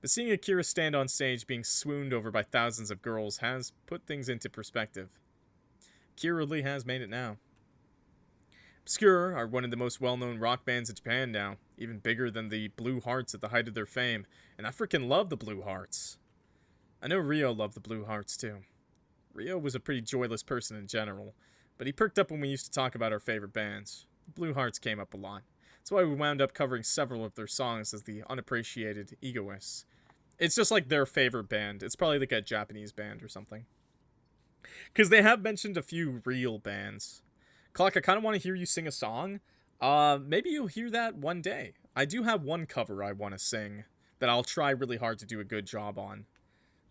But seeing Akira stand on stage being swooned over by thousands of girls has put things into perspective. Akira really has made it now. Obscure are one of the most well-known rock bands in Japan now, even bigger than the Blue Hearts at the height of their fame, and I freaking love the Blue Hearts. I know Rio loved the Blue Hearts too. Rio was a pretty joyless person in general, but he perked up when we used to talk about our favorite bands. The Blue Hearts came up a lot. That's why we wound up covering several of their songs as the unappreciated egoists. It's just like their favorite band. It's probably like a Japanese band or something. Because they have mentioned a few real bands. Clock, I kind of want to hear you sing a song. Maybe you'll hear that one day. I do have one cover I want to sing that I'll try really hard to do a good job on.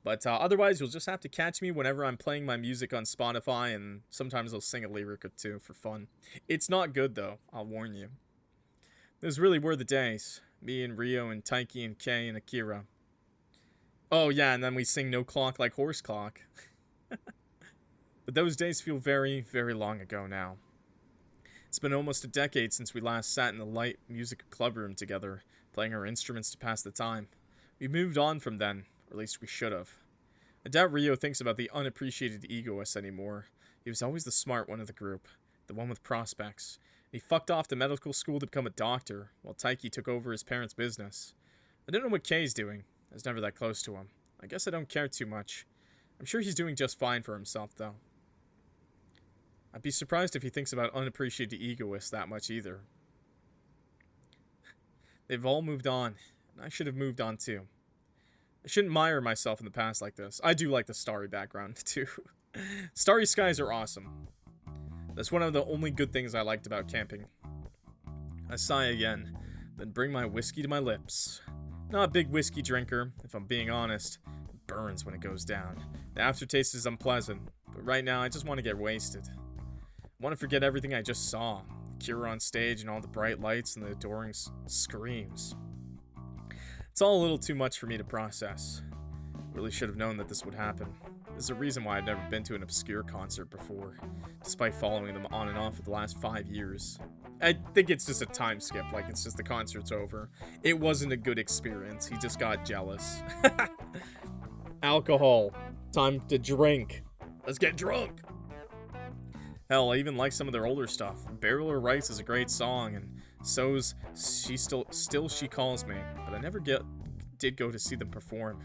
But otherwise, you'll just have to catch me whenever I'm playing my music on Spotify, and sometimes I'll sing a lyric or two for fun. It's not good, though. I'll warn you. Those really were the days. Me and Rio and Taiki and Kei and Akira. Oh, yeah, and then we sing No Clock Like Horse Clock. But those days feel very, very long ago now. It's been almost a decade since we last sat in the light music clubroom together, playing our instruments to pass the time. We moved on from then, or at least we should have. I doubt Rio thinks about the unappreciated egoist anymore. He was always the smart one of the group, the one with prospects, He fucked off to medical school to become a doctor, while Taiki took over his parents' business. I don't know what Kei's doing. I was never that close to him. I guess I don't care too much. I'm sure he's doing just fine for himself, though. I'd be surprised if he thinks about unappreciated egoists that much either. They've all moved on, and I should have moved on too. I shouldn't mire myself in the past like this. I do like the starry background, too. Starry skies are awesome. That's one of the only good things I liked about camping. I sigh again, then bring my whiskey to my lips. Not a big whiskey drinker, if I'm being honest. It burns when it goes down. The aftertaste is unpleasant, but right now I just want to get wasted. I want to forget everything I just saw. Akira on stage and all the bright lights and the adoring screams. It's all a little too much for me to process. Really should have known that this would happen. There's a reason why I'd never been to an obscure concert before, despite following them on and off for the last 5 years. I think it's just a time skip, like it's just the concert's over. It wasn't a good experience, he just got jealous. Alcohol. Time to drink. Let's get drunk! Hell, I even like some of their older stuff. Burial or Rice is a great song, and so's Still She Calls Me, but I never did go to see them perform.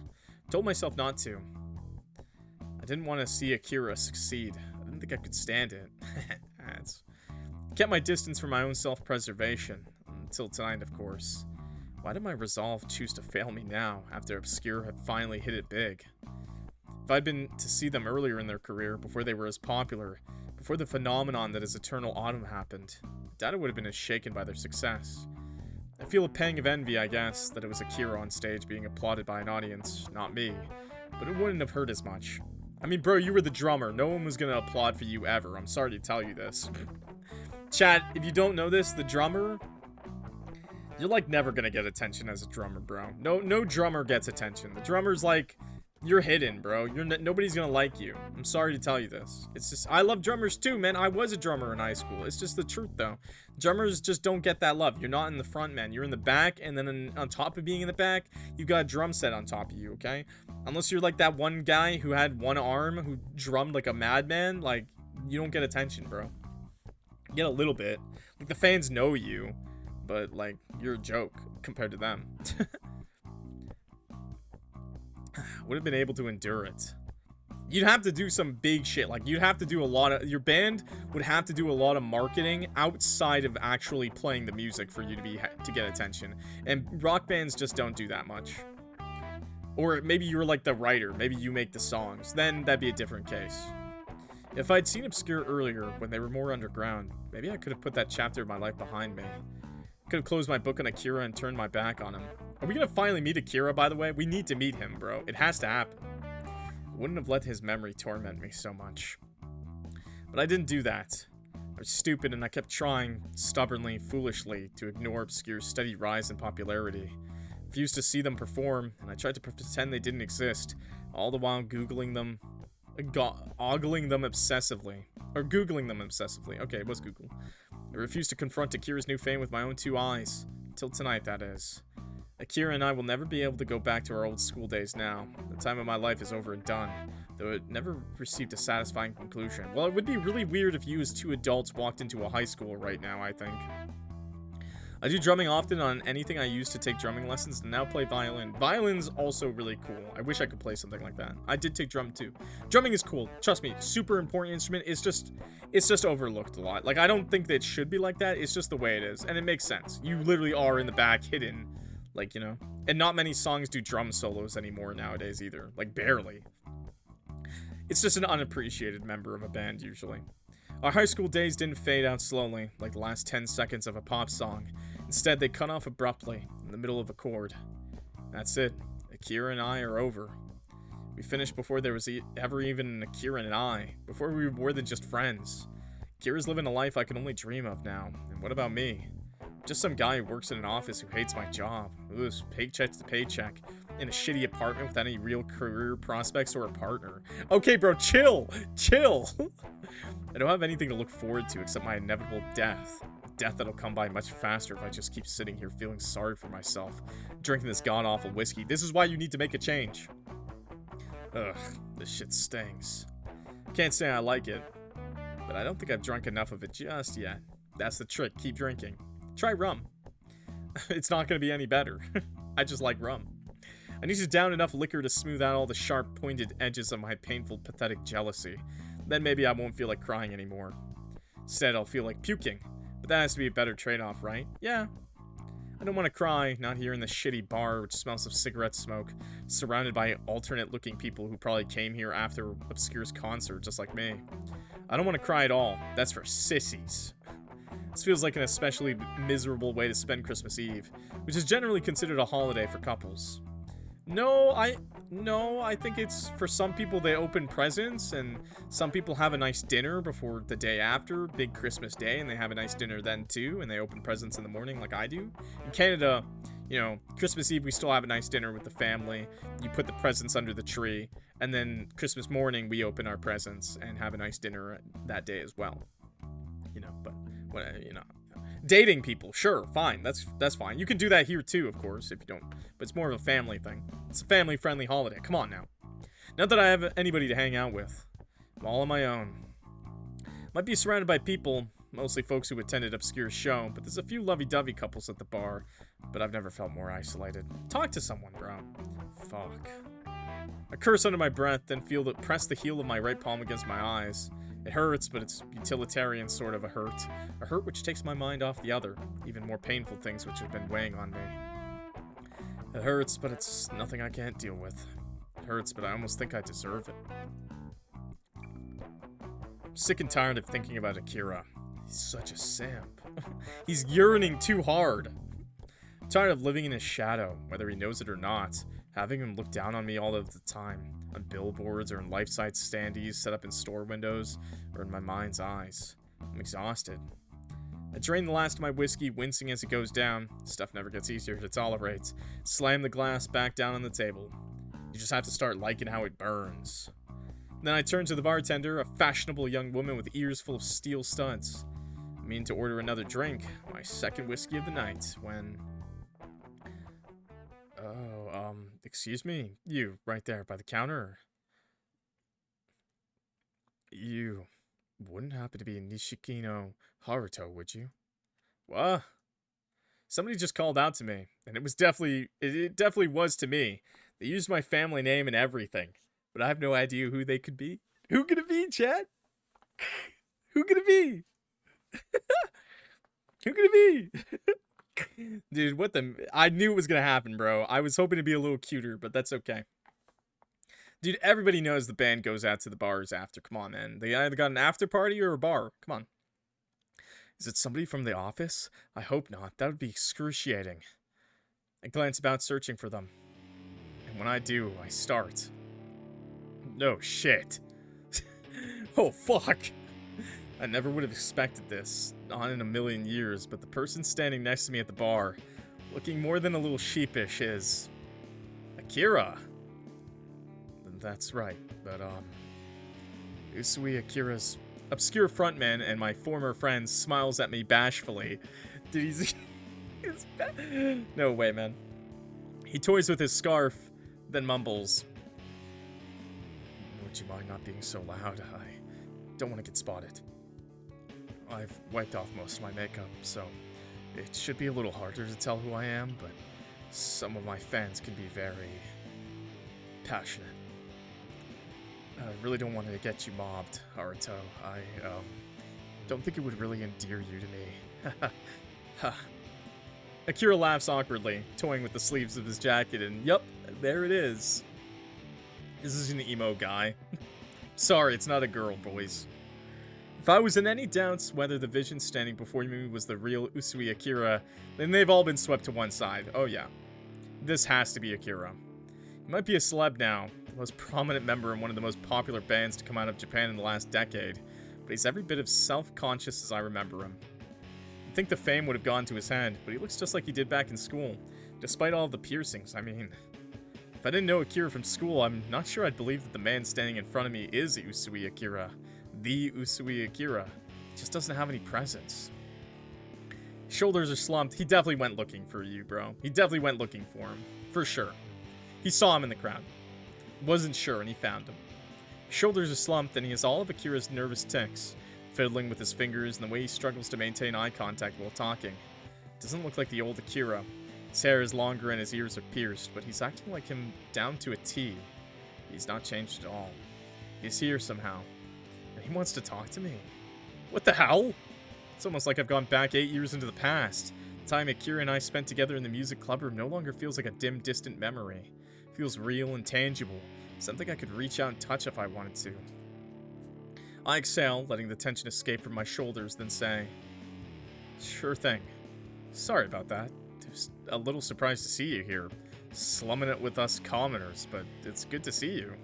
Told myself not to. I didn't want to see Akira succeed. I didn't think I could stand it. Kept my distance for my own self-preservation. Until tonight, of course. Why did my resolve choose to fail me now, after Obscure had finally hit it big? If I'd been to see them earlier in their career, before they were as popular, before the phenomenon that is Eternal Autumn happened, I doubt I would have been as shaken by their success. I feel a pang of envy, I guess, that it was Akira on stage being applauded by an audience, not me. But it wouldn't have hurt as much. I mean, bro, you were the drummer. No one was gonna applaud for you ever. I'm sorry to tell you this. Chat, if you don't know this, the drummer... You're, like, never gonna get attention as a drummer, bro. No drummer gets attention. The drummer's, like... You're hidden, bro. Nobody's gonna like you. I'm sorry to tell you this. It's just... I love drummers, too, man. I was a drummer in high school. It's just the truth, though. Drummers just don't get that love. You're not in the front, man. You're in the back, and then on top of being in the back, you got a drum set on top of you, okay? Unless you're like that one guy who had one arm, who drummed like a madman, like, you don't get attention, bro. You get a little bit. Like, the fans know you, but, like, you're a joke compared to them. Would have been able to endure it. You'd have to do some big shit. Like, you'd have to do a lot of... Your band would have to do a lot of marketing outside of actually playing the music for you to get attention. And rock bands just don't do that much. Or maybe you're like the writer. Maybe you make the songs. Then that'd be a different case. If I'd seen Obscure earlier, when they were more underground, maybe I could have put that chapter of my life behind me. Could have closed my book on Akira and turned my back on him. Are we gonna finally meet Akira, by the way? We need to meet him, bro. It has to happen. I wouldn't have let his memory torment me so much. But I didn't do that. I was stupid and I kept trying, stubbornly, foolishly, to ignore Obscure's steady rise in popularity. I refused to see them perform, and I tried to pretend they didn't exist, all the while ogling them obsessively. Or Googling them obsessively. Okay, it was Google. I refused to confront Akira's new fame with my own 2 eyes. Until tonight, that is. Akira and I will never be able to go back to our old school days now. The time of my life is over and done, though it never received a satisfying conclusion. Well, it would be really weird if you as 2 adults walked into a high school right now, I think. I do drumming often on anything I used to take drumming lessons, and now play violin. Violin's also really cool. I wish I could play something like that. I did take drum too. Drumming is cool. Trust me, super important instrument. It's just overlooked a lot. Like, I don't think that it should be like that. It's just the way it is, and it makes sense. You literally are in the back, hidden, like, you know. And not many songs do drum solos anymore nowadays either. Like, barely. It's just an unappreciated member of a band, usually. Our high school days didn't fade out slowly, like the last 10 seconds of a pop song. Instead, they cut off abruptly, in the middle of a chord. That's it. Akira and I are over. We finished before there was ever even an Akira and I, before we were more than just friends. Akira's living a life I can only dream of now, and what about me? Just some guy who works in an office who hates my job, who lives paycheck to paycheck, in a shitty apartment without any real career prospects or a partner. Okay, bro, chill! Chill! I don't have anything to look forward to except my inevitable death. Death that'll come by much faster if I just keep sitting here feeling sorry for myself, drinking this god-awful whiskey. This is why you need to make a change. Ugh, this shit stings. Can't say I like it, but I don't think I've drunk enough of it just yet. That's the trick. Keep drinking. Try rum. It's not going to be any better. I just like rum. I need to down enough liquor to smooth out all the sharp, pointed edges of my painful, pathetic jealousy. Then maybe I won't feel like crying anymore. Instead, I'll feel like puking. But that has to be a better trade-off, right? Yeah. I don't want to cry, not here in the shitty bar which smells of cigarette smoke, surrounded by alternate-looking people who probably came here after Obscure's concert, just like me. I don't want to cry at all. That's for sissies. This feels like an especially miserable way to spend Christmas Eve, which is generally considered a holiday for couples. No, I think it's, for some people they open presents, and some people have a nice dinner before the day after, big Christmas day, and they have a nice dinner then too, and they open presents in the morning like I do. In Canada, you know, Christmas Eve we still have a nice dinner with the family, you put the presents under the tree, and then Christmas morning we open our presents and have a nice dinner that day as well. You know, but, you know. Dating people, sure, fine, that's fine. You can do that here too, of course, if you don't, but it's more of a family thing. It's a family-friendly holiday, come on now. Not that I have anybody to hang out with. I'm all on my own. Might be surrounded by people, mostly folks who attended Obscure's show, but there's a few lovey-dovey couples at the bar, but I've never felt more isolated. Talk to someone, bro. Fuck. I curse under my breath, then press the heel of my right palm against my eyes. It hurts, but it's utilitarian sort of a hurt. A hurt which takes my mind off the other, even more painful things which have been weighing on me. It hurts, but it's nothing I can't deal with. It hurts, but I almost think I deserve it. I'm sick and tired of thinking about Akira. He's such a simp. He's yearning too hard. I'm tired of living in his shadow, whether he knows it or not. Having him look down on me all of the time, on billboards or in life-size standees set up in store windows or in my mind's eyes. I'm exhausted. I drain the last of my whiskey, wincing as it goes down. Stuff never gets easier to tolerate. Slam the glass back down on the table. You just have to start liking how it burns. Then I turn to the bartender, a fashionable young woman with ears full of steel studs. I mean to order another drink, my second whiskey of the night, when... Oh, excuse me? You, right there by the counter? You wouldn't happen to be Nishikino Haruto, would you? What? Somebody just called out to me, and it definitely was to me. They used my family name and everything, but I have no idea who they could be. Who could it be, Chad? Who could it be? Who could it be? Dude, what the... I knew it was gonna happen, bro. I was hoping to be a little cuter, but that's okay. Dude, everybody knows the band goes out to the bars after. Come on, man. They either got an after party or a bar. Come on. Is it somebody from the office? I hope not. That would be excruciating. I glance about searching for them. And when I do, I start. No shit. Oh, fuck. I never would have expected this, not in a million years, but the person standing next to me at the bar, looking more than a little sheepish, is... Akira. That's right, but, Usui Akira's obscure frontman and my former friend smiles at me bashfully. Dude, he's no way, man. He toys with his scarf, then mumbles. Would you mind not being so loud? I don't want to get spotted. I've wiped off most of my makeup, so it should be a little harder to tell who I am, but some of my fans can be very passionate. I really don't want to get you mobbed, Haruto. I, don't think it would really endear you to me. Ha. Akira laughs awkwardly, toying with the sleeves of his jacket, and yup, there it is. This is an emo guy. Sorry, it's not a girl, boys. If I was in any doubts whether the vision standing before me was the real Usui Akira, then they've all been swept to one side. Oh yeah. This has to be Akira. He might be a celeb now, the most prominent member in one of the most popular bands to come out of Japan in the last decade, but he's every bit of self-conscious as I remember him. I think the fame would have gone to his head, but he looks just like he did back in school, despite all of the piercings. I mean, if I didn't know Akira from school, I'm not sure I'd believe that the man standing in front of me is Usui Akira. The Usui Akira. He just doesn't have any presence. Shoulders are slumped. He definitely went looking for you, bro. He definitely went looking for him. For sure. He saw him in the crowd. Wasn't sure, and he found him. Shoulders are slumped, and he has all of Akira's nervous tics. fiddling with his fingers and the way he struggles to maintain eye contact while talking. It doesn't look like the old Akira. His hair is longer and his ears are pierced, but he's acting like him down to a T. He's not changed at all. He's here somehow, and he wants to talk to me. What the hell? It's almost like I've gone back 8 years into the past. The time Akira and I spent together in the music club room no longer feels like a dim, distant memory. It feels real and tangible, something I could reach out and touch if I wanted to. I exhale, letting the tension escape from my shoulders, then say, "Sure thing. Sorry about that. Just a little surprised to see you here, slumming it with us commoners, but it's good to see you.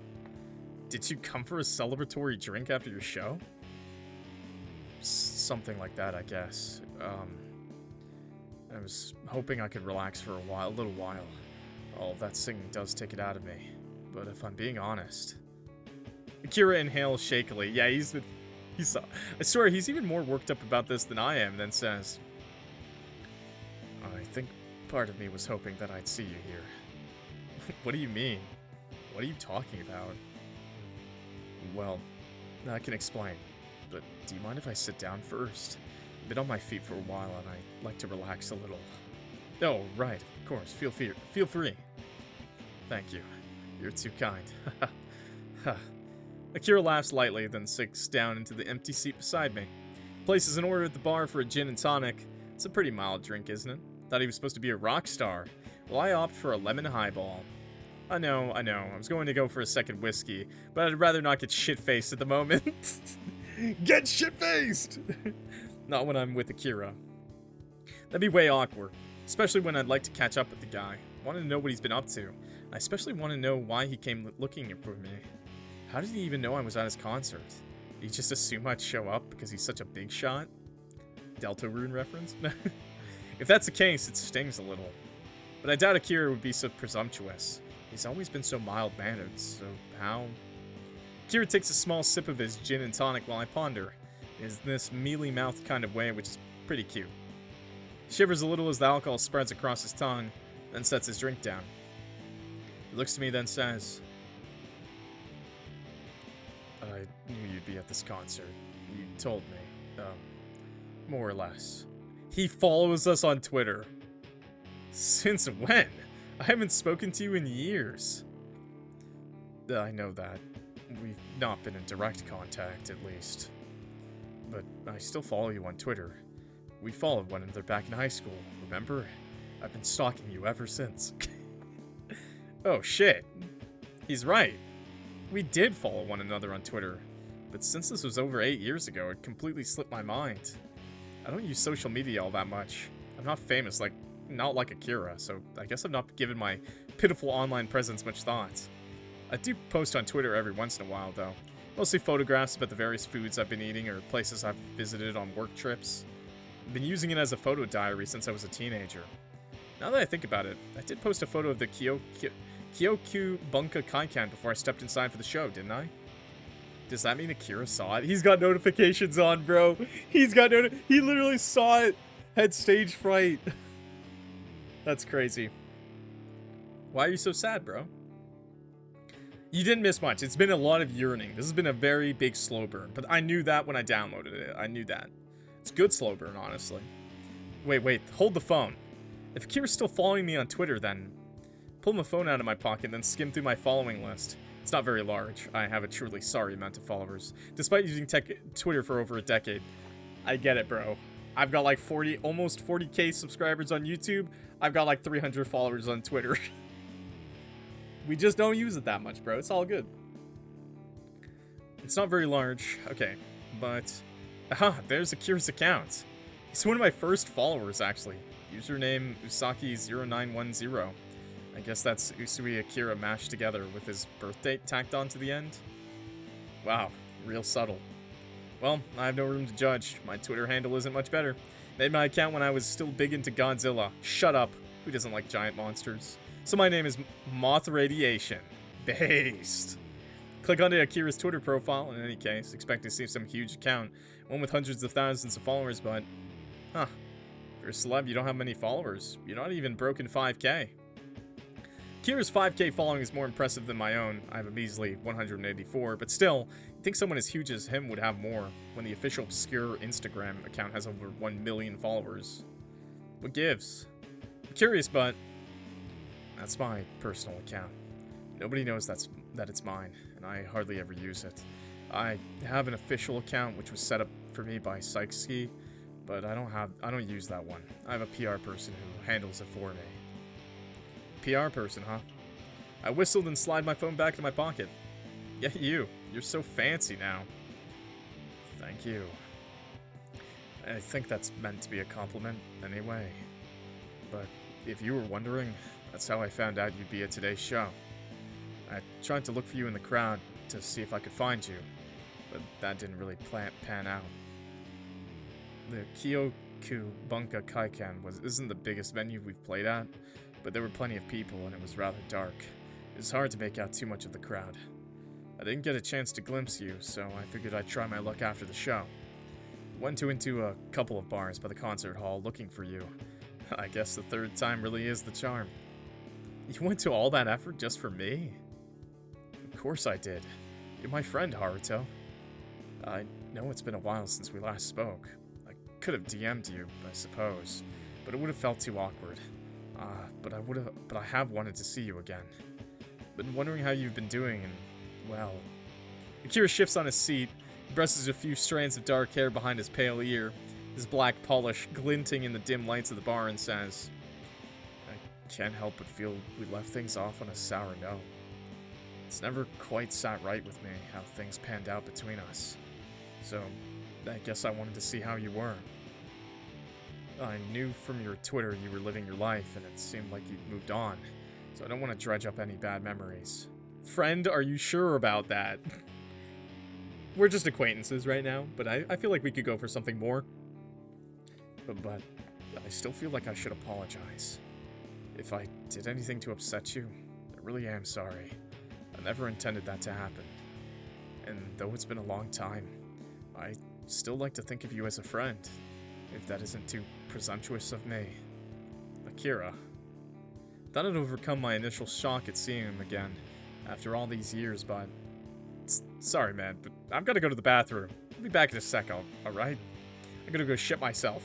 Did you come for a celebratory drink after your show?" Something like that, I guess. I was hoping I could relax for a little while. All of that singing does take it out of me. But if I'm being honest... Akira inhales shakily. Yeah, I swear, he's even more worked up about this than I am, then says, "I think part of me was hoping that I'd see you here." What do you mean? What are you talking about? Well, I can explain. But do you mind if I sit down first? I've been on my feet for a while and I'd like to relax a little. Oh, right, of course. Feel free. Thank you. You're too kind. Akira laughs lightly, then sinks down into the empty seat beside me. Places an order at the bar for a gin and tonic. It's a pretty mild drink, isn't it? Thought he was supposed to be a rock star. Well, I opt for a lemon highball. I know. I was going to go for a second whiskey, but I'd rather not get shit-faced at the moment. Get shit-faced! Not when I'm with Akira. That'd be way awkward, especially when I'd like to catch up with the guy. I want to know what he's been up to. I especially want to know why he came looking for me. How did he even know I was at his concert? Did he just assume I'd show up because he's such a big shot? Delta Rune reference? If that's the case, it stings a little. But I doubt Akira would be so presumptuous. He's always been so mild-mannered, so how... Akira takes a small sip of his gin and tonic while I ponder, in this mealy-mouthed kind of way, which is pretty cute. He shivers a little as the alcohol spreads across his tongue, then sets his drink down. He looks to me, then says, "I knew you'd be at this concert. You told me, more or less." He follows us on Twitter. Since when? I haven't spoken to you in years. I know that. We've not been in direct contact, at least. But I still follow you on Twitter. We followed one another back in high school, remember? I've been stalking you ever since. Oh shit. He's right. We did follow one another on Twitter. But since this was over 8 years ago, it completely slipped my mind. I don't use social media all that much. I'm not famous, not like Akira, so I guess I've not given my pitiful online presence much thought. I do post on Twitter every once in a while, though. Mostly photographs about the various foods I've been eating or places I've visited on work trips. I've been using it as a photo diary since I was a teenager. Now that I think about it, I did post a photo of the Kyokyu Bunka Kaikan before I stepped inside for the show, didn't I? Does that mean Akira saw it? He's got notifications on, bro. He literally saw it. Had stage fright. That's crazy. Why are you so sad, bro? You didn't miss much. It's been a lot of yearning. This has been a very big slow burn, but I knew that when I downloaded it. I knew that. It's good slow burn, honestly. Wait. Hold the phone. If Akira's still following me on Twitter, then... Pull my phone out of my pocket and then skim through my following list. It's not very large. I have a truly sorry amount of followers. Despite using Twitter for over a decade. I get it, bro. I've got like almost 40k subscribers on YouTube. I've got like 300 followers on Twitter. We just don't use it that much, bro. It's all good. It's not very large. Okay, but... Aha, there's Akira's account. He's one of my first followers, actually. Username Usaki0910. I guess that's Usui Akira mashed together with his birth date tacked onto the end. Wow, real subtle. Well, I have no room to judge. My Twitter handle isn't much better. Made my account when I was still big into Godzilla. Shut up. Who doesn't like giant monsters? So my name is Moth Radiation. Based. Click onto Akira's Twitter profile, in any case. Expect to see some huge account. One with hundreds of thousands of followers, but... Huh. If you're a celeb, you don't have many followers. You're not even broken 5k. Akira's 5K following is more impressive than my own. I have a measly 184, but still, you'd think someone as huge as him would have more, when the official obscure Instagram account has over 1 million followers. What gives? I'm curious, but that's my personal account. Nobody knows that it's mine, and I hardly ever use it. I have an official account which was set up for me by Psychski, but I don't use that one. I have a PR person who handles it for me. PR person, huh? I whistled and slid my phone back into my pocket. Yeah, you're so fancy now. Thank you. I think that's meant to be a compliment anyway. But if you were wondering, that's how I found out you'd be at today's show. I tried to look for you in the crowd to see if I could find you, but that didn't really pan out. The Kyokubunka Kaikan isn't the biggest venue we've played at, but there were plenty of people and it was rather dark. It was hard to make out too much of the crowd. I didn't get a chance to glimpse you, so I figured I'd try my luck after the show. Went into a couple of bars by the concert hall looking for you. I guess the third time really is the charm. You went to all that effort just for me? Of course I did. You're my friend, Haruto. I know it's been a while since we last spoke. I could have DM'd you, I suppose, but it would have felt too awkward. But I have wanted to see you again. Been wondering how you've been doing, and, well... Akira shifts on his seat, brushes a few strands of dark hair behind his pale ear, his black polish glinting in the dim lights of the bar, and says, I can't help but feel we left things off on a sour note. It's never quite sat right with me how things panned out between us. So, I guess I wanted to see how you were. I knew from your Twitter you were living your life, and it seemed like you'd moved on, so I don't want to dredge up any bad memories. Friend, are you sure about that? We're just acquaintances right now, but I feel like we could go for something more. But I still feel like I should apologize. If I did anything to upset you, I really am sorry. I never intended that to happen. And though it's been a long time, I still like to think of you as a friend, if that isn't too presumptuous of me. Akira. Thought I'd overcome my initial shock at seeing him again, after all these years, but... Sorry, man, but I've got to go to the bathroom. I'll be back in a sec, alright? I'm gonna go shit myself.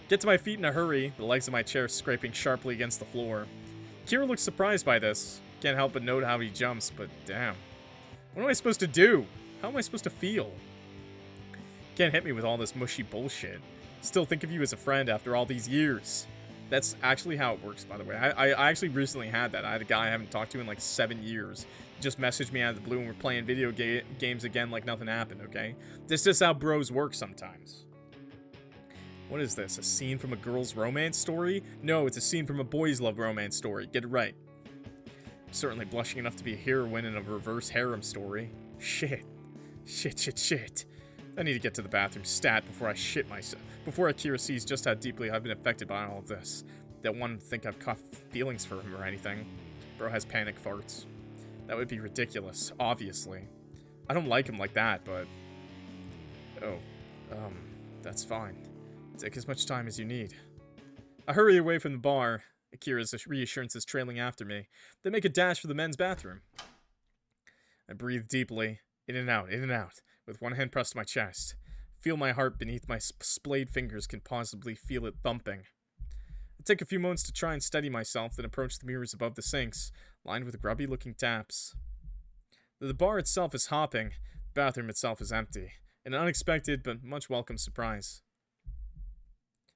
Get to my feet in a hurry, the legs of my chair scraping sharply against the floor. Akira looks surprised by this. Can't help but note how he jumps, but damn. What am I supposed to do? How am I supposed to feel? Can't hit me with all this mushy bullshit. Still think of you as a friend after all these years. That's actually how it works, by the way. I actually recently had that. I had a guy I haven't talked to in like 7 years. He just messaged me out of the blue and we're playing video games again like nothing happened, okay? This is just how bros work sometimes. What is this? A scene from a girl's romance story? No, it's a scene from a boy's love romance story. Get it right. I'm certainly blushing enough to be a heroine in a reverse harem story. Shit. Shit. I need to get to the bathroom stat before I shit myself. Before Akira sees just how deeply I've been affected by all of this. That one think I've caught feelings for him or anything. Bro has panic farts. That would be ridiculous, obviously. I don't like him like that, but... that's fine. Take as much time as you need. I hurry away from the bar. Akira's reassurances trailing after me. They make a dash for the men's bathroom. I breathe deeply, in and out, with one hand pressed to my chest. Feel my heart beneath my splayed fingers, can possibly feel it thumping. I take a few moments to try and steady myself, then approach the mirrors above the sinks, lined with grubby-looking taps. The bar itself is hopping, the bathroom itself is empty. An unexpected but much welcome surprise.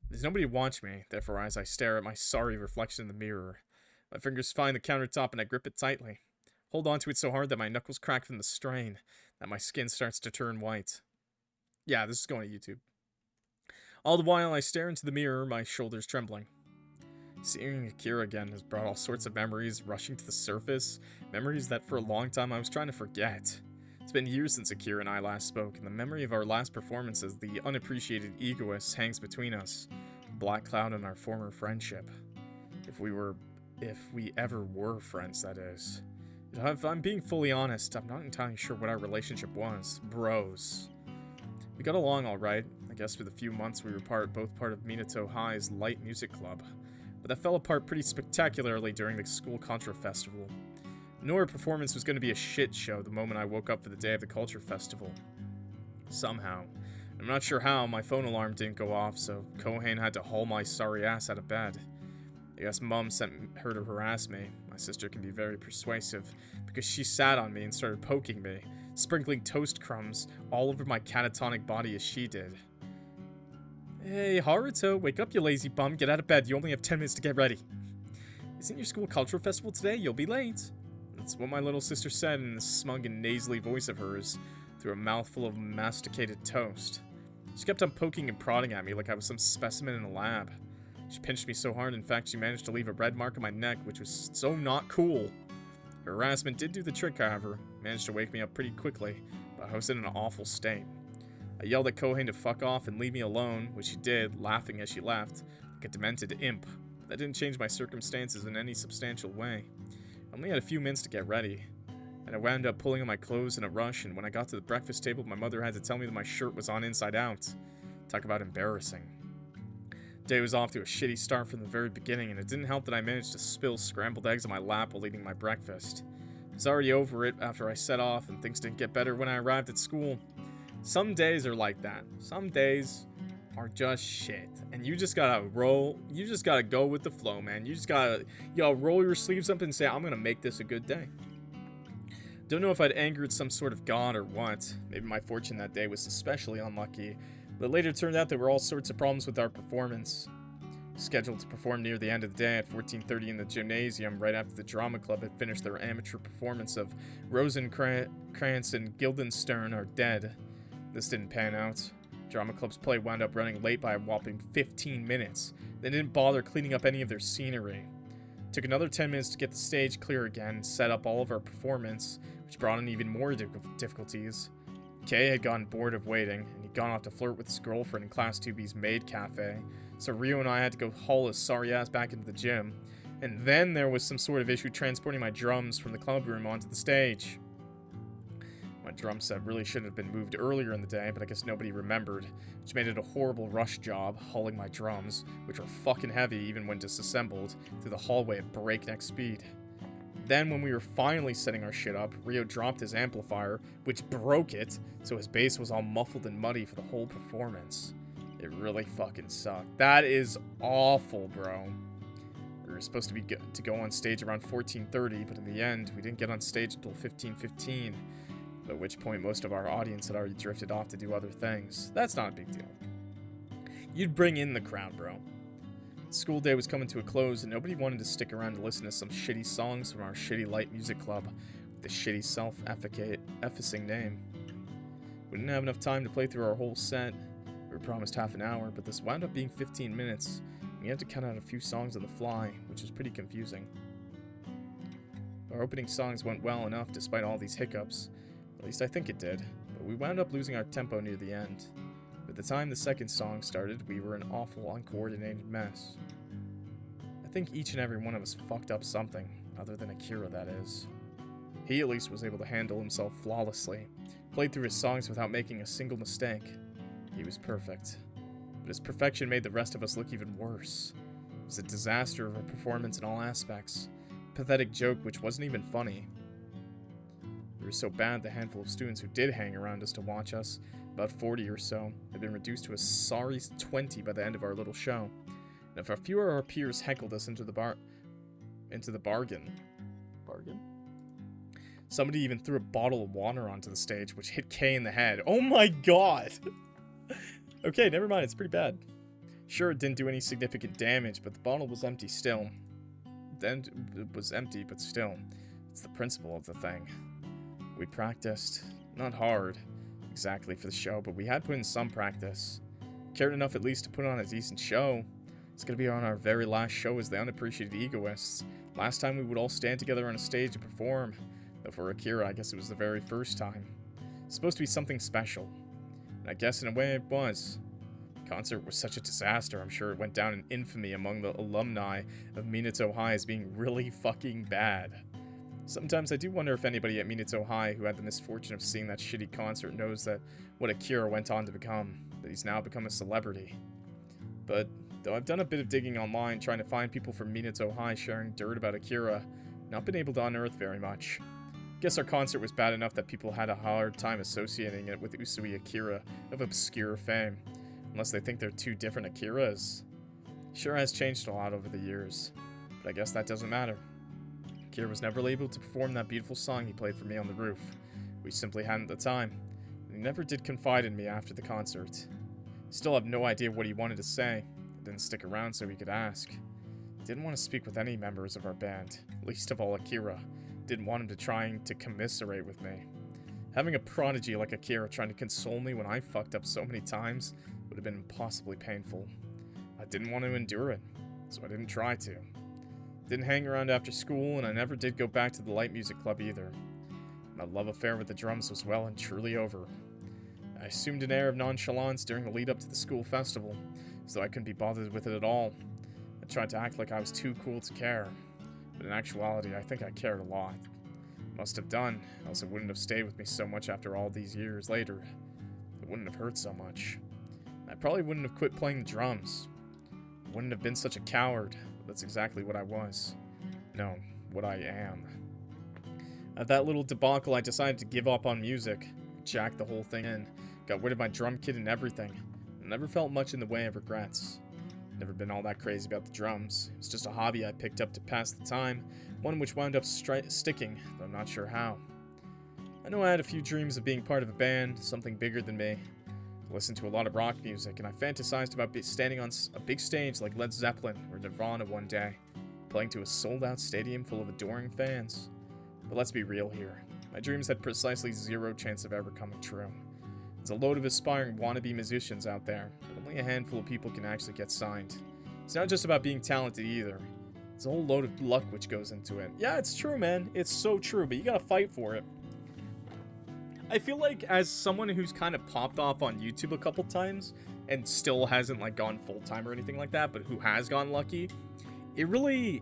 There's nobody to watch me, therefore, as I stare at my sorry reflection in the mirror. My fingers find the countertop and I grip it tightly. Hold onto it so hard that my knuckles crack from the strain, that my skin starts to turn white. Yeah, this is going to YouTube. All the while I stare into the mirror, my shoulders trembling. Seeing Akira again has brought all sorts of memories rushing to the surface, memories that for a long time I was trying to forget. It's been years since Akira and I last spoke, and the memory of our last performance as the unappreciated egoist hangs between us, a black cloud in our former friendship. If we ever were friends, that is. If I'm being fully honest, I'm not entirely sure what our relationship was. Bros. We got along alright. I guess for the few months we were both part of Minato High's light music club. but that fell apart pretty spectacularly during the school Contra Festival. I knew our performance was going to be a shit show the moment I woke up for the day of the Culture Festival. Somehow, I'm not sure how, my phone alarm didn't go off, so Kohane had to haul my sorry ass out of bed. I guess Mom sent her to harass me. My sister can be very persuasive, because she sat on me and started poking me, sprinkling toast crumbs all over my catatonic body as she did. Hey, Haruto, wake up, you lazy bum. Get out of bed. You only have 10 minutes to get ready. Isn't your school cultural festival today? You'll be late. That's what my little sister said in the smug and nasally voice of hers through a mouthful of masticated toast. She kept on poking and prodding at me like I was some specimen in a lab. She pinched me so hard, in fact, she managed to leave a red mark on my neck, which was so not cool. Her harassment did do the trick, however. Managed to wake me up pretty quickly, but I was in an awful state. I yelled at Kohane to fuck off and leave me alone, which she did, laughing as she left, like a demented imp. That didn't change my circumstances in any substantial way. I only had a few minutes to get ready, and I wound up pulling on my clothes in a rush, and when I got to the breakfast table, my mother had to tell me that my shirt was on inside out. Talk about embarrassing. The day was off to a shitty start from the very beginning, and it didn't help that I managed to spill scrambled eggs on my lap while eating my breakfast. I was already over it after I set off, and things didn't get better when I arrived at school. Some days are like that. Some days are just shit. And you just gotta roll. You just gotta go with the flow, man. You just gotta, roll your sleeves up and say, I'm gonna make this a good day. Don't know if I'd angered some sort of god or what. Maybe my fortune that day was especially unlucky. But later turned out there were all sorts of problems with our performance. Scheduled to perform near the end of the day at 14:30 in the gymnasium right after the drama club had finished their amateur performance of Rosencrantz and Guildenstern Are Dead. This didn't pan out. Drama club's play wound up running late by a whopping 15 minutes. They didn't bother cleaning up any of their scenery. Took another 10 minutes to get the stage clear again and set up all of our performance, which brought in even more difficulties. Kay had gotten bored of waiting, and he'd gone off to flirt with his girlfriend in Class 2B's maid cafe, so Ryo and I had to go haul his sorry ass back into the gym. And then there was some sort of issue transporting my drums from the club room onto the stage. My drum set really should have been moved earlier in the day, but I guess nobody remembered, which made it a horrible rush job hauling my drums, which were fucking heavy even when disassembled, through the hallway at breakneck speed. Then, when we were finally setting our shit up, Ryo dropped his amplifier, which broke it, so his bass was all muffled and muddy for the whole performance. It really fucking sucked. That is awful, bro. We were supposed to go on stage around 14:30, but in the end, we didn't get on stage until 15:15. At which point most of our audience had already drifted off to do other things. That's not a big deal. You'd bring in the crowd, bro. The school day was coming to a close, and nobody wanted to stick around to listen to some shitty songs from our shitty light music club with the shitty self-effacing name. We didn't have enough time to play through our whole set. We were promised half an hour, but this wound up being 15 minutes. We had to cut out a few songs on the fly, which was pretty confusing. Our opening songs went well enough despite all these hiccups. At least I think it did, but we wound up losing our tempo near the end. By the time the second song started, we were an awful, uncoordinated mess. I think each and every one of us fucked up something, other than Akira, that is. He at least was able to handle himself flawlessly, played through his songs without making a single mistake. He was perfect. But his perfection made the rest of us look even worse. It was a disaster of a performance in all aspects. A pathetic joke which wasn't even funny. We were so bad the handful of students who did hang around us to watch us, about 40 or so, had been reduced to a sorry 20 by the end of our little show. And if a few of our peers heckled us into the bargain, somebody even threw a bottle of water onto the stage, which hit Kay in the head. Oh my god! Okay, never mind, it's pretty bad. Sure, it didn't do any significant damage, but the bottle was empty still. Then it was empty, but still. It's the principle of the thing. We practiced, not hard, exactly for the show, but we had put in some practice. Cared enough at least to put on a decent show. It's gonna be on our very last show as the unappreciated egoists. Last time we would all stand together on a stage to perform. Though for Akira, I guess it was the very first time. It's supposed to be something special. And I guess in a way it was. The concert was such a disaster, I'm sure it went down in infamy among the alumni of Minato High as being really fucking bad. Sometimes I do wonder if anybody at Minato High who had the misfortune of seeing that shitty concert knows that what Akira went on to become, that he's now become a celebrity. But Though I've done a bit of digging online, trying to find people from Minato High sharing dirt about Akira, not been able to unearth very much. Guess our concert was bad enough that people had a hard time associating it with Usui Akira of obscure fame, unless they think they're two different Akiras. He sure has changed a lot over the years, but I guess that doesn't matter. Akira was never able to perform that beautiful song he played for me on the roof. We simply hadn't the time, and he never did confide in me after the concert. Still have no idea what he wanted to say. I didn't stick around so he could ask. Didn't want to speak with any members of our band, least of all Akira. Didn't want him to trying to commiserate with me. Having a prodigy like Akira trying to console me when I fucked up so many times would have been impossibly painful. I didn't want to endure it, so I didn't try to. Didn't hang around after school, and I never did go back to the light music club either. My love affair with the drums was well and truly over. I assumed an air of nonchalance during the lead up to the school festival, so I couldn't be bothered with it at all. I tried to act like I was too cool to care, but in actuality, I think I cared a lot. Must have done, else it wouldn't have stayed with me so much after all these years later. It wouldn't have hurt so much. I probably wouldn't have quit playing the drums. I wouldn't have been such a coward, but that's exactly what I was. No, what I am. At that little debacle, I decided to give up on music, jacked the whole thing in, got rid of my drum kit and everything. I never felt much in the way of regrets. Never been all that crazy about the drums. It was just a hobby I picked up to pass the time, one which wound up sticking, though I'm not sure how. I know I had a few dreams of being part of a band, something bigger than me. I listened to a lot of rock music, and I fantasized about standing on a big stage like Led Zeppelin or Nirvana one day, playing to a sold-out stadium full of adoring fans. But let's be real here. My dreams had precisely zero chance of ever coming true. There's a load of aspiring wannabe musicians out there, but only a handful of people can actually get signed. It's not just about being talented either. There's a whole load of luck which goes into it. Yeah, it's true, man. It's so true, but you gotta fight for it. I feel like as someone who's kind of popped off on YouTube a couple times and still hasn't like gone full-time or anything like that, but who has gone lucky, you really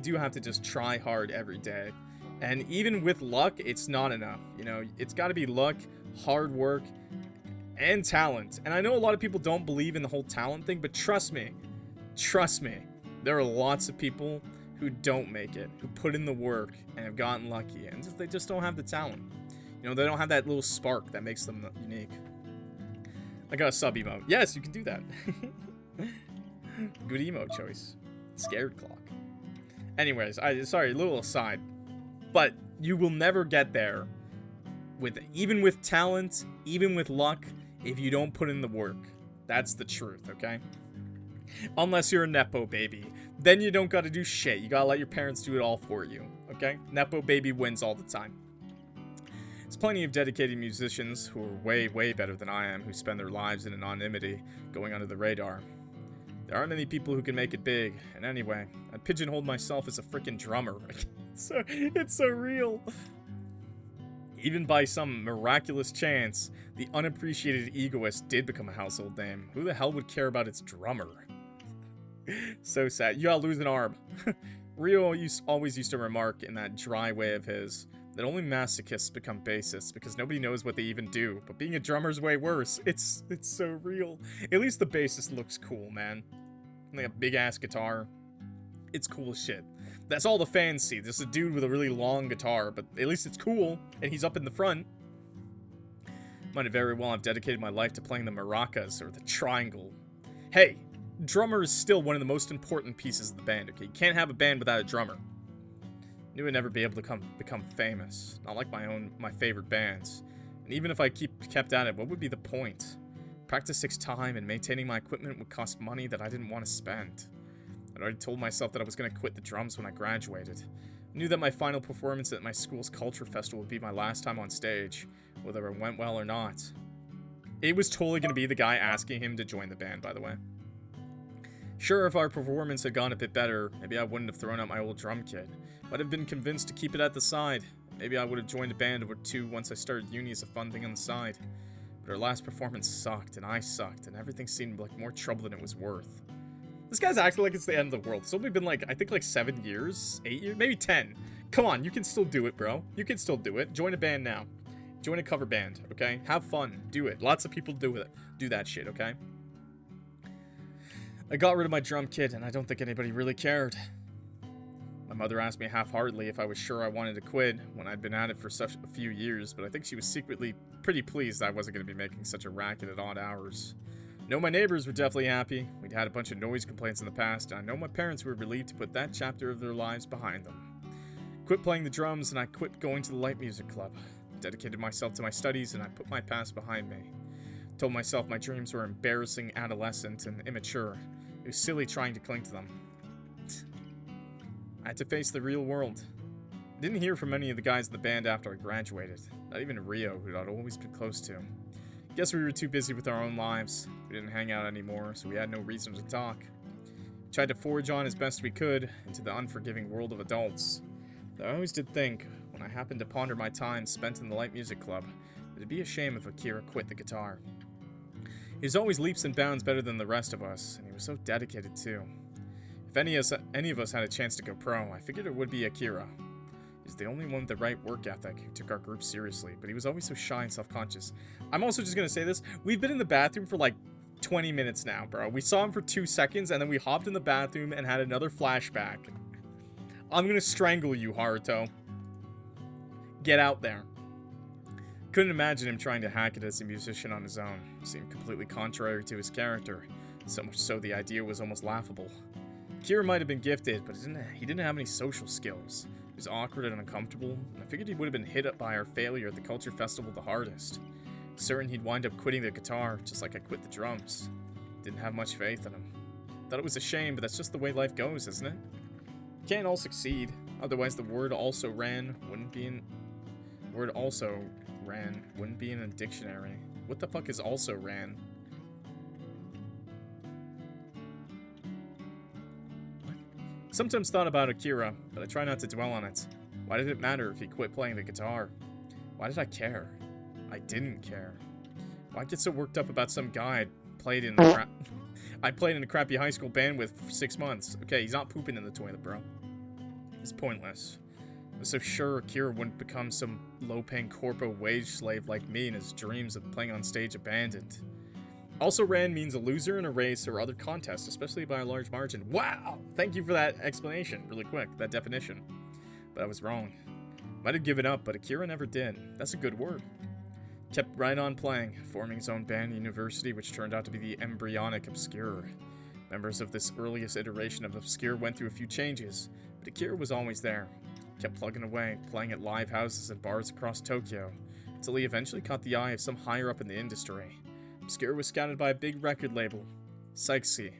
do have to just try hard every day. And even with luck, it's not enough. You know, it's got to be luck, hard work, and talent. And I know a lot of people don't believe in the whole talent thing, but trust me, there are lots of people who don't make it, who put in the work and have gotten lucky, and they just don't have the talent. You know, they don't have that little spark that makes them unique. I got a sub emote. Yes, you can do that. Good emote choice. Scared clock. Anyways, sorry, a little aside. But you will never get there, even with talent, even with luck, if you don't put in the work. That's the truth, okay? Unless you're a Nepo baby. Then you don't gotta do shit. You gotta let your parents do it all for you, okay? Nepo baby wins all the time. There's plenty of dedicated musicians who are way, way better than I am, who spend their lives in anonymity, going under the radar. There aren't many people who can make it big, and anyway, I'd pigeonhole myself as a frickin' drummer. It's so real. Even by some miraculous chance, the unappreciated egoist did become a household name. Who the hell would care about its drummer? So sad. You gotta lose an arm. Rio always used to remark in that dry way of his that only masochists become bassists because nobody knows what they even do. But being a drummer's way worse. It's so real. At least the bassist looks cool, man. Like a big ass guitar. It's cool as shit. That's all the fans see. There's a dude with a really long guitar, but at least it's cool, and he's up in the front. Might very well have dedicated my life to playing the maracas or the triangle. Hey, drummer is still one of the most important pieces of the band, okay? You can't have a band without a drummer. Knew I'd never be able to become famous. Not like my favorite bands. And even if I kept at it, what would be the point? Practice takes time, and maintaining my equipment would cost money that I didn't want to spend. I'd already told myself that I was going to quit the drums when I graduated. I knew that my final performance at my school's culture festival would be my last time on stage, whether it went well or not. It was totally going to be the guy asking him to join the band, by the way. Sure, if our performance had gone a bit better, maybe I wouldn't have thrown out my old drum kit. I'd have been convinced to keep it at the side. Maybe I would have joined a band or two once I started uni as a fun thing on the side. But our last performance sucked, and I sucked, and everything seemed like more trouble than it was worth. This guy's acting like it's the end of the world. It's only been like, I think like 7 years, 8 years, maybe 10. Come on, you can still do it, bro. You can still do it. Join a band now. Join a cover band, okay? Have fun. Do it. Lots of people do it. Do that shit, okay? I got rid of my drum kit, and I don't think anybody really cared. My mother asked me half-heartedly if I was sure I wanted to quit when I'd been at it for such a few years, but I think she was secretly pretty pleased I wasn't going to be making such a racket at odd hours. I know my neighbors were definitely happy. We'd had a bunch of noise complaints in the past, and I know my parents were relieved to put that chapter of their lives behind them. I quit playing the drums, and I quit going to the light music club. I dedicated myself to my studies, and I put my past behind me. I told myself my dreams were embarrassing, adolescent, and immature. It was silly trying to cling to them. I had to face the real world. I didn't hear from any of the guys in the band after I graduated. Not even Rio, who I'd always been close to. Guess we were too busy with our own lives. We didn't hang out anymore, so we had no reason to talk. We tried to forge on as best we could into the unforgiving world of adults. Though I always did think, when I happened to ponder my time spent in the light music club, that it'd be a shame if Akira quit the guitar. He was always leaps and bounds better than the rest of us, and he was so dedicated too. If any of us had a chance to go pro, I figured it would be Akira. He's the only one with the right work ethic who took our group seriously, but he was always so shy and self-conscious. I'm also just gonna say this, we've been in the bathroom for like 20 minutes now, bro. We saw him for 2 seconds, and then we hopped in the bathroom and had another flashback. I'm gonna strangle you, Haruto. Get out there. Couldn't imagine him trying to hack it as a musician on his own. Seemed completely contrary to his character, so much so the idea was almost laughable. Akira might have been gifted, but he didn't have any social skills. He was awkward and uncomfortable, and I figured he would have been hit up by our failure at the culture festival the hardest. Certain he'd wind up quitting the guitar, just like I quit the drums. Didn't have much faith in him. Thought it was a shame, but that's just the way life goes, isn't it? You can't all succeed, otherwise the word also ran wouldn't be in a dictionary. What the fuck is also ran? Sometimes thought about Akira, but I try not to dwell on it. Why did it matter if he quit playing the guitar? Why did I care? I didn't care. Why get so worked up about some guy I played in a crappy high school band with for 6 months? Okay, he's not pooping in the toilet, bro. It's pointless. I was so sure Akira wouldn't become some low-paying corpo wage slave like me and his dreams of playing on stage abandoned. Also ran means a loser in a race or other contest, especially by a large margin. Wow! Thank you for that explanation, really quick, that definition. But I was wrong. Might have given up, but Akira never did. That's a good word. Kept right on playing, forming his own band at university, which turned out to be the embryonic Obscure. Members of this earliest iteration of Obscure went through a few changes, but Akira was always there. Kept plugging away, playing at live houses and bars across Tokyo, until he eventually caught the eye of some higher up in the industry. Obscure was scouted by a big record label, Psyche.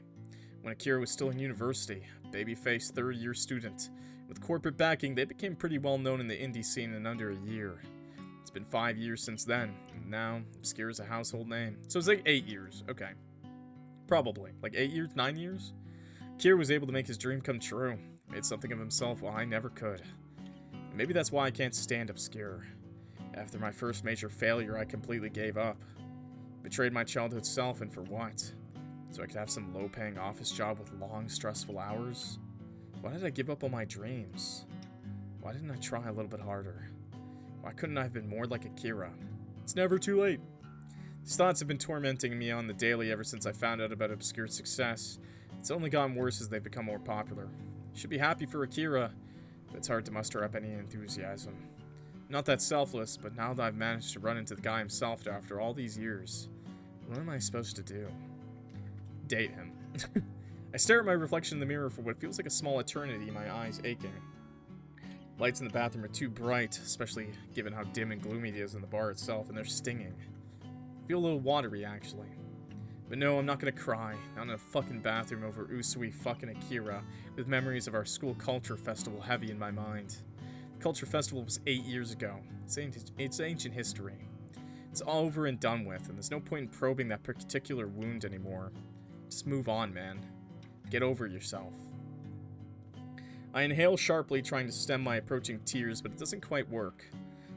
When Akira was still in university, a baby-faced third-year student. With corporate backing, they became pretty well known in the indie scene in under a year. It's been 5 years since then, and now Obscure is a household name. So it's like 8 years, okay. Probably. Like 8 years? 9 years? Akira was able to make his dream come true. Made something of himself while I never could. And maybe that's why I can't stand Obscure. After my first major failure, I completely gave up. Betrayed my childhood self, and for what? So I could have some low-paying office job with long, stressful hours? Why did I give up on my dreams? Why didn't I try a little bit harder? Why couldn't I have been more like Akira? It's never too late. These thoughts have been tormenting me on the daily ever since I found out about Obscure's success. It's only gotten worse as they've become more popular. Should be happy for Akira, but it's hard to muster up any enthusiasm. Not that selfless, but now that I've managed to run into the guy himself after all these years, what am I supposed to do? Date him. I stare at my reflection in the mirror for what feels like a small eternity, my eyes aching. Lights in the bathroom are too bright, especially given how dim and gloomy it is in the bar itself, and they're stinging. I feel a little watery, actually. But no, I'm not gonna cry. Not in a fucking bathroom over Usui fucking Akira, with memories of our school culture festival heavy in my mind. The culture festival was 8 years ago. It's ancient history. It's all over and done with, and there's no point in probing that particular wound anymore. Just move on, man. Get over yourself. I inhale sharply, trying to stem my approaching tears, but it doesn't quite work.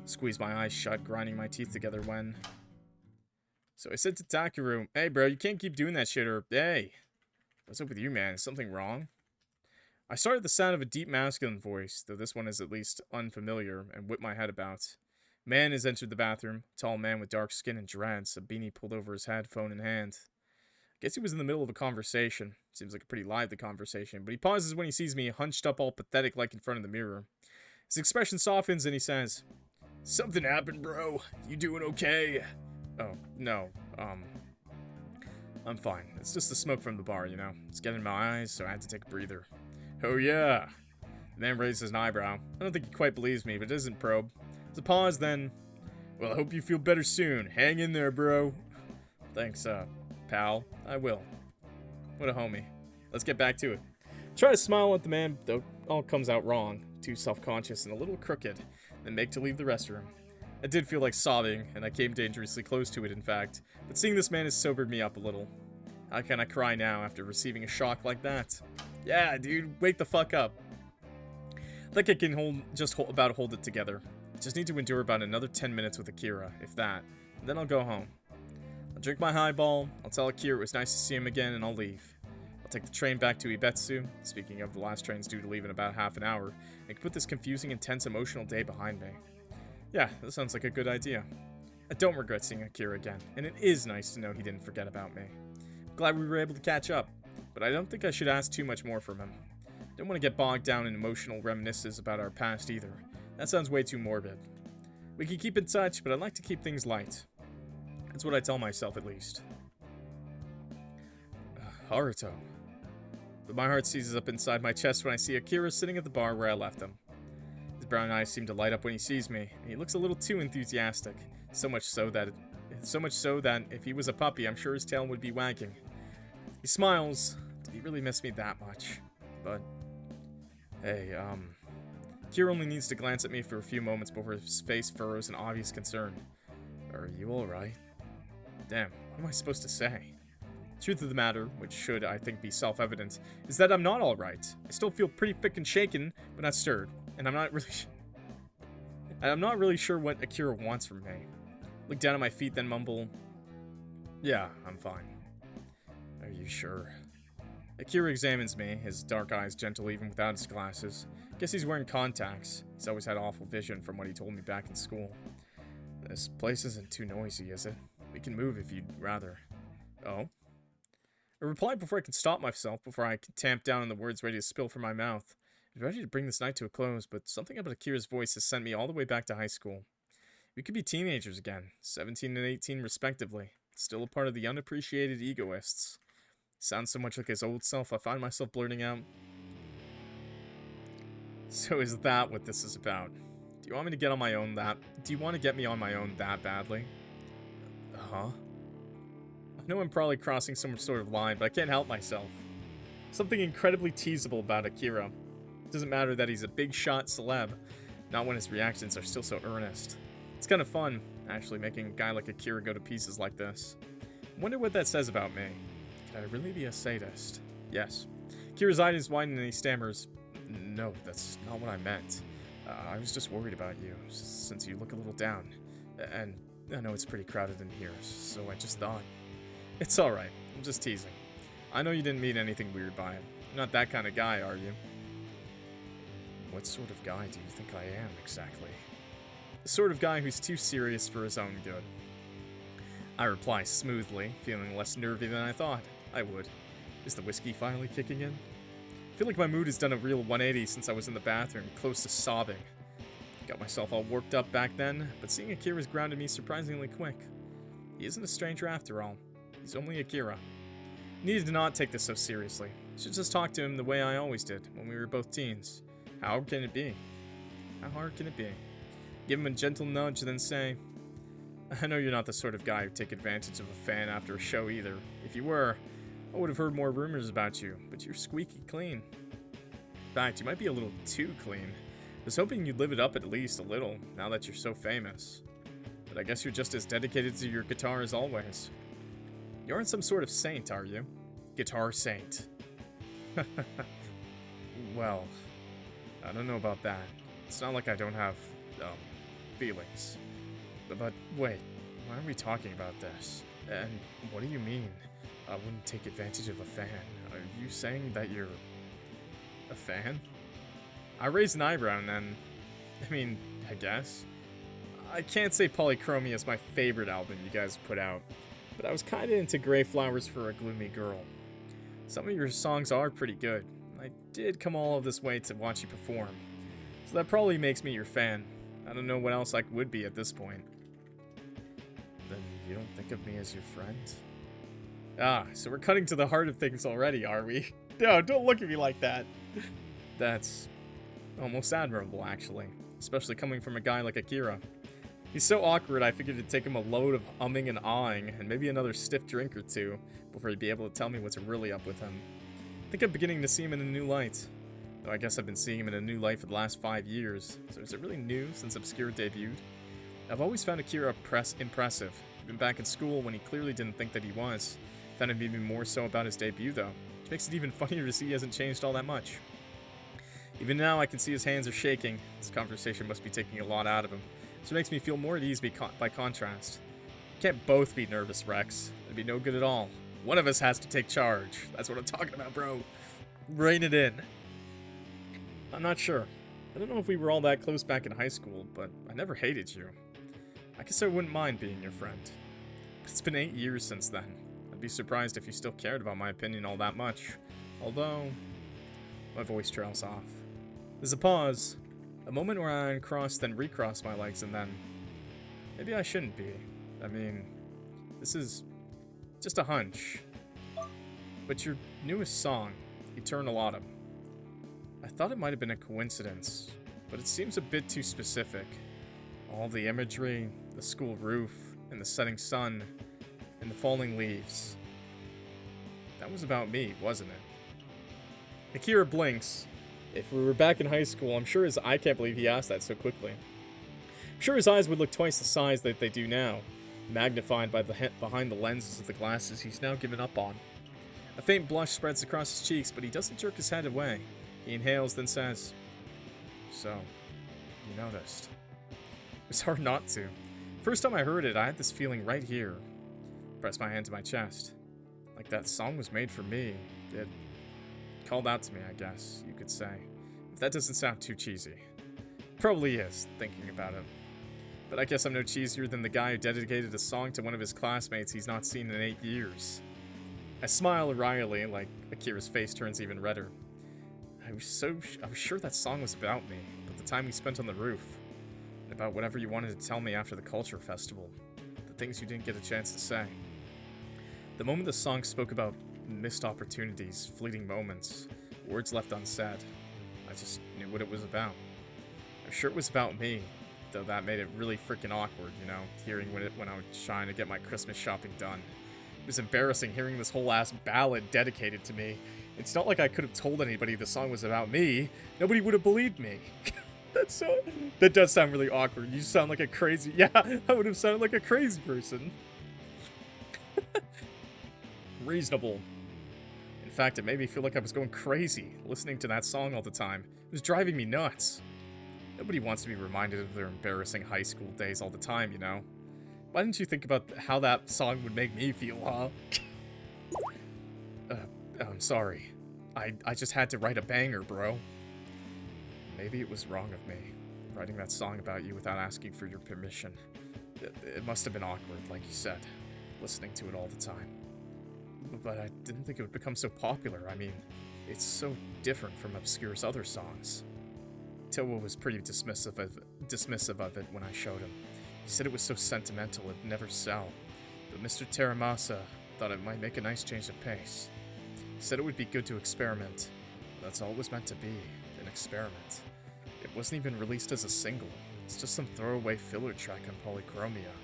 Squeeze my eyes shut, grinding my teeth together when... So I said to Takeru, "Hey bro, you can't keep doing that shit," or, "Hey, what's up with you, man? Is something wrong?" I started the sound of a deep masculine voice, though this one is at least unfamiliar, and whipped my head about. Man has entered the bathroom, tall man with dark skin and dreads, a beanie pulled over his head, phone in hand. Guess he was in the middle of a conversation. Seems like a pretty lively conversation, but he pauses when he sees me hunched up all pathetic like in front of the mirror. His expression softens and he says, "Something happened, bro. You doing okay?" Oh, no, I'm fine. It's just the smoke from the bar, you know. It's getting in my eyes, so I had to take a breather. Oh yeah. The man raises an eyebrow. I don't think he quite believes me, but doesn't probe. There's a pause, then, "Well, I hope you feel better soon. Hang in there, bro." Thanks, pal. I will. What a homie. Let's get back to it. Try to smile at the man, though it all comes out wrong. Too self-conscious and a little crooked. Then make to leave the restroom. I did feel like sobbing, and I came dangerously close to it, in fact. But seeing this man has sobered me up a little. How can I cry now after receiving a shock like that? Yeah, dude, wake the fuck up. I think I can hold it together. I just need to endure about another 10 minutes with Akira, if that. And then I'll go home. I'll drink my highball, I'll tell Akira it was nice to see him again, and I'll leave. I'll take the train back to Ibetsu. Speaking of, the last train's due to leave in about half an hour, and can put this confusing, intense, emotional day behind me. Yeah, that sounds like a good idea. I don't regret seeing Akira again, and it is nice to know he didn't forget about me. I'm glad we were able to catch up, but I don't think I should ask too much more from him. I don't want to get bogged down in emotional reminiscences about our past either. That sounds way too morbid. We can keep in touch, but I'd like to keep things light. That's what I tell myself, at least. Haruto. But my heart seizes up inside my chest when I see Akira sitting at the bar where I left him. His brown eyes seem to light up when he sees me, and he looks a little too enthusiastic. So much so that if he was a puppy, I'm sure his tail would be wagging. He smiles. Did he really miss me that much? But hey, Akira only needs to glance at me for a few moments before his face furrows in obvious concern. Are you alright? Damn, what am I supposed to say? Truth of the matter, which should, I think, be self-evident, is that I'm not alright. I still feel pretty thick and shaken, but not stirred. And I'm not really sure what Akira wants from me. Look down at my feet, then mumble, "Yeah, I'm fine." Are you sure? Akira examines me, his dark eyes gentle even without his glasses. Guess he's wearing contacts. He's always had awful vision from what he told me back in school. This place isn't too noisy, is it? We can move if you'd rather. Oh? I replied before I could stop myself, before I could tamp down on the words ready to spill from my mouth. I was ready to bring this night to a close, but something about Akira's voice has sent me all the way back to high school. We could be teenagers again, 17 and 18 respectively, still a part of the unappreciated egoists. Sounds so much like his old self, I find myself blurting out, "So is that what this is about? Do you want me to get on my own that? Do you want to get me on my own that badly?" Huh? I know I'm probably crossing some sort of line, but I can't help myself. Something incredibly teasable about Akira. It doesn't matter that he's a big shot celeb, not when his reactions are still so earnest. It's kind of fun, actually, making a guy like Akira go to pieces like this. I wonder what that says about me. Could I really be a sadist? Yes. Akira's eyes widen and he stammers, "No, that's not what I meant. I was just worried about you, since you look a little down. And I know it's pretty crowded in here, so I just thought..." It's alright, I'm just teasing. I know you didn't mean anything weird by it. You're not that kind of guy, are you? What sort of guy do you think I am, exactly? The sort of guy who's too serious for his own good. I reply smoothly, feeling less nervy than I thought I would. Is the whiskey finally kicking in? I feel like my mood has done a real 180 since I was in the bathroom, close to sobbing. Got myself all worked up back then, but seeing Akira's grounded me surprisingly quick. He isn't a stranger after all. He's only Akira. I needed to not take this so seriously. I should just talk to him the way I always did, when we were both teens. How hard can it be? How hard can it be? Give him a gentle nudge, then say, "I know you're not the sort of guy who'd take advantage of a fan after a show either. If you were, I would have heard more rumors about you, but you're squeaky clean. In fact, you might be a little too clean. I was hoping you'd live it up at least a little, now that you're so famous. But I guess you're just as dedicated to your guitar as always. You aren't some sort of saint, are you? Guitar saint." Well, I don't know about that. It's not like I don't have, feelings. But wait, why are we talking about this? And what do you mean, I wouldn't take advantage of a fan? Are you saying that you're a fan? I raised an eyebrow and then, I guess. I can't say Polychromia is my favorite album you guys put out, but I was kinda into Gray Flowers for a Gloomy Girl. Some of your songs are pretty good. I did come all of this way to watch you perform, so that probably makes me your fan. I don't know what else I would be at this point. Then you don't think of me as your friend? Ah, so we're cutting to the heart of things already, are we? No, don't look at me like that. That's almost admirable, actually. Especially coming from a guy like Akira. He's so awkward, I figured it'd take him a load of umming and ahhing, and maybe another stiff drink or two, before he'd be able to tell me what's really up with him. I think I'm beginning to see him in a new light. Though I guess I've been seeing him in a new light for the last 5 years, so is it really new since Obscure debuted? I've always found Akira impressive, even back in school when he clearly didn't think that he was. Found him even more so about his debut though, which makes it even funnier to see he hasn't changed all that much. Even now I can see his hands are shaking. This conversation must be taking a lot out of him, so it makes me feel more at ease by contrast. Can't both be nervous, Rex. It'd be no good at all. One of us has to take charge. That's what I'm talking about, bro. Rein it in. I'm not sure. I don't know if we were all that close back in high school, but I never hated you. I guess I wouldn't mind being your friend. But it's been 8 years since then. I'd be surprised if you still cared about my opinion all that much. Although, my voice trails off. There's a pause. A moment where I uncross then recross my legs and then... Maybe I shouldn't be. I mean, this is just a hunch. But your newest song, Eternal Autumn. I thought it might have been a coincidence, but it seems a bit too specific. All the imagery, the school roof, and the setting sun, and the falling leaves. That was about me, wasn't it? Akira blinks. If we were back in high school, I can't believe he asked that so quickly. I'm sure his eyes would look twice the size that they do now, magnified by behind the lenses of the glasses he's now given up on. A faint blush spreads across his cheeks, but he doesn't jerk his head away. He inhales, then says, "So, you noticed." It's hard not to. First time I heard it, I had this feeling right here. Pressed my hand to my chest. Like that song was made for me. It called out to me, I guess, you could say. If that doesn't sound too cheesy. Probably is, thinking about it. But I guess I'm no cheesier than the guy who dedicated a song to one of his classmates he's not seen in 8 years. I smile wryly, like Akira's face turns even redder. I was sure that song was about me, but the time we spent on the roof, and about whatever you wanted to tell me after the culture festival, the things you didn't get a chance to say. The moment the song spoke about missed opportunities, fleeting moments, words left unsaid, I just knew what it was about. I'm sure it was about me, though that made it really freaking awkward, you know, hearing when I was trying to get my Christmas shopping done. It was embarrassing hearing this whole ass ballad dedicated to me. It's not like I could have told anybody the song was about me. Nobody would have believed me. That does sound really awkward. You sound like a crazy... Yeah, I would have sounded like a crazy person. Reasonable. In fact, it made me feel like I was going crazy, listening to that song all the time. It was driving me nuts. Nobody wants to be reminded of their embarrassing high school days all the time, you know? Why didn't you think about how that song would make me feel, huh? I'm sorry. I just had to write a banger, bro. Maybe it was wrong of me, writing that song about you without asking for your permission. It must have been awkward, like you said, listening to it all the time. But I didn't think it would become so popular. I mean, it's so different from Obscure's other songs. Towa was pretty dismissive of it when I showed him. He said it was so sentimental it'd never sell. But Mr. Teramasa thought it might make a nice change of pace. He said it would be good to experiment. That's all it was meant to be, an experiment. It wasn't even released as a single. It's just some throwaway filler track on Polychromia.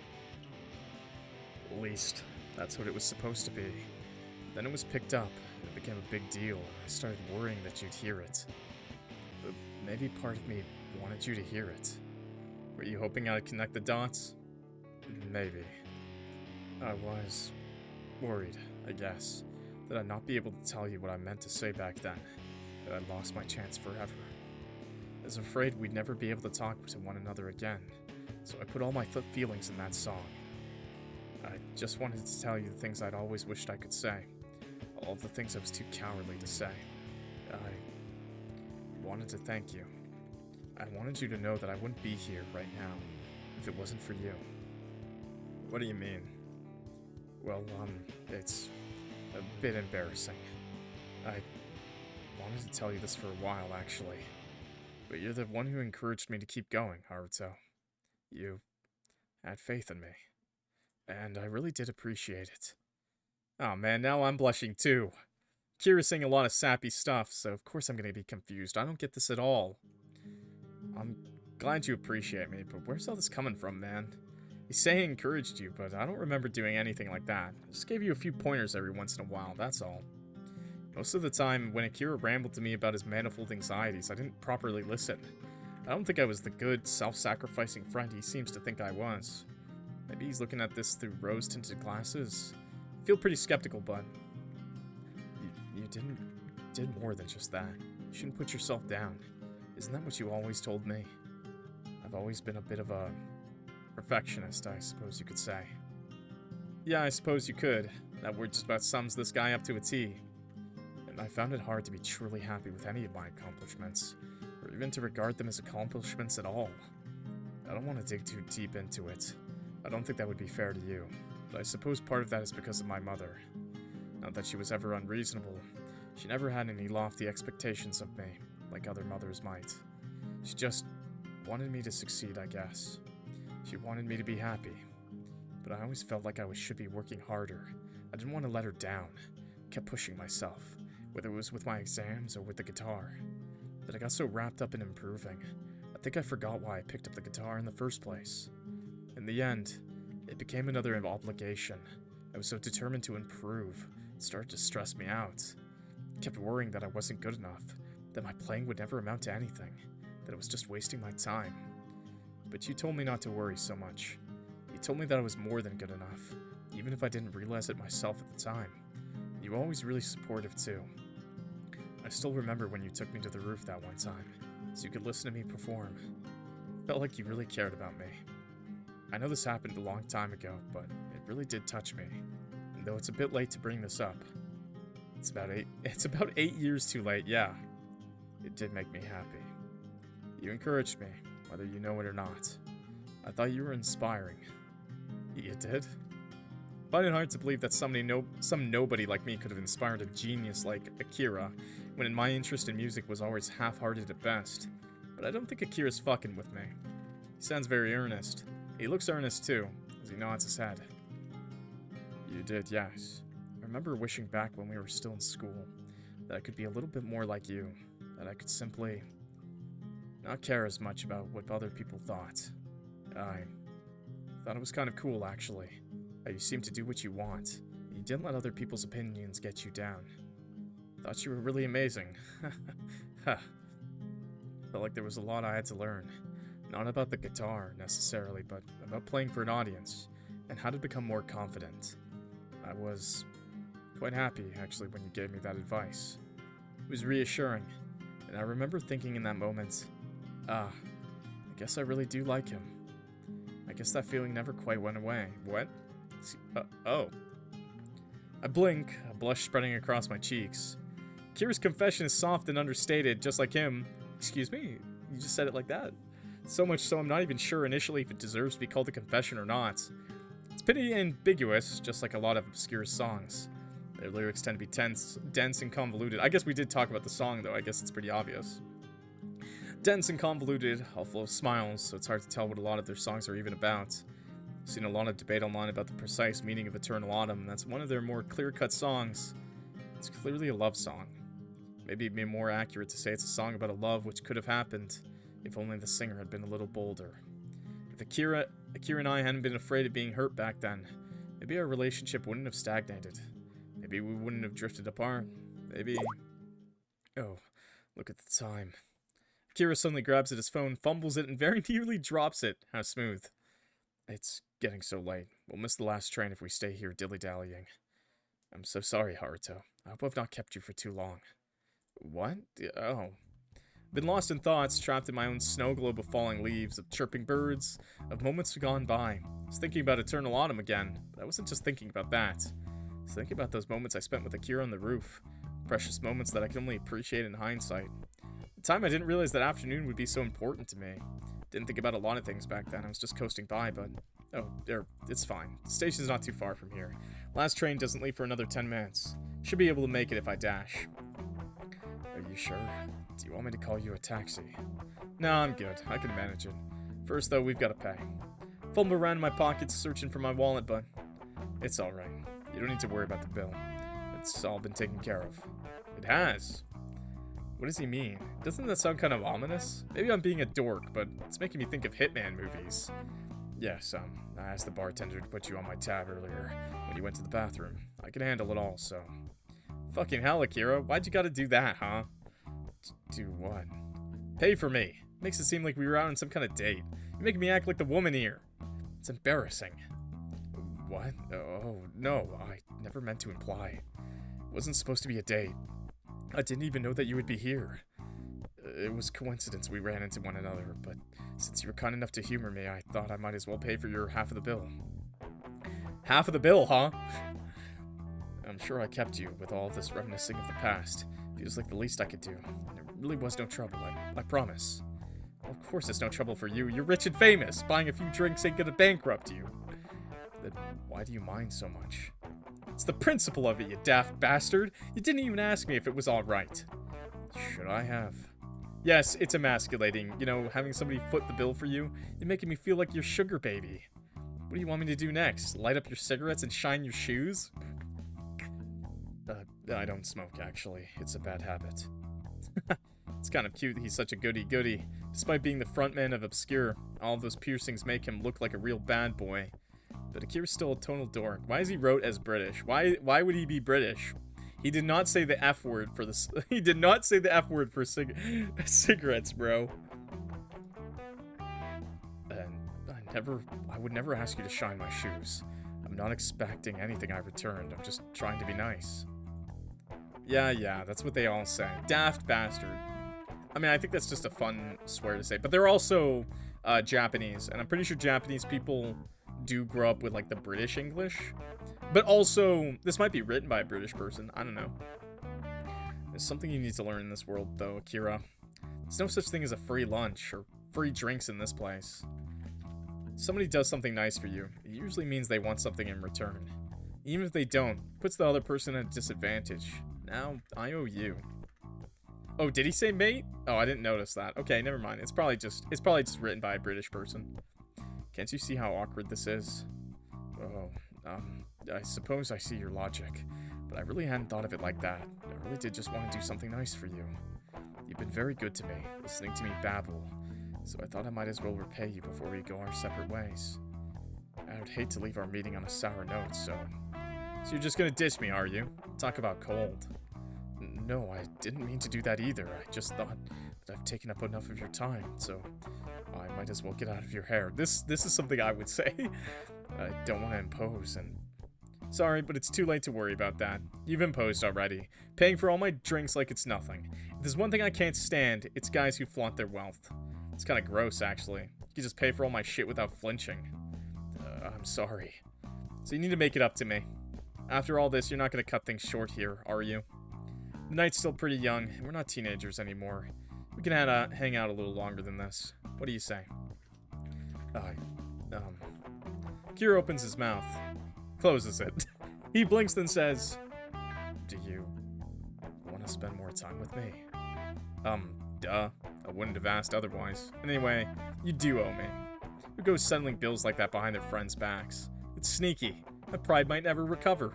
At least, that's what it was supposed to be. Then it was picked up, and it became a big deal, and I started worrying that you'd hear it. But maybe part of me wanted you to hear it. Were you hoping I'd connect the dots? Maybe. I was worried, I guess, that I'd not be able to tell you what I meant to say back then, that I'd lost my chance forever. I was afraid we'd never be able to talk to one another again, so I put all my feelings in that song. I just wanted to tell you the things I'd always wished I could say, all of the things I was too cowardly to say. I wanted to thank you. I wanted you to know that I wouldn't be here right now if it wasn't for you. What do you mean? Well, it's a bit embarrassing. I wanted to tell you this for a while, actually. But you're the one who encouraged me to keep going, Haruto. You had faith in me. And I really did appreciate it. Oh man, now I'm blushing too. Kira's saying a lot of sappy stuff, so of course I'm gonna be confused. I don't get this at all. I'm glad you appreciate me, but where's all this coming from, man? You say I encouraged you, but I don't remember doing anything like that. I just gave you a few pointers every once in a while, that's all. Most of the time, when Akira rambled to me about his manifold anxieties, I didn't properly listen. I don't think I was the good, self-sacrificing friend he seems to think I was. Maybe he's looking at this through rose-tinted glasses. I feel pretty skeptical, but... You did more than just that. You shouldn't put yourself down. Isn't that what you always told me? I've always been a bit of a perfectionist, I suppose you could say. Yeah, I suppose you could. That word just about sums this guy up to a T. And I found it hard to be truly happy with any of my accomplishments, or even to regard them as accomplishments at all. I don't want to dig too deep into it. I don't think that would be fair to you, but I suppose part of that is because of my mother. Not that she was ever unreasonable. She never had any lofty expectations of me, like other mothers might. She just wanted me to succeed, I guess. She wanted me to be happy. But I always felt like I should be working harder. I didn't want to let her down. I kept pushing myself, whether it was with my exams or with the guitar. But I got so wrapped up in improving, I think I forgot why I picked up the guitar in the first place. In the end, it became another obligation. I was so determined to improve, it started to stress me out. I kept worrying that I wasn't good enough, that my playing would never amount to anything, that it was just wasting my time. But you told me not to worry so much. You told me that I was more than good enough, even if I didn't realize it myself at the time. You were always really supportive too. I still remember when you took me to the roof that one time, so you could listen to me perform. It felt like you really cared about me. I know this happened a long time ago, but it really did touch me. And though it's a bit late to bring this up, it's about 8 years too late, yeah. It did make me happy. You encouraged me, whether you know it or not. I thought you were inspiring. You did? I find it hard to believe that some nobody like me could have inspired a genius like Akira, when my interest in music was always half-hearted at best. But I don't think Akira's fucking with me. He sounds very earnest. He looks earnest too, as he nods his head. You did, yes. I remember wishing back when we were still in school, that I could be a little bit more like you, that I could simply not care as much about what other people thought. I thought it was kind of cool, actually. How you seemed to do what you want, and you didn't let other people's opinions get you down. Thought you were really amazing. Felt like there was a lot I had to learn. Not about the guitar, necessarily, but about playing for an audience, and how to become more confident. I was quite happy, actually, when you gave me that advice. It was reassuring, and I remember thinking in that moment, I guess I really do like him. I guess that feeling never quite went away. What? Oh. I blink, a blush spreading across my cheeks. Kira's confession is soft and understated, just like him. Excuse me? You just said it like that? So much so I'm not even sure initially if it deserves to be called a confession or not. It's pretty ambiguous, just like a lot of obscure songs. Their lyrics tend to be dense and convoluted. I guess we did talk about the song, though. I guess it's pretty obvious. Dense and convoluted, all full of smiles, so it's hard to tell what a lot of their songs are even about. I've seen a lot of debate online about the precise meaning of Eternal Autumn, and that's one of their more clear-cut songs. It's clearly a love song. Maybe it'd be more accurate to say it's a song about a love which could have happened, if only the singer had been a little bolder. If Akira and I hadn't been afraid of being hurt back then, maybe our relationship wouldn't have stagnated. Maybe we wouldn't have drifted apart. Maybe... Oh, look at the time. Akira suddenly grabs at his phone, fumbles it, and very nearly drops it. How smooth. It's getting so late. We'll miss the last train if we stay here dilly-dallying. I'm so sorry, Haruto. I hope I've not kept you for too long. What? Oh. Been lost in thoughts, trapped in my own snow globe of falling leaves, of chirping birds, of moments gone by. I was thinking about Eternal Autumn again, but I wasn't just thinking about that. I was thinking about those moments I spent with Akira on the roof. Precious moments that I can only appreciate in hindsight. At the time, I didn't realize that afternoon would be so important to me. Didn't think about a lot of things back then, I was just coasting by, but Oh, it's fine. The station's not too far from here. Last train doesn't leave for another 10 minutes. Should be able to make it if I dash. Are you sure? Do you want me to call you a taxi? No, I'm good. I can manage it. First, though, we've got to pay. Fumble around in my pockets searching for my wallet, but it's alright. You don't need to worry about the bill. It's all been taken care of. It has? What does he mean? Doesn't that sound kind of ominous? Maybe I'm being a dork, but it's making me think of Hitman movies. Yes, I asked the bartender to put you on my tab earlier when you went to the bathroom. I can handle it all, so... Fucking hell, Akira. Why'd you gotta do that, huh? Do what? Pay for me. Makes it seem like we were out on some kind of date. You're making me act like the woman here. It's embarrassing. What? Oh, no. I never meant to imply. It wasn't supposed to be a date. I didn't even know that you would be here. It was coincidence we ran into one another, but since you were kind enough to humor me, I thought I might as well pay for your half of the bill. Half of the bill, huh? I'm sure I kept you with all this reminiscing of the past. Feels like the least I could do. There really was no trouble, I promise. Well, of course it's no trouble for you. You're rich and famous. Buying a few drinks ain't gonna bankrupt you. Then why do you mind so much? It's the principle of it, you daft bastard. You didn't even ask me if it was alright. Should I have? Yes, it's emasculating. You know, having somebody foot the bill for you. You're making me feel like your sugar baby. What do you want me to do next? Light up your cigarettes and shine your shoes? I don't smoke, actually. It's a bad habit. It's kind of cute that he's such a goody-goody. Despite being the frontman of Obscure, all of those piercings make him look like a real bad boy. But Akira's still a tonal dork. Why is he wrote as British? Why would he be British? He did not say the F word for this. He did not say the F word for cigarettes, bro. And I would never ask you to shine my shoes. I'm not expecting anything I returned. I'm just trying to be nice. Yeah, that's what they all say. Daft bastard. I mean, I think that's just a fun swear to say. But they're also Japanese. And I'm pretty sure Japanese people do grow up with, like, the British English. But also, this might be written by a British person. I don't know. There's something you need to learn in this world, though, Akira. There's no such thing as a free lunch or free drinks in this place. If somebody does something nice for you, it usually means they want something in return. Even if they don't, it puts the other person at a disadvantage. Now, I owe you. Oh, did he say mate? Oh, I didn't notice that. Okay, never mind. It's probably just written by a British person. Can't you see how awkward this is? Oh, I suppose I see your logic, but I really hadn't thought of it like that. I really did just want to do something nice for you. You've been very good to me, listening to me babble, so I thought I might as well repay you before we go our separate ways. I would hate to leave our meeting on a sour note, so you're just gonna ditch me, are you? Talk about cold. No, I didn't mean to do that either. I just thought that I've taken up enough of your time, so I might as well get out of your hair. This is something I would say. I don't want to impose, and... Sorry, but it's too late to worry about that. You've imposed already, paying for all my drinks like it's nothing. If there's one thing I can't stand, it's guys who flaunt their wealth. It's kind of gross, actually. You can just pay for all my shit without flinching. I'm sorry. So you need to make it up to me. After all this, you're not going to cut things short here, are you? The night's still pretty young, and we're not teenagers anymore. We can hang out a little longer than this. What do you say? Akira opens his mouth. Closes it. He blinks then says, do you want to spend more time with me? Duh. I wouldn't have asked otherwise. Anyway, you do owe me. Who goes settling bills like that behind their friends' backs? It's sneaky. My pride might never recover.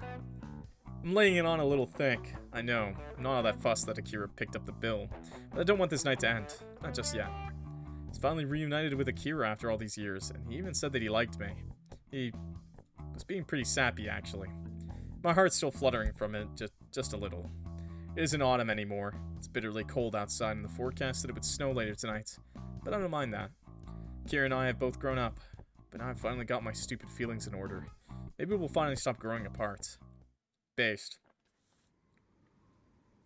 I'm laying it on a little thick. I know. I'm not all that fussed that Akira picked up the bill. But I don't want this night to end. Not just yet. He's finally reunited with Akira after all these years, and he even said that he liked me. He was being pretty sappy, actually. My heart's still fluttering from it, just a little. It isn't autumn anymore. It's bitterly cold outside, and the forecast said it would snow later tonight. But I don't mind that. Akira and I have both grown up, but now I've finally got my stupid feelings in order. Maybe we'll finally stop growing apart. Based.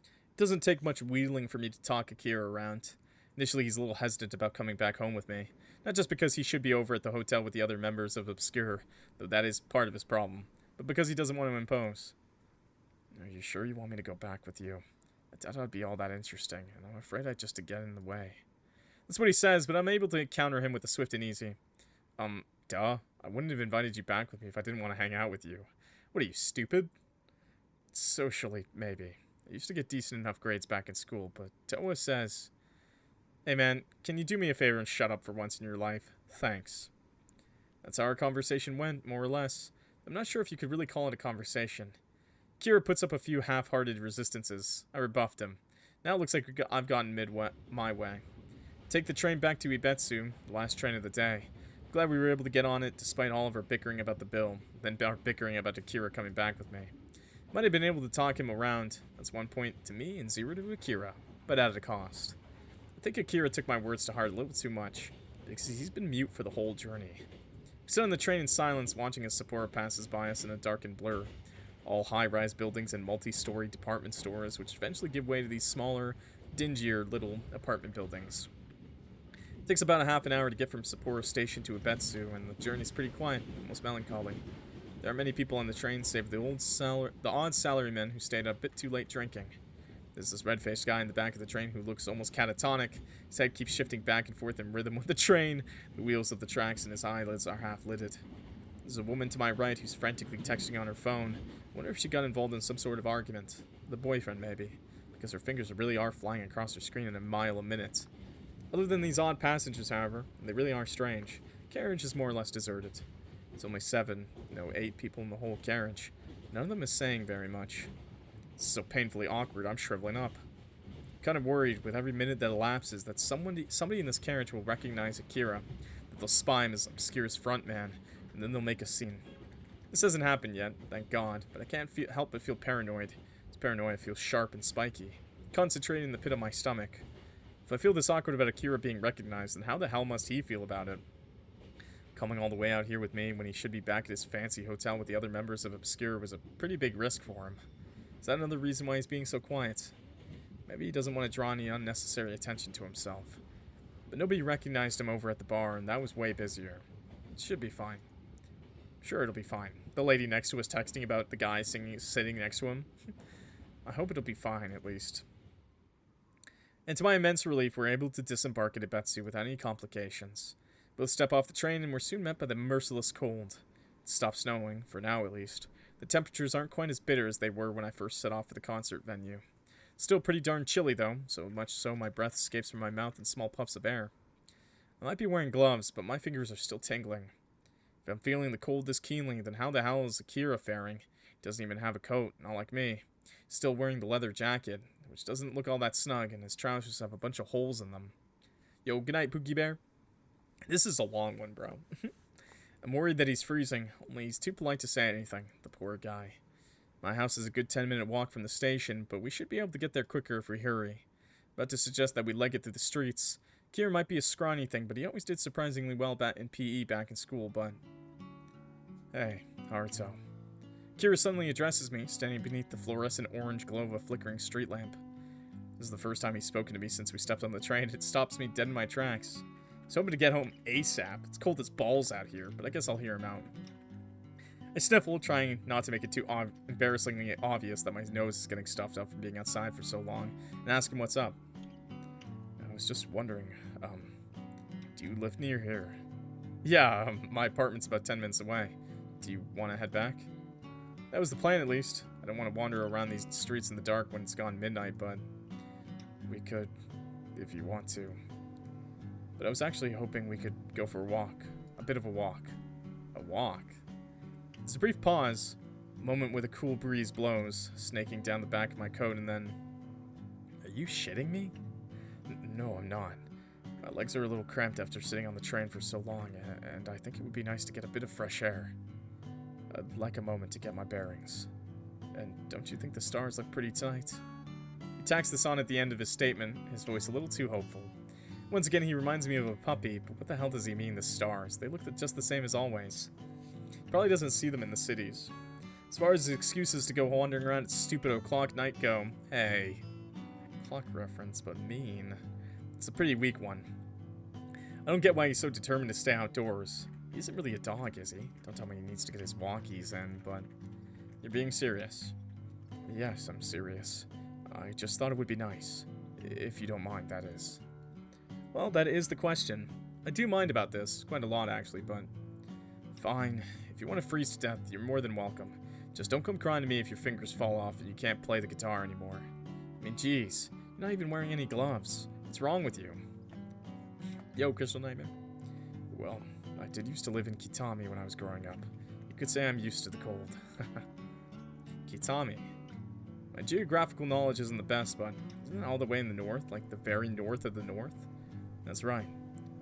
It doesn't take much wheedling for me to talk Akira around. Initially, he's a little hesitant about coming back home with me. Not just because he should be over at the hotel with the other members of Obscure, though that is part of his problem, but because he doesn't want to impose. Are you sure you want me to go back with you? I doubt I'd be all that interesting, and I'm afraid I'd just get in the way. That's what he says, but I'm able to counter him with a swift and easy. Duh. I wouldn't have invited you back with me if I didn't want to hang out with you. What are you, stupid? Socially, maybe. I used to get decent enough grades back in school, but Toa says, "Hey man, can you do me a favor and shut up for once in your life? Thanks." That's how our conversation went, more or less. I'm not sure if you could really call it a conversation. Akira puts up a few half-hearted resistances. I rebuffed him. Now it looks like I've gotten my way. Take the train back to Ibetsu, the last train of the day. Glad we were able to get on it despite all of our bickering about the bill, then our bickering about Akira coming back with me. Might have been able to talk him around. That's 1 point to me and 0 to Akira, but at a cost. I think Akira took my words to heart a little too much, because he's been mute for the whole journey. We sit on the train in silence, watching as Sapporo passes by us in a darkened blur. All high-rise buildings and multi-story department stores, which eventually give way to these smaller, dingier little apartment buildings. It takes about a half an hour to get from Sapporo Station to Ibetsu, and the journey's pretty quiet, almost melancholy. There aren't many people on the train save the odd salarymen who stayed up a bit too late drinking. There's this red-faced guy in the back of the train who looks almost catatonic. His head keeps shifting back and forth in rhythm with the train. The wheels of the tracks and his eyelids are half-lidded. There's a woman to my right who's frantically texting on her phone. I wonder if she got involved in some sort of argument. With a boyfriend, maybe. Because her fingers really are flying across her screen at a mile a minute. Other than these odd passengers, however, they really are strange. The carriage is more or less deserted. There's only 7, no 8 people in the whole carriage. None of them is saying very much. It's so painfully awkward, I'm shriveling up. I'm kind of worried with every minute that elapses that somebody in this carriage will recognize Akira, that they'll spy him as Obscure's frontman, and then they'll make a scene. This hasn't happened yet, thank God, but I can't help but feel paranoid. This paranoia feels sharp and spiky, concentrating in the pit of my stomach. If I feel this awkward about Akira being recognized, then how the hell must he feel about it? Coming all the way out here with me when he should be back at his fancy hotel with the other members of Obscure was a pretty big risk for him. Is that another reason why he's being so quiet? Maybe he doesn't want to draw any unnecessary attention to himself. But nobody recognized him over at the bar, and that was way busier. It should be fine. Sure, it'll be fine. The lady next to us texting about the guy sitting next to him. I hope it'll be fine, at least. And to my immense relief, we're able to disembark at Ibetsu without any complications. Both step off the train, and we're soon met by the merciless cold. It stopped snowing, for now at least. The temperatures aren't quite as bitter as they were when I first set off for the concert venue. Still pretty darn chilly, though, so much so my breath escapes from my mouth in small puffs of air. I might be wearing gloves, but my fingers are still tingling. If I'm feeling the cold this keenly, then how the hell is Akira faring? He doesn't even have a coat, not like me. He's still wearing the leather jacket, which doesn't look all that snug, and his trousers have a bunch of holes in them. Yo, good night, Pookie Bear. This is a long one, bro. I'm worried that he's freezing, only he's too polite to say anything, the poor guy. My house is a good 10-minute walk from the station, but we should be able to get there quicker if we hurry. About to suggest that we leg it through the streets. Akira might be a scrawny thing, but he always did surprisingly well in PE back in school, but... Hey, Haruto. Akira suddenly addresses me, standing beneath the fluorescent orange glow of a flickering street lamp. This is the first time he's spoken to me since we stepped on the train. It stops me dead in my tracks. I was hoping to get home ASAP. It's cold as balls out here, but I guess I'll hear him out. I sniffle, trying not to make it too embarrassingly obvious that my nose is getting stuffed up from being outside for so long, and ask him what's up. I was just wondering, do you live near here? Yeah, my apartment's about 10 minutes away. Do you want to head back? That was the plan, at least. I don't want to wander around these streets in the dark when it's gone midnight, but we could, if you want to. But I was actually hoping we could go for a walk. A bit of a walk. A walk? There's a brief pause, a moment where the cool breeze blows, snaking down the back of my coat, and then... Are you shitting me? No, I'm not. My legs are a little cramped after sitting on the train for so long, and I think it would be nice to get a bit of fresh air. I'd like a moment to get my bearings. And don't you think the stars look pretty tonight? He tacks this on at the end of his statement, his voice a little too hopeful. Once again, he reminds me of a puppy, but what the hell does he mean, the stars? They look just the same as always. He probably doesn't see them in the cities. As far as his excuses to go wandering around at stupid o'clock night go, hey. Clock reference, but mean. It's a pretty weak one. I don't get why he's so determined to stay outdoors. He isn't really a dog, is he? Don't tell me he needs to get his walkies in, but... You're being serious. Yes, I'm serious. I just thought it would be nice. If you don't mind, that is. Well, that is the question. I do mind about this, quite a lot actually, but Fine. If you want to freeze to death, you're more than welcome. Just don't come crying to me if your fingers fall off and you can't play the guitar anymore. I mean, geez, you're not even wearing any gloves. What's wrong with you? Yo, Crystal Nightmare. Well, I did used to live in Kitami when I was growing up. You could say I'm used to the cold. Kitami. My geographical knowledge isn't the best, but isn't it all the way in the north? Like the very north of the north? That's right.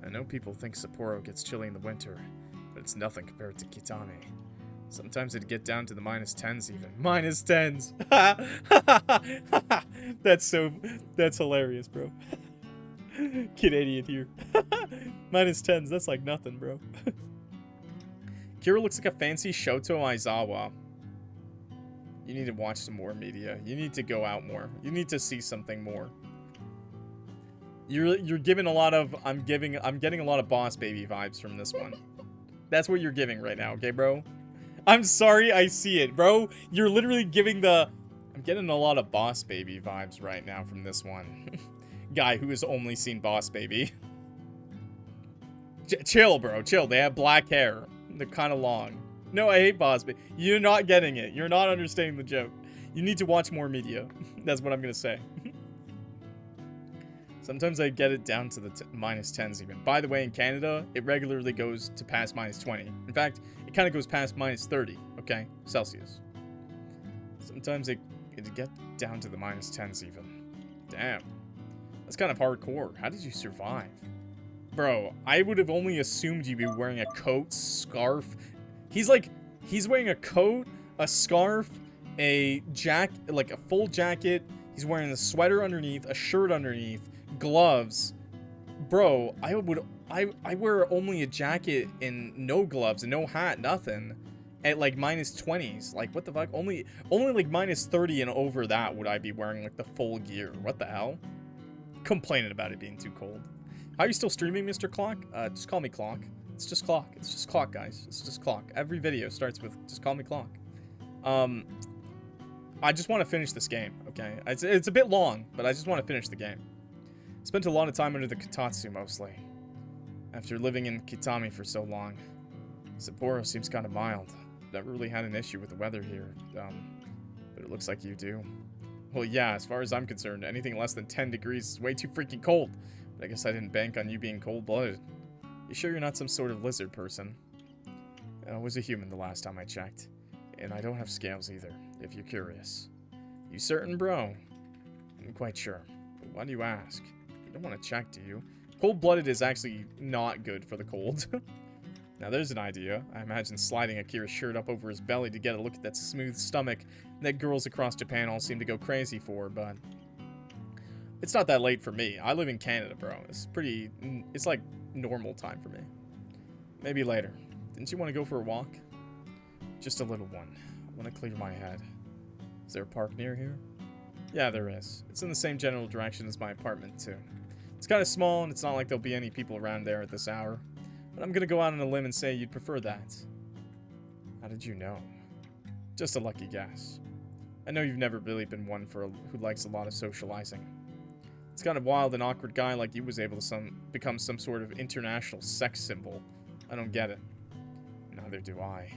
I know people think Sapporo gets chilly in the winter, but it's nothing compared to Kitami. Sometimes it'd get down to the -10s even. -10s! That's hilarious, bro. Kid idiot here. -10s, that's like nothing, bro. Kira looks like a fancy Shoto Aizawa. You need to watch some more media. You need to go out more. You need to see something more. You're giving a lot of I'm getting a lot of Boss Baby vibes from this one. That's what you're giving right now, okay, bro? I'm sorry, I see it, bro. You're literally giving the I'm getting a lot of Boss Baby vibes right now from this one. Guy who has only seen Boss Baby. Chill, bro, chill. They have black hair. They're kind of long. No, I hate Boss Baby. You're not getting it. You're not understanding the joke. You need to watch more media. That's what I'm gonna say. Sometimes I get it down to the -10s even. By the way, in Canada, it regularly goes to past -20. In fact, it kind of goes past -30, okay? Celsius. Sometimes it get down to the -10s even. Damn. That's kind of hardcore. How did you survive? Bro, I would have only assumed you'd be wearing a coat, scarf. He's wearing a coat, a scarf, a jacket, like a full jacket. He's wearing a sweater underneath, a shirt underneath, gloves. Bro, I wear only a jacket and no gloves and no hat, nothing. At like -20s. Like, what the fuck? Only like -30 and over that would I be wearing like the full gear. What the hell? Complaining about it being too cold. How are you still streaming, Mr. Clock? Just call me Clock. It's just Clock. It's just Clock, guys. It's just Clock. Every video starts with just call me Clock. I just want to finish this game, okay? It's a bit long, but I just want to finish the game. Spent a lot of time under the Kotatsu, mostly. After living in Kitami for so long. Sapporo seems kind of mild. Never really had an issue with the weather here, but it looks like you do. Well, yeah, as far as I'm concerned, anything less than 10 degrees is way too freaking cold. But I guess I didn't bank on you being cold-blooded. You sure you're not some sort of lizard person? I was a human the last time I checked. And I don't have scales either, if you're curious. You certain, bro? I'm quite sure. But why do you ask? You don't want to check, do you? Cold-blooded is actually not good for the cold. Now there's an idea. I imagine sliding Akira's shirt up over his belly to get a look at that smooth stomach that girls across Japan all seem to go crazy for, but it's not that late for me. I live in Canada, bro. It's like normal time for me. Maybe later. Didn't you want to go for a walk? Just a little one. I want to clear my head. Is there a park near here? Yeah, there is. It's in the same general direction as my apartment, too. It's kind of small, and it's not like there'll be any people around there at this hour. But I'm gonna go out on a limb and say you'd prefer that. How did you know? Just a lucky guess. I know you've never really been one who likes a lot of socializing. It's kind of wild an awkward guy like you was able to become some sort of international sex symbol. I don't get it. Neither do I.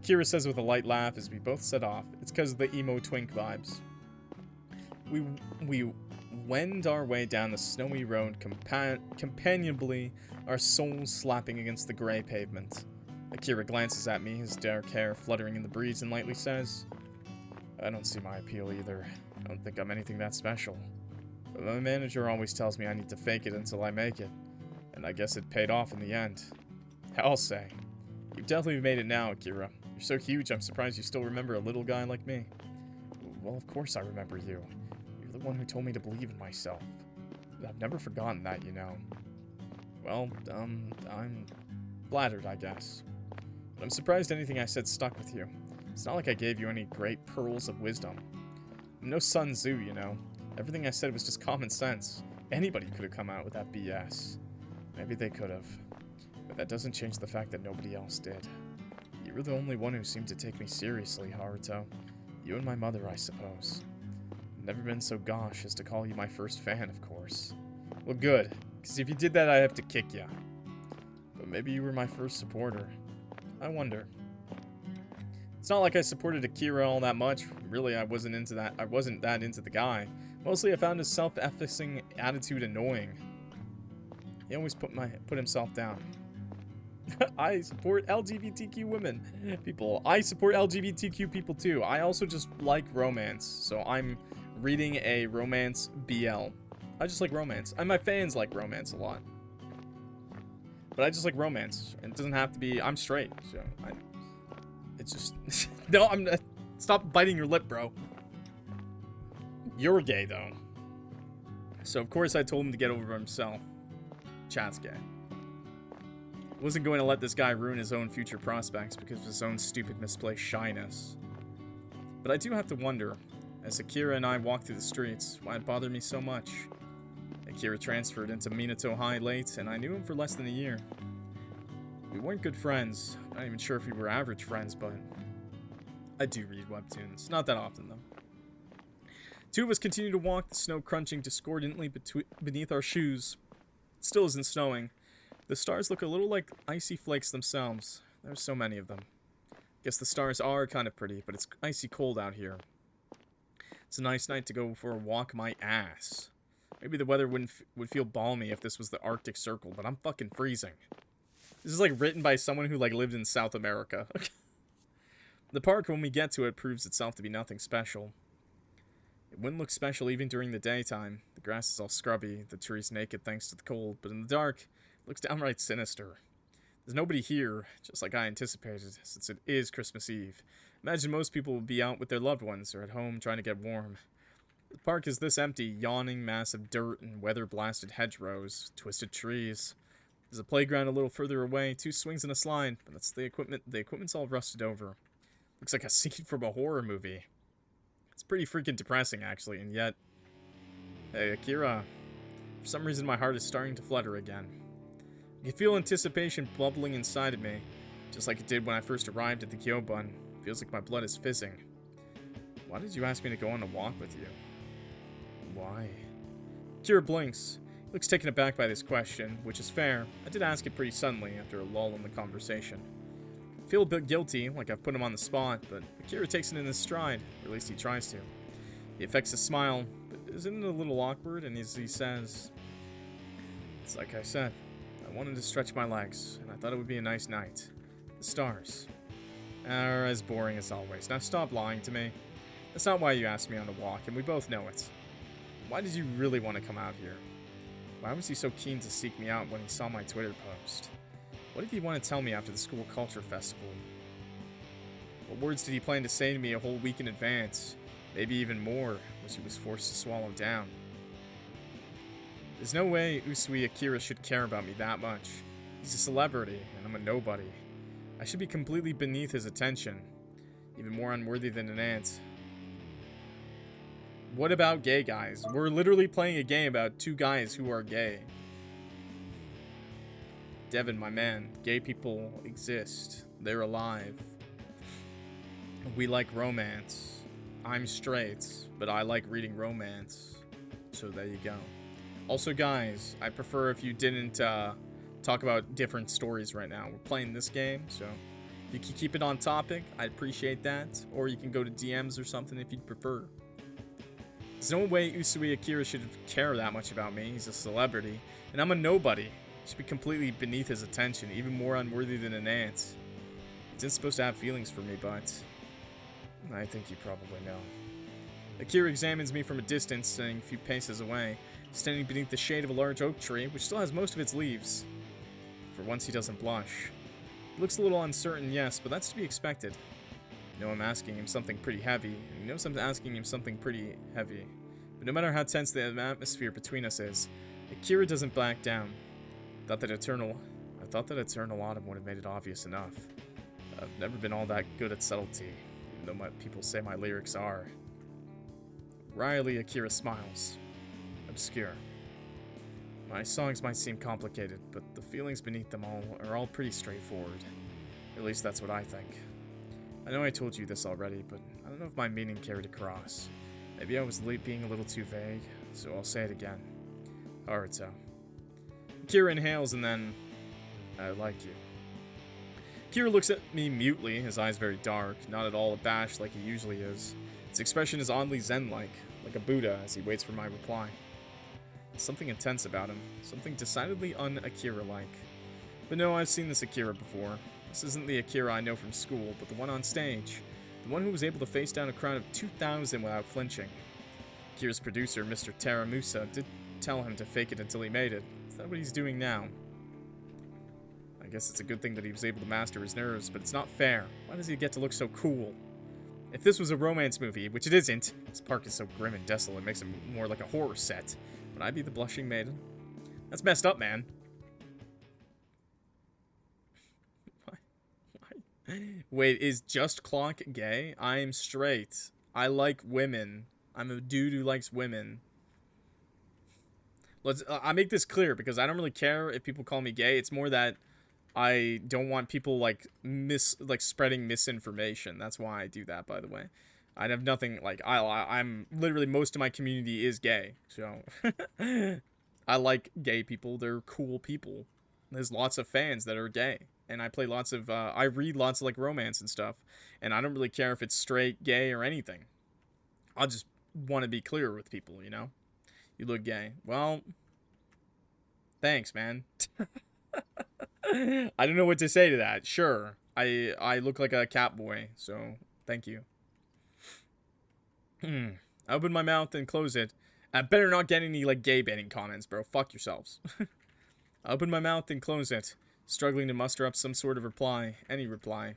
Kira says with a light laugh as we both set off. It's because of the emo twink vibes. We wend our way down the snowy road companionably, our souls slapping against the gray pavement. Akira glances at me, his dark hair fluttering in the breeze, and lightly says, I don't see my appeal either. I don't think I'm anything that special. But my manager always tells me I need to fake it until I make it. And I guess it paid off in the end. I'll say. You've definitely made it now, Akira. You're so huge, I'm surprised you still remember a little guy like me. Well, of course I remember you. You're the one who told me to believe in myself. I've never forgotten that, you know. Well, I'm flattered, I guess. But I'm surprised anything I said stuck with you. It's not like I gave you any great pearls of wisdom. I'm no Sun Tzu, you know. Everything I said was just common sense. Anybody could have come out with that BS. Maybe they could have. But that doesn't change the fact that nobody else did. You were the only one who seemed to take me seriously, Haruto. You and my mother, I suppose. I've never been so gauche as to call you my first fan, of course. Well, good. Because if you did that, I'd have to kick you. But maybe you were my first supporter. I wonder. It's not like I supported Akira all that much. Really, I wasn't that into the guy. Mostly, I found his self-effacing attitude annoying. He always put himself down. I support LGBTQ women. People. I support LGBTQ people too. I also just like romance. So I'm reading a romance BL. I just like romance. And my fans like romance a lot. But I just like romance. And it doesn't have to be... I'm straight. So it's just... No, I'm... Stop biting your lip, bro. You're gay, though. So, of course, I told him to get over himself. Chat's gay. Wasn't going to let this guy ruin his own future prospects because of his own stupid misplaced shyness. But I do have to wonder, as Akira and I walk through the streets, why it bothered me so much. Akira transferred into Minato High late, and I knew him for less than a year. We weren't good friends. I'm not even sure if we were average friends, but I do read webtoons. Not that often, though. Two of us continue to walk, the snow crunching discordantly beneath our shoes. It still isn't snowing. The stars look a little like icy flakes themselves. There's so many of them. Guess the stars are kind of pretty, but it's icy cold out here. It's a nice night to go for a walk my ass. Maybe the weather would feel balmy if this was the Arctic Circle, but I'm fucking freezing. This is like written by someone who like lived in South America. The park, when we get to it, proves itself to be nothing special. It wouldn't look special even during the daytime. The grass is all scrubby, the trees naked thanks to the cold, but in the dark, it looks downright sinister. There's nobody here, just like I anticipated, since it is Christmas Eve. Imagine most people would be out with their loved ones or at home trying to get warm. The park is this empty, yawning mass of dirt and weather-blasted hedgerows, twisted trees. There's a playground a little further away, 2 swings and a slide, but that's the equipment. The equipment's all rusted over. Looks like a scene from a horror movie. It's pretty freaking depressing, actually, and yet... Hey, Akira. For some reason, my heart is starting to flutter again. I can feel anticipation bubbling inside of me, just like it did when I first arrived at the Kyobun. Feels like my blood is fizzing. Why did you ask me to go on a walk with you? Why? Akira blinks. He looks taken aback by this question, which is fair. I did ask it pretty suddenly after a lull in the conversation. I feel a bit guilty, like I've put him on the spot, but Akira takes it in his stride, or at least he tries to. He affects a smile, but isn't it a little awkward? And as he says, it's like I said, I wanted to stretch my legs, and I thought it would be a nice night. The stars are as boring as always. Now stop lying to me. That's not why you asked me on a walk, and we both know it. Why did you really want to come out here? Why was he so keen to seek me out when he saw my Twitter post? What did he want to tell me after the school culture festival? What words did he plan to say to me a whole week in advance? Maybe even more, which he was forced to swallow down. There's no way Usui Akira should care about me that much. He's a celebrity, and I'm a nobody. I should be completely beneath his attention. Even more unworthy than an ant. What about gay guys? We're literally playing a game about 2 guys who are gay. Devin, my man, gay people exist. They're alive. We like romance. I'm straight, but I like reading romance. So there you go. Also, guys, I prefer if you didn't talk about different stories right now. We're playing this game, so if you can keep it on topic, I'd appreciate that. Or you can go to DMs or something if you'd prefer. There's no way Usui Akira should care that much about me. He's a celebrity, and I'm a nobody. Should be completely beneath his attention, even more unworthy than an ant. He isn't supposed to have feelings for me, but I think you probably know. Akira examines me from a distance, standing a few paces away, standing beneath the shade of a large oak tree, which still has most of its leaves. For once, he doesn't blush. He looks a little uncertain, yes, but that's to be expected. You know I'm asking him something pretty heavy, and he knows I'm asking him something pretty heavy. But no matter how tense the atmosphere between us is, Akira doesn't back down. I thought that eternal autumn would have made it obvious enough. I've never been all that good at subtlety, even though people say my lyrics are. Wryly, Akira smiles. Obscure. My songs might seem complicated, but the feelings beneath them all are all pretty straightforward. At least that's what I think. I know I told you this already, but I don't know if my meaning carried across. Maybe I was being a little too vague, so I'll say it again. Haruto. Akira inhales and then, I like you. Akira looks at me mutely, his eyes very dark, not at all abashed like he usually is. His expression is oddly zen-like a Buddha as he waits for my reply. There's something intense about him, something decidedly un-Akira-like. But no, I've seen this Akira before. This isn't the Akira I know from school, but the one on stage. The one who was able to face down a crowd of 2,000 without flinching. Akira's producer, Mr. Teramusa, did tell him to fake it until he made it. Is that what he's doing now? I guess it's a good thing that he was able to master his nerves, but it's not fair. Why does he get to look so cool? If this was a romance movie, which it isn't, this park is so grim and desolate, it makes it more like a horror set. Would I be the blushing maiden? That's messed up, man. Wait, is Just Clock gay? I'm straight. I like women. I'm a dude who likes women. I make this clear because I don't really care if people call me gay. It's more that I don't want people like spreading misinformation. That's why I do that, by the way. I have nothing like I'm literally most of my community is gay. So I like gay people. They're cool people. There's lots of fans that are gay. And I play lots of I read lots of like romance and stuff, and I don't really care if it's straight, gay, or anything. I just want to be clear with people, you know? You look gay. Well, thanks, man. I don't know what to say to that. Sure. I look like a cat boy, so thank you. I open my mouth and close it. I better not get any like gay baiting comments, bro. Fuck yourselves. I open my mouth and close it, struggling to muster up some sort of reply. Any reply.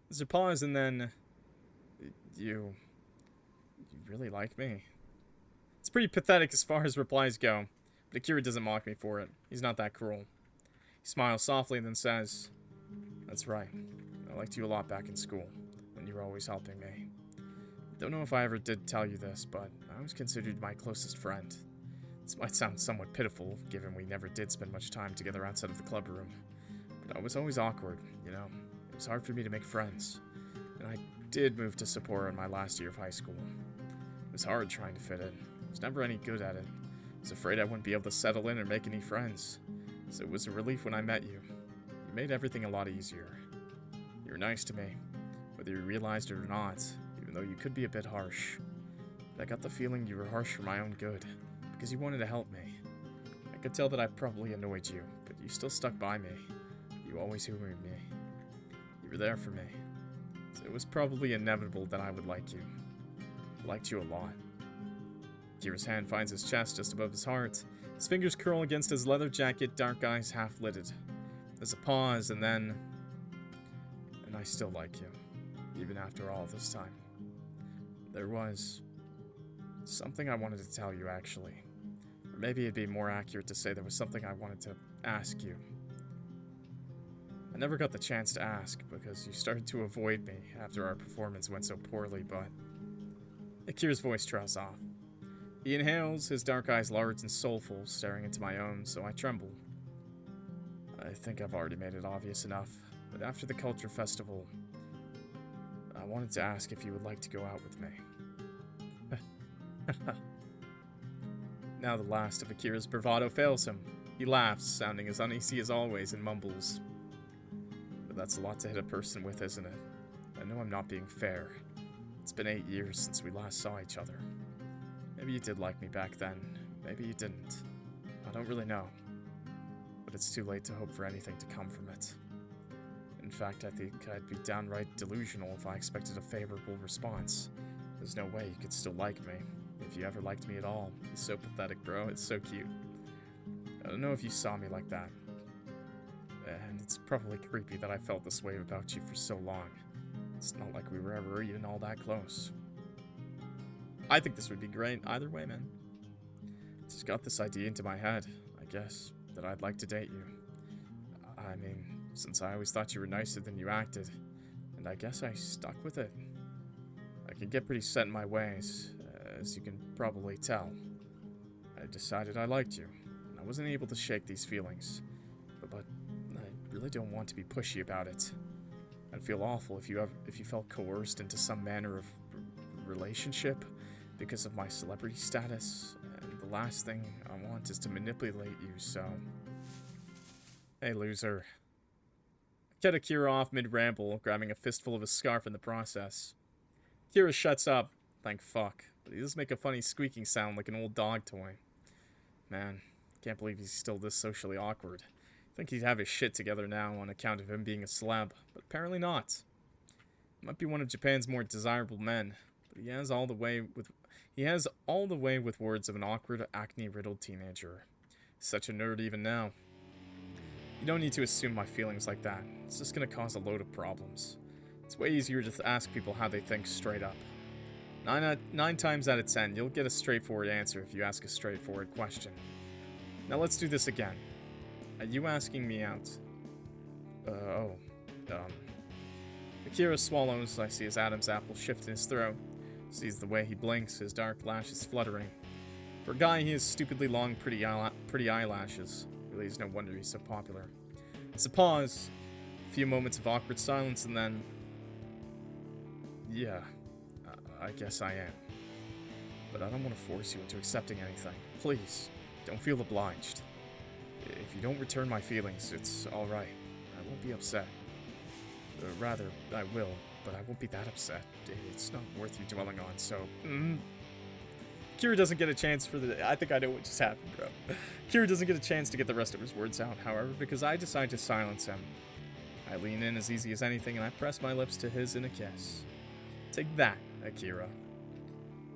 There's a pause and then... You really like me? It's pretty pathetic as far as replies go, but Akira doesn't mock me for it. He's not that cruel. He smiles softly and then says, "That's right. I liked you a lot back in school, and you were always helping me. Don't know if I ever did tell you this, but I was considered my closest friend. This might sound somewhat pitiful, given we never did spend much time together outside of the club room, but I was always awkward, you know? It was hard for me to make friends, and I did move to Sapporo in my last year of high school. It was hard trying to fit in. I was never any good at it. I was afraid I wouldn't be able to settle in or make any friends, so it was a relief when I met you. You made everything a lot easier. You were nice to me, whether you realized it or not, even though you could be a bit harsh. But I got the feeling you were harsh for my own good, because you wanted to help me. I could tell that I probably annoyed you, but you still stuck by me. You always humored me. You were there for me. So it was probably inevitable that I would like you. I liked you a lot." Akira's hand finds his chest just above his heart. His fingers curl against his leather jacket, dark eyes half-lidded. There's a pause, and then... "And I still like you, even after all this time. There was... something I wanted to tell you, actually. Or maybe it'd be more accurate to say there was something I wanted to ask you. I never got the chance to ask, because you started to avoid me after our performance went so poorly, but..." Akira's voice trails off. He inhales, his dark eyes large and soulful, staring into my own, so I tremble. I think I've already made it obvious enough, but after the Culture Festival, I wanted to ask if you would like to go out with me. Now the last of Akira's bravado fails him. He laughs, sounding as uneasy as always, and mumbles. But that's a lot to hit a person with, isn't it? I know I'm not being fair. It's been 8 years since we last saw each other. Maybe you did like me back then. Maybe you didn't. I don't really know. But it's too late to hope for anything to come from it. In fact, I think I'd be downright delusional if I expected a favorable response. There's no way you could still like me, if you ever liked me at all. It's so pathetic, bro. It's so cute. I don't know if you saw me like that. And it's probably creepy that I felt this way about you for so long. It's not like we were ever even all that close. I think this would be great either way, man. Just got this idea into my head, I guess, that I'd like to date you. I mean, since I always thought you were nicer than you acted, and I guess I stuck with it. I can get pretty set in my ways, as you can probably tell. I decided I liked you, and I wasn't able to shake these feelings. But I really don't want to be pushy about it. I'd feel awful if you felt coerced into some manner of relationship because of my celebrity status, and the last thing I want is to manipulate you, so... Hey, loser. Cut Akira off mid-ramble, grabbing a fistful of his scarf in the process. Akira shuts up, thank fuck, but he does make a funny squeaking sound like an old dog toy. Man, can't believe he's still this socially awkward. I think he'd have his shit together now on account of him being a celeb, but apparently not. He might be one of Japan's more desirable men, but he has all the way with words of an awkward, acne-riddled teenager. He's such a nerd even now. You don't need to assume my feelings like that. It's just gonna cause a load of problems. It's way easier to ask people how they think straight up. 9 times out of 10, you'll get a straightforward answer if you ask a straightforward question. Now let's do this again. Are you asking me out? Akira swallows. I see his Adam's apple shift in his throat. Sees the way he blinks, his dark lashes fluttering. For a guy, he has stupidly long, pretty eyelashes. Really is no wonder he's so popular. It's a pause. A few moments of awkward silence, and then... Yeah, I guess I am. But I don't want to force you into accepting anything. Please, don't feel obliged. If you don't return my feelings, it's alright. I won't be upset. Rather, I will, but I won't be that upset. It's not worth you dwelling on, so... Kira doesn't get a chance for the... I think I know what just happened, bro. Kira doesn't get a chance to get the rest of his words out, however, because I decide to silence him. I lean in as easy as anything, and I press my lips to his in a kiss. Take that, Akira.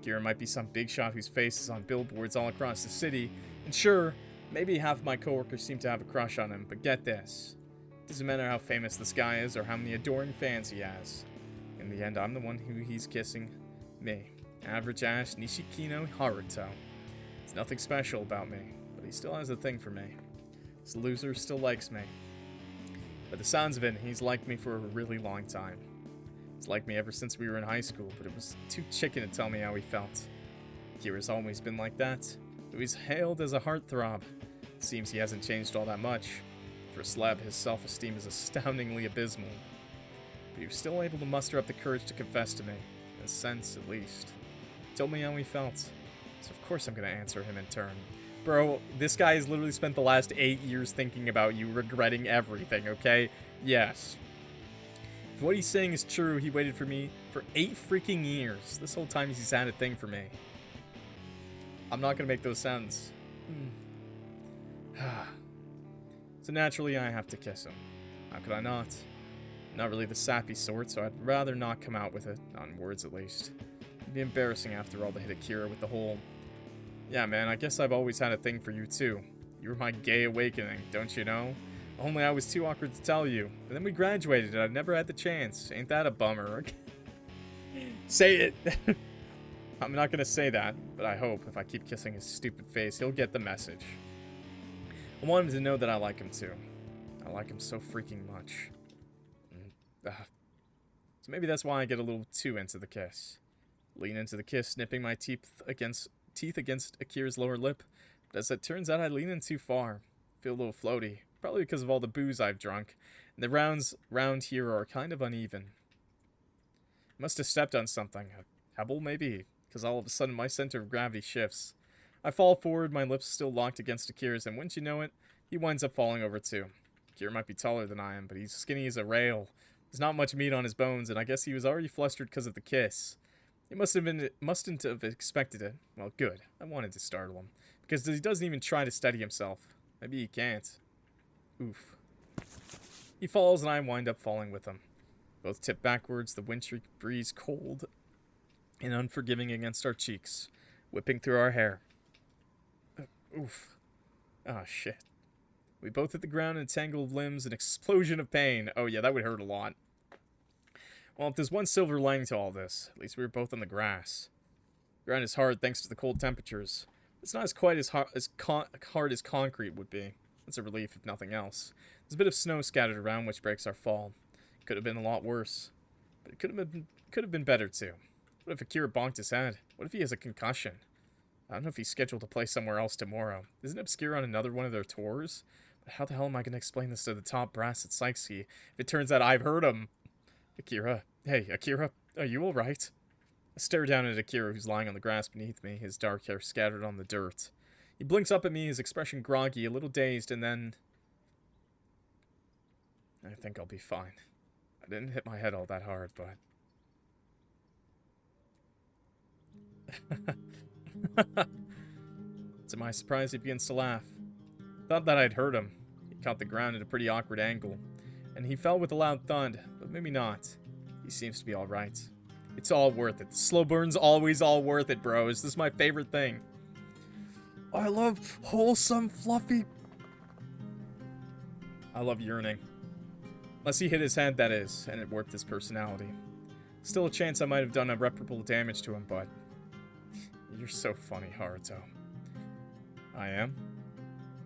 Akira might be some big shot whose face is on billboards all across the city, and sure, maybe half of my coworkers seem to have a crush on him, but get this. Doesn't matter how famous this guy is or how many adoring fans he has. In the end, I'm the one who he's kissing. Me. Average Ash Nishikino Haruto. There's nothing special about me, but he still has a thing for me. This loser still likes me. By the sounds of it, he's liked me for a really long time. He's liked me ever since we were in high school, but it was too chicken to tell me how he felt. Kira's always been like that. He's hailed as a heartthrob. It seems he hasn't changed all that much. For a celeb, his self-esteem is astoundingly abysmal. But he was still able to muster up the courage to confess to me, in a sense at least. He told me how he felt, so of course I'm gonna answer him in turn. Bro, this guy has literally spent the last 8 years thinking about you, regretting everything, okay? Yes. If what he's saying is true, he waited for me for 8 freaking years. This whole time he's had a thing for me. I'm not gonna make those sounds. So naturally, I have to kiss him. How could I not? I'm not really the sappy sort, so I'd rather not come out with it, not in words at least. It'd be embarrassing after all to hit Akira with the whole, yeah man, I guess I've always had a thing for you too. You were my gay awakening, don't you know? Only I was too awkward to tell you. And then we graduated and I never had the chance. Ain't that a bummer? Say it! I'm not gonna say that, but I hope if I keep kissing his stupid face, he'll get the message. I want him to know that I like him too. I like him so freaking much. So maybe that's why I get a little too into the kiss. Lean into the kiss, snipping my teeth against Akira's lower lip. But as it turns out, I lean in too far. Feel a little floaty, probably because of all the booze I've drunk. And the rounds round here are kind of uneven. Must have stepped on something. A pebble, maybe? Because all of a sudden my center of gravity shifts. I fall forward, my lips still locked against Akira's, and wouldn't you know it, he winds up falling over too. Akira might be taller than I am, but he's skinny as a rail. There's not much meat on his bones, and I guess he was already flustered because of the kiss. He mustn't have expected it. Well, good. I wanted to startle him. Because he doesn't even try to steady himself. Maybe he can't. Oof. He falls, and I wind up falling with him. Both tip backwards, the wintry breeze cold and unforgiving against our cheeks, whipping through our hair. Oof. Ah, shit. We both hit the ground in tangled limbs, an explosion of pain. Oh yeah, that would hurt a lot. Well, if there's one silver lining to all this, at least we were both on the grass. The ground is hard thanks to the cold temperatures. It's not quite as hard as concrete would be. It's a relief if nothing else. There's a bit of snow scattered around which breaks our fall. Could have been a lot worse. But it could have been better too. What if Akira bonked his head? What if he has a concussion? I don't know if he's scheduled to play somewhere else tomorrow. Isn't Obscure on another one of their tours? But how the hell am I going to explain this to the top brass at Psyche if it turns out I've heard him? Akira. Hey, Akira. Are you alright? I stare down at Akira, who's lying on the grass beneath me, his dark hair scattered on the dirt. He blinks up at me, his expression groggy, a little dazed, and then... I think I'll be fine. I didn't hit my head all that hard, but... To my surprise, he begins to laugh. Thought that I'd hurt him. He caught the ground at a pretty awkward angle, and he fell with a loud thud, but maybe not. He seems to be alright. It's all worth it. The slow burn's always all worth it, bros. This is my favorite thing. I love wholesome, fluffy... I love Yearning. Unless he hit his head, that is, and it warped his personality. Still a chance I might have done irreparable damage to him, but... You're so funny, Haruto. I am?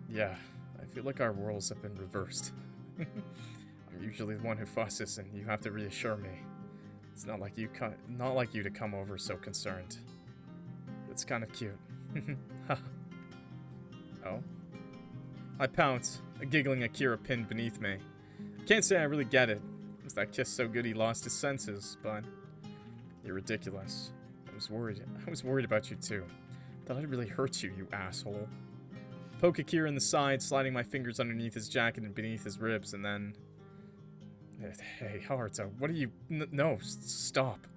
Yeah, I feel like our worlds have been reversed. I'm usually the one who fusses, and you have to reassure me. It's not like you to come over so concerned. It's kind of cute. Oh? I pounce, a giggling Akira pinned beneath me. Can't say I really get it. Was that kiss so good he lost his senses, but... You're ridiculous. I was worried about you too. Thought I'd really hurt you, you asshole. Poke Akira in the side, sliding my fingers underneath his jacket and beneath his ribs, and then... Hey, Haruto, what are you... No, stop.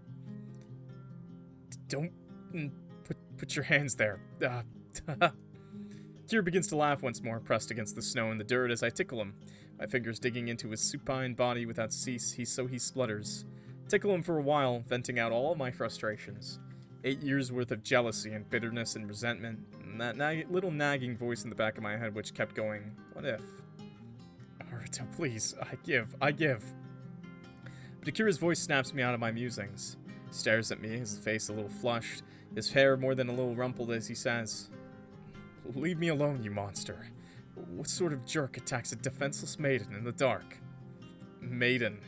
Don't... Put your hands there. Akira begins to laugh once more, pressed against the snow and the dirt as I tickle him. My fingers digging into his supine body without cease, so he splutters. Tickle him for a while, venting out all my frustrations. 8 years worth of jealousy and bitterness and resentment, and that little nagging voice in the back of my head which kept going, what if? Haruto, please, I give. But Akira's voice snaps me out of my musings. He stares at me, his face a little flushed, his hair more than a little rumpled as he says, Leave me alone, you monster. What sort of jerk attacks a defenseless maiden in the dark? Maiden.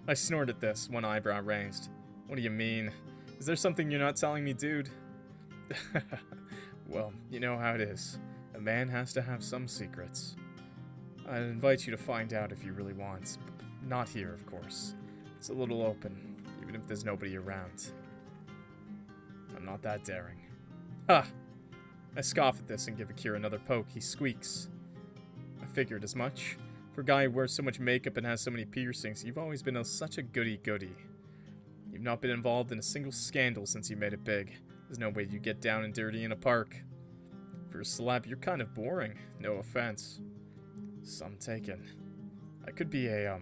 I snort at this, one eyebrow raised. What do you mean? Is there something you're not telling me, dude? Well, you know how it is. A man has to have some secrets. I'd invite you to find out if you really want. Not here, of course. It's a little open, even if there's nobody around. I'm not that daring. Ha! I scoff at this and give Akira another poke. He squeaks. I figured as much. For a guy who wears so much makeup and has so many piercings, you've always been such a goody-goody. You've not been involved in a single scandal since you made it big. There's no way you get down and dirty in a park. For a celeb, you're kind of boring. No offense. Some taken. I could be a,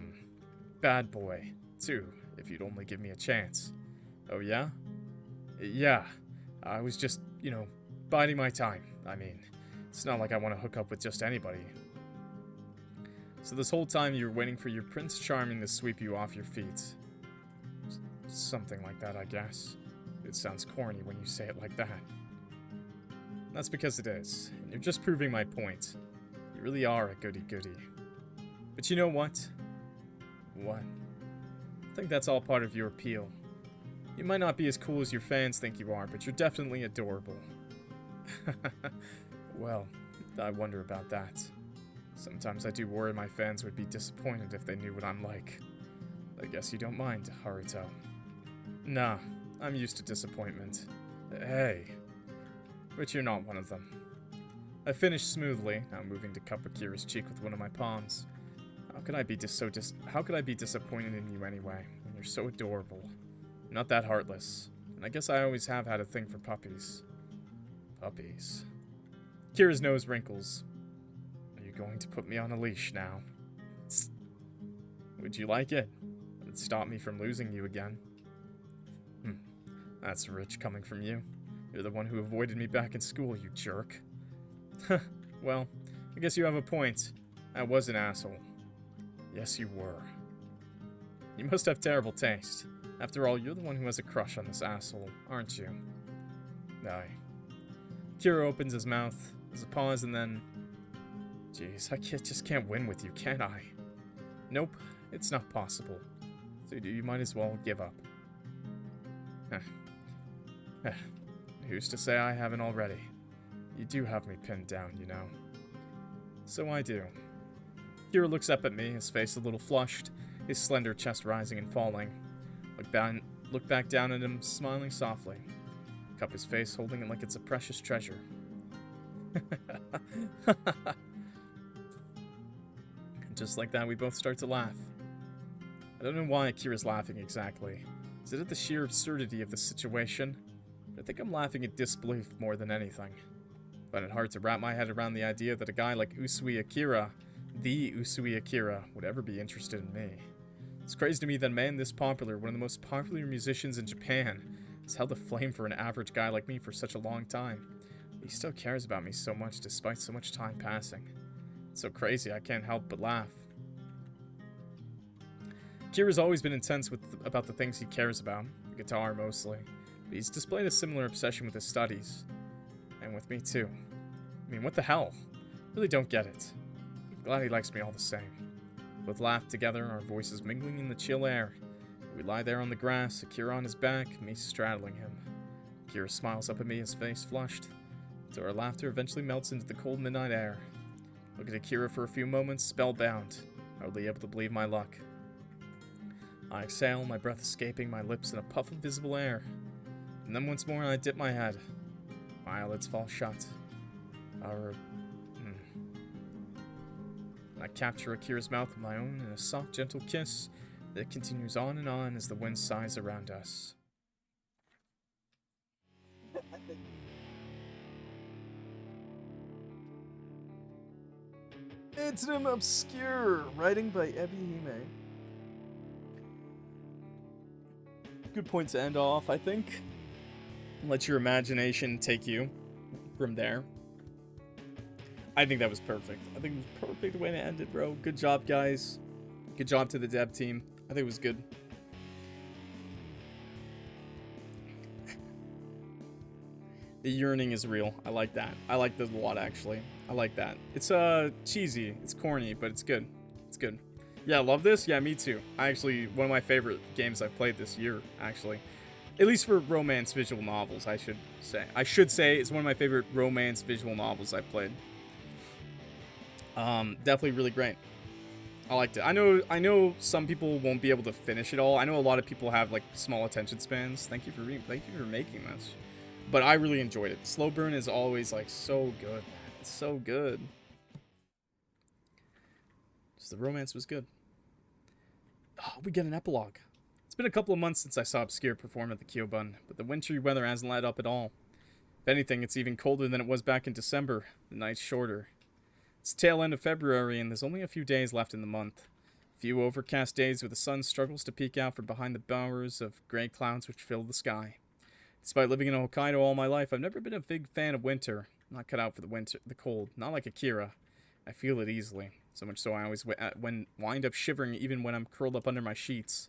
bad boy, too, if you'd only give me a chance. Oh, yeah? Yeah. I was just, biding my time. I mean, it's not like I want to hook up with just anybody. So this whole time you were waiting for your Prince Charming to sweep you off your feet. Something like that, I guess. It sounds corny when you say it like that. That's because it is. And you're just proving my point. You really are a goody-goody. But you know what? What? I think that's all part of your appeal. You might not be as cool as your fans think you are, but you're definitely adorable. Well, I wonder about that. Sometimes I do worry my fans would be disappointed if they knew what I'm like. I guess you don't mind, Haruto. Nah, I'm used to disappointment. Hey. But you're not one of them. I finished smoothly, now moving to cup Akira's cheek with one of my palms. How could I be disappointed in you anyway, when you're so adorable? I'm not that heartless, and I guess I always have had a thing for puppies. Puppies. Akira's nose wrinkles. Are you going to put me on a leash now? Would you like it? It would stop me from losing you again. That's rich coming from you. You're the one who avoided me back in school, you jerk. Well, I guess you have a point. I was an asshole. Yes, you were. You must have terrible taste. After all, you're the one who has a crush on this asshole, aren't you? Aye. Akira opens his mouth. There's a pause and then... Jeez, I just can't win with you, can I? Nope, it's not possible. So you might as well give up. Who's to say I haven't already? You do have me pinned down, you know. So I do. Akira looks up at me, his face a little flushed, his slender chest rising and falling. Look back down at him, smiling softly. Cup his face, holding it like it's a precious treasure. Just like that, we both start to laugh. I don't know why Akira's laughing exactly. Is it at the sheer absurdity of the situation? But I think I'm laughing at disbelief more than anything. I find it hard to wrap my head around the idea that a guy like Usui Akira, the Usui Akira, would ever be interested in me. It's crazy to me that a man this popular, one of the most popular musicians in Japan, has held a flame for an average guy like me for such a long time. But he still cares about me so much despite so much time passing. It's so crazy I can't help but laugh. Akira's always been intense about the things he cares about, the guitar mostly, but he's displayed a similar obsession with his studies. And with me too. I mean, what the hell? Really don't get it. I'm glad he likes me all the same. Both laugh together, our voices mingling in the chill air. We lie there on the grass, Akira on his back, me straddling him. Akira smiles up at me, his face flushed, so our laughter eventually melts into the cold midnight air. Look at Akira for a few moments, spellbound, hardly able to believe my luck. I exhale, my breath escaping my lips in a puff of visible air. And then once more I dip my head. My eyelids fall shut. I capture Akira's mouth with my own in a soft, gentle kiss that continues on and on as the wind sighs around us. Antonym obscure, writing by ebi-hime. Good point to end off, I think. Let your imagination take you from there. I think that was perfect. I think it was a perfect way to end it, bro. Good job, guys. Good job to the dev team. I think it was good. The yearning is real. I like that. I like that a lot, actually. I like that. It's cheesy. It's corny, but it's good. It's good. Yeah, love this? Yeah, me too. One of my favorite games I've played this year, actually. At least for romance visual novels, I should say. I should say it's one of my favorite romance visual novels I've played. Definitely really great. I liked it. I know some people won't be able to finish it all. I know a lot of people have like small attention spans. Thank you for making this. But I really enjoyed it. Slow burn is always like so good, man. It's so good. Just the romance was good. Oh, we get an epilogue. It's been a couple of months since I saw Obscure perform at the Kyobun, but the wintry weather hasn't let up at all. If anything, it's even colder than it was back in December. The night's shorter. It's the tail end of February, and there's only a few days left in the month. A few overcast days where the sun struggles to peek out from behind the bowers of gray clouds which fill the sky. Despite living in Hokkaido all my life, I've never been a big fan of winter. I'm not cut out for the cold. Not like Akira. I feel it easily. So much so I always wind up shivering even when I'm curled up under my sheets.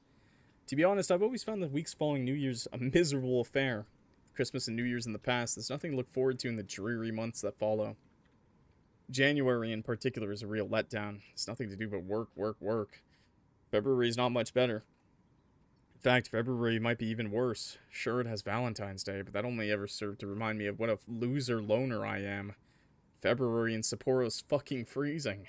To be honest, I've always found the weeks following New Year's a miserable affair. Christmas and New Year's in the past, there's nothing to look forward to in the dreary months that follow. January in particular is a real letdown. It's nothing to do but work, work, work. February is not much better. In fact, February might be even worse. Sure, it has Valentine's Day, but that only ever served to remind me of what a loser loner I am. February in Sapporo's fucking freezing.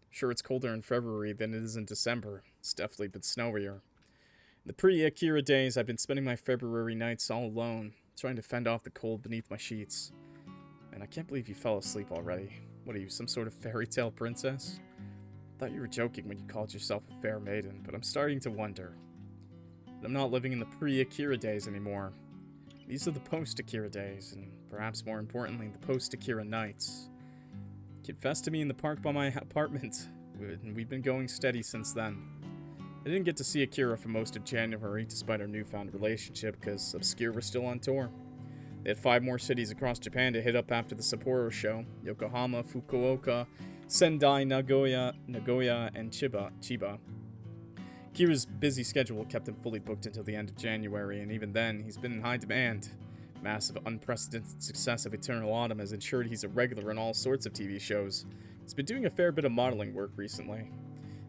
Sure, it's colder in February than it is in December. It's definitely been snowier. In the pre-Akira days, I've been spending my February nights all alone, trying to fend off the cold beneath my sheets. And I can't believe you fell asleep already. What are you, some sort of fairy tale princess? I thought you were joking when you called yourself a fair maiden, but I'm starting to wonder. But I'm not living in the pre-Akira days anymore. These are the post-Akira days, and perhaps more importantly, the post-Akira nights. Confessed to me in the park by my apartment, and we've been going steady since then. I didn't get to see Akira for most of January, despite our newfound relationship, because Obscure were still on tour. They had 5 more cities across Japan to hit up after the Sapporo show: Yokohama, Fukuoka, Sendai, Nagoya, and Chiba. Akira's busy schedule kept him fully booked until the end of January, and even then, he's been in high demand. Massive, unprecedented success of Eternal Autumn has ensured he's a regular in all sorts of TV shows. He's been doing a fair bit of modeling work recently.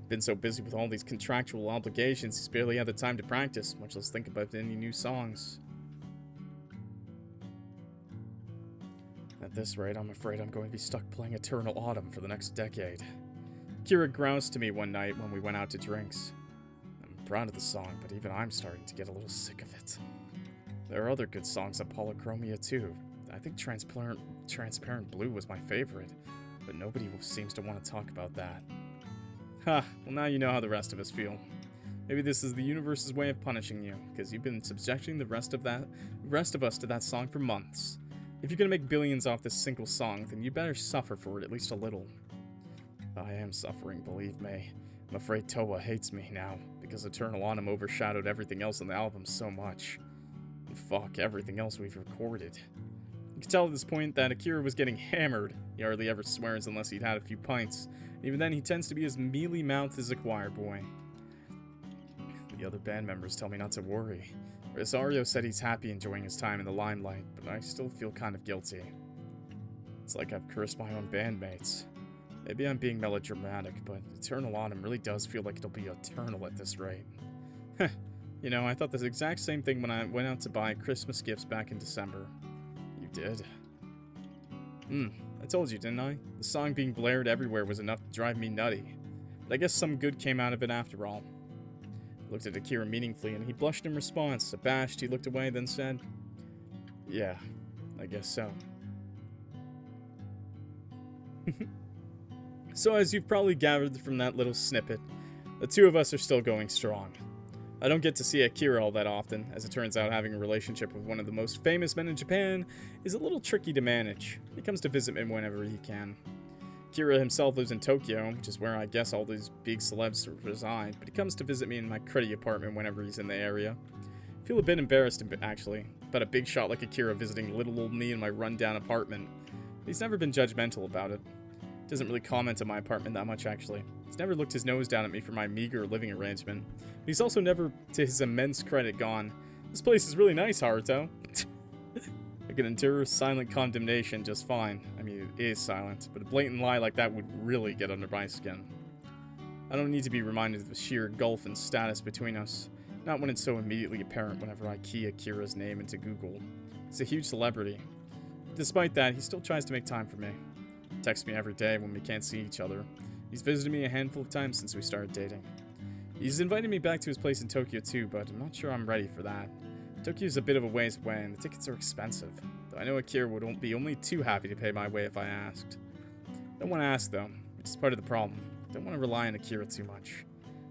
Been so busy with all these contractual obligations, he's barely had the time to practice, much less think about any new songs. At this rate, I'm afraid I'm going to be stuck playing Eternal Autumn for the next decade. Akira groused to me one night when we went out to drinks. I'm proud of the song, but even I'm starting to get a little sick of it. There are other good songs on Polychromia too. I think Transparent Blue was my favorite, but nobody seems to want to talk about that. Ha, well now you know how the rest of us feel. Maybe this is the universe's way of punishing you, because you've been subjecting the rest of us to that song for months. If you're gonna make billions off this single song, then you better suffer for it at least a little. I am suffering, believe me. I'm afraid Towa hates me now, because Eternal Autumn overshadowed everything else on the album so much. And fuck everything else we've recorded. You can tell at this point that Akira was getting hammered. He hardly ever swears unless he'd had a few pints. And even then, he tends to be as mealy-mouthed as a choir boy. The other band members tell me not to worry. Rosario said he's happy enjoying his time in the limelight, but I still feel kind of guilty. It's like I've cursed my own bandmates. Maybe I'm being melodramatic, but Eternal Autumn really does feel like it'll be eternal at this rate. Heh, you know, I thought the exact same thing when I went out to buy Christmas gifts back in December. You did? I told you, didn't I? The song being blared everywhere was enough to drive me nutty. But I guess some good came out of it after all. I looked at Akira meaningfully, and he blushed in response. Abashed, he looked away, then said, "Yeah, I guess so." So as you've probably gathered from that little snippet, the two of us are still going strong. I don't get to see Akira all that often. As it turns out, having a relationship with one of the most famous men in Japan is a little tricky to manage. He comes to visit me whenever he can. Akira himself lives in Tokyo, which is where I guess all these big celebs reside, but he comes to visit me in my cruddy apartment whenever he's in the area. I feel a bit embarrassed, actually, about a big shot like Akira visiting little old me in my rundown apartment. He's never been judgmental about it. Doesn't really comment on my apartment that much, actually. He's never looked his nose down at me for my meager living arrangement. But he's also never, to his immense credit, gone, "This place is really nice, Haruto." I can endure silent condemnation just fine. I mean, it is silent, but a blatant lie like that would really get under my skin. I don't need to be reminded of the sheer gulf in status between us. Not when it's so immediately apparent whenever I key Akira's name into Google. He's a huge celebrity. Despite that, he still tries to make time for me. Texts me every day when we can't see each other. He's visited me a handful of times since we started dating. He's invited me back to his place in Tokyo too, but I'm not sure I'm ready for that. Tokyo's a bit of a ways away and the tickets are expensive, though I know Akira would be only too happy to pay my way if I asked. Don't want to ask though, which is part of the problem. Don't want to rely on Akira too much.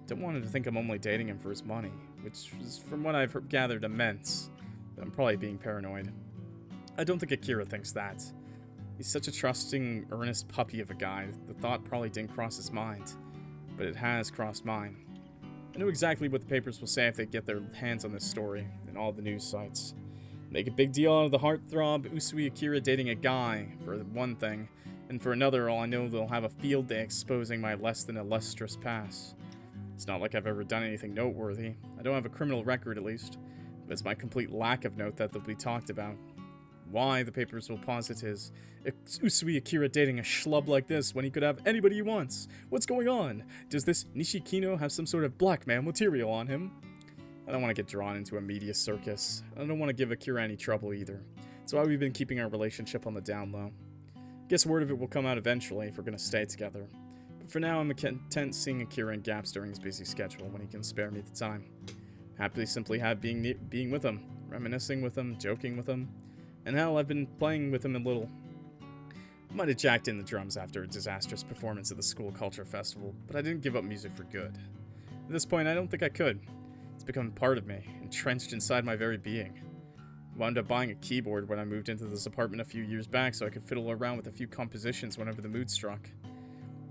Don't want him to think I'm only dating him for his money, which is, from what I've gathered, immense. But I'm probably being paranoid. I don't think Akira thinks that. He's such a trusting, earnest puppy of a guy, the thought probably didn't cross his mind. But it has crossed mine. I know exactly what the papers will say if they get their hands on this story, and all the news sites. Make a big deal out of the heartthrob Usui Akira dating a guy, for one thing, and for another, all I know they'll have a field day exposing my less than illustrious past. It's not like I've ever done anything noteworthy. I don't have a criminal record, at least. But it's my complete lack of note that they'll be talked about. Why the papers will posit his Usui Akira dating a schlub like this when he could have anybody he wants? What's going on? Does this Nishikino have some sort of blackmail material on him? I don't want to get drawn into a media circus. I don't want to give Akira any trouble either. That's why we've been keeping our relationship on the down low. Guess word of it will come out eventually if we're going to stay together. But for now, I'm content seeing Akira in gaps during his busy schedule when he can spare me the time. Happily simply have being with him, reminiscing with him, joking with him. And hell, I've been playing with him a little. I might have jacked in the drums after a disastrous performance at the school culture festival, but I didn't give up music for good. At this point, I don't think I could. It's become part of me, entrenched inside my very being. I wound up buying a keyboard when I moved into this apartment a few years back so I could fiddle around with a few compositions whenever the mood struck.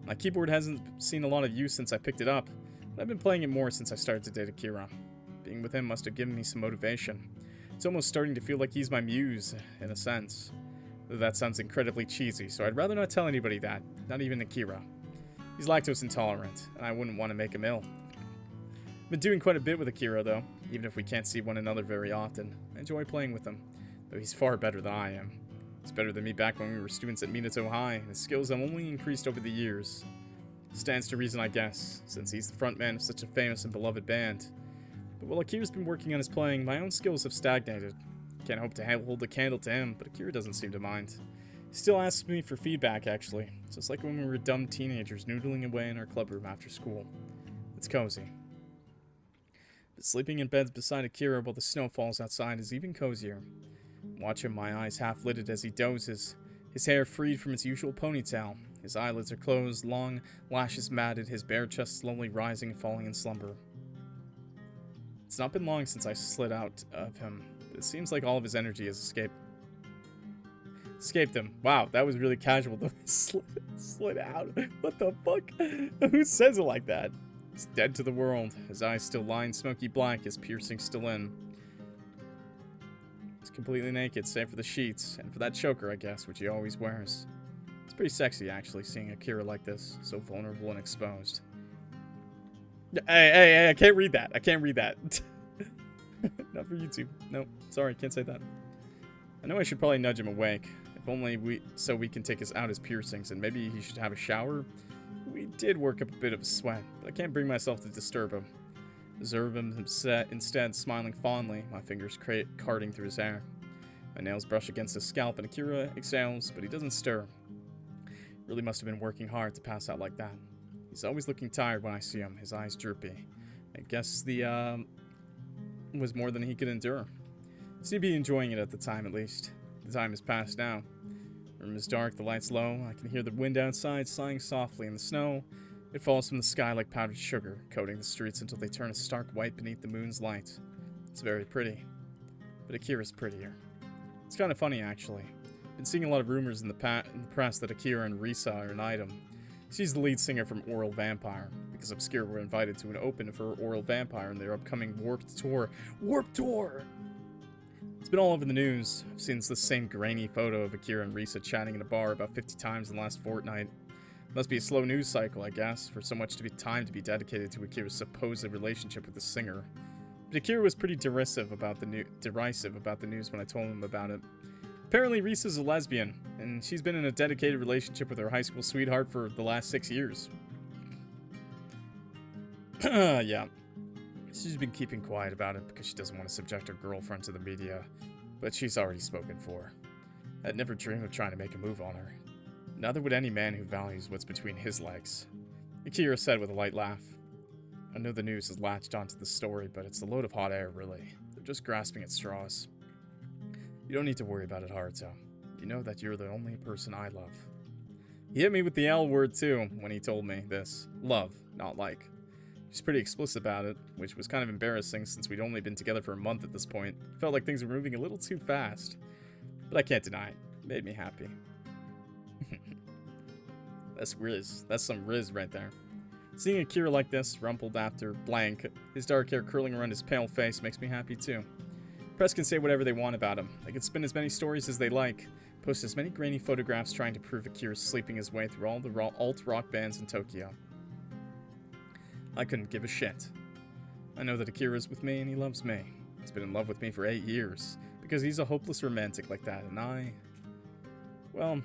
My keyboard hasn't seen a lot of use since I picked it up, but I've been playing it more since I started to date Akira. Being with him must have given me some motivation. It's almost starting to feel like he's my muse, in a sense. Though that sounds incredibly cheesy, so I'd rather not tell anybody that, not even Akira. He's lactose intolerant, and I wouldn't want to make him ill. I've been doing quite a bit with Akira, though, even if we can't see one another very often. I enjoy playing with him, though he's far better than I am. He's better than me back when we were students at Minato High, and his skills have only increased over the years. Stands to reason, I guess, since he's the frontman of such a famous and beloved band. But while Akira's been working on his playing, my own skills have stagnated. Can't hope to hold a candle to him, but Akira doesn't seem to mind. He still asks me for feedback, actually, just like when we were dumb teenagers noodling away in our club room after school. It's cozy. But sleeping in bed beside Akira while the snow falls outside is even cozier. Watching my eyes half-lidded as he dozes, his hair freed from its usual ponytail. His eyelids are closed, long lashes matted, his bare chest slowly rising and falling in slumber. It's not been long since I slid out of him, but it seems like all of his energy has escaped him. Wow, that was really casual. Slid out. What the fuck? Who says it like that? He's dead to the world. His eyes still lined smoky black, his piercing still in. He's completely naked, save for the sheets, and for that choker, I guess, which he always wears. It's pretty sexy, actually, seeing Akira like this, so vulnerable and exposed. Hey, I can't read that. I can't read that. Not for YouTube. No, sorry, can't say that. I know I should probably nudge him awake. If only so we can take out his piercings, and maybe he should have a shower. We did work up a bit of a sweat, but I can't bring myself to disturb him. Observe him instead, smiling fondly, my fingers carting through his hair. My nails brush against his scalp, and Akira exhales, but he doesn't stir. He really must have been working hard to pass out like that. He's always looking tired when I see him, his eyes droopy. I guess the, was more than he could endure. He seemed to be enjoying it at the time, at least. The time has passed now. The room is dark, the light's low. I can hear the wind outside sighing softly in the snow. It falls from the sky like powdered sugar, coating the streets until they turn a stark white beneath the moon's light. It's very pretty. But Akira's prettier. It's kind of funny, actually. I've been seeing a lot of rumors in the press that Akira and Risa are an item. She's the lead singer from Oral Vampire, because Obscure were invited to an open for Oral Vampire in their upcoming Warped Tour. Warped Tour! It's been all over the news. I've seen the same grainy photo of Akira and Risa chatting in a bar about 50 times in the last fortnight. Must be a slow news cycle, I guess, for so much time to be dedicated to Akira's supposed relationship with the singer. But Akira was pretty derisive about the news when I told him about it. Apparently, Risa's a lesbian, and she's been in a dedicated relationship with her high school sweetheart for the last 6 years. Yeah. She's been keeping quiet about it because she doesn't want to subject her girlfriend to the media, but she's already spoken for. I'd never dream of trying to make a move on her. Neither would any man who values what's between his legs. Akira said with a light laugh. I know the news has latched onto the story, but it's a load of hot air, really. They're just grasping at straws. You don't need to worry about it, Haruto. You know that you're the only person I love. He hit me with the L word, too, when he told me this. Love, not like. He's pretty explicit about it, which was kind of embarrassing since we'd only been together for a month at this point. Felt like things were moving a little too fast. But I can't deny it. It made me happy. That's Riz. That's some Riz right there. Seeing Akira like this, rumpled after blank, his dark hair curling around his pale face makes me happy too. Press can say whatever they want about him. They can spin as many stories as they like, post as many grainy photographs trying to prove Akira's sleeping his way through all the alt-rock bands in Tokyo. I couldn't give a shit. I know that Akira's with me and he loves me. He's been in love with me for 8 years, because he's a hopeless romantic like that, and well,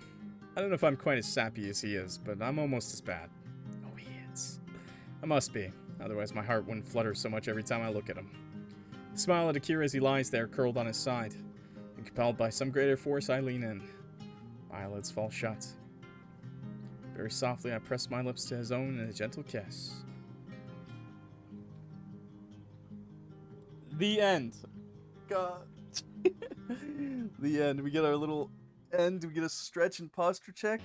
I don't know if I'm quite as sappy as he is, but I'm almost as bad. Oh, he is. I must be, otherwise my heart wouldn't flutter so much every time I look at him. I smile at Akira as he lies there, curled on his side. And compelled by some greater force, I lean in. My eyelids fall shut. Very softly, I press my lips to his own in a gentle kiss. The end. God. The end. We get our little end. We get a stretch and posture check.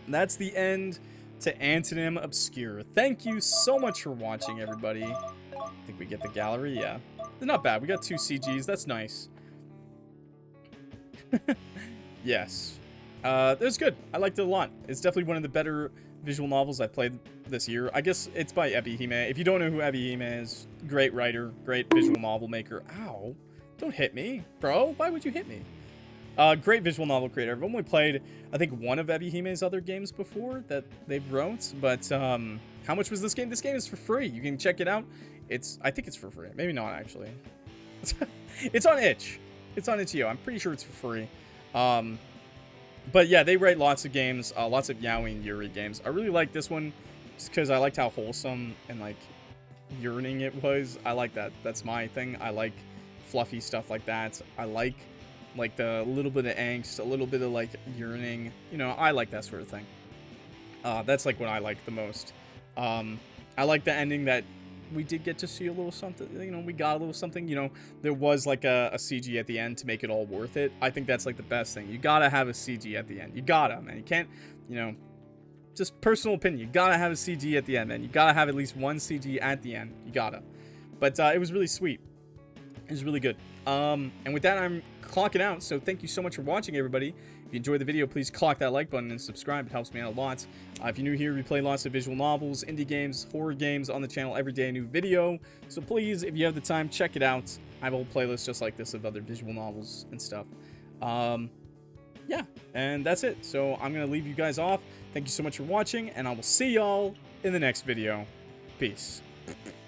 That's the end to Antonym Obscure. Thank you so much for watching, everybody. I think we get the gallery. Yeah. They're not bad. We got 2 CGs. That's nice. Yes. That's good. I liked it a lot. It's definitely one of the better visual novels I've played this year. I guess it's by ebi-hime. If you don't know who ebi-hime is, great writer, great visual novel maker. Ow. Don't hit me, bro. Why would you hit me? Great visual novel creator. I've only played, I think, one of ebi-hime's other games before that they've wrote, but how much was this game? This game is for free. You can check it out. I think it's for free. Maybe not, actually. It's on itch. It's on itch.io. I'm pretty sure it's for free. But yeah, they write lots of games, lots of Yaoi and Yuri games. I really like this one just because I liked how wholesome and, like, yearning it was. I like that. That's my thing. I like fluffy stuff like that. I like the little bit of angst, a little bit of, like, yearning. You know, I like that sort of thing. That's, like, what I like the most. I like the ending that we did get to see a little something. You know, we got a little something. You know, there was like a CG at the end to make it all worth it. I think that's like the best thing. You gotta have a CG at the end. You gotta, man. You can't, you know, just personal opinion. You gotta have a CG at the end, man. You gotta have at least one CG at the end. You gotta. But it was really sweet. It was really good. And with that, I'm clocking out. So thank you so much for watching, everybody. If you enjoyed the video, please clock that like button and subscribe. It helps me out a lot. If you're new here, we play lots of visual novels, indie games, horror games on the channel every day, a new video. So please, if you have the time, check it out. I have a whole playlist just like this of other visual novels and stuff. Yeah, and that's it. So I'm going to leave you guys off. Thank you so much for watching, and I will see y'all in the next video. Peace.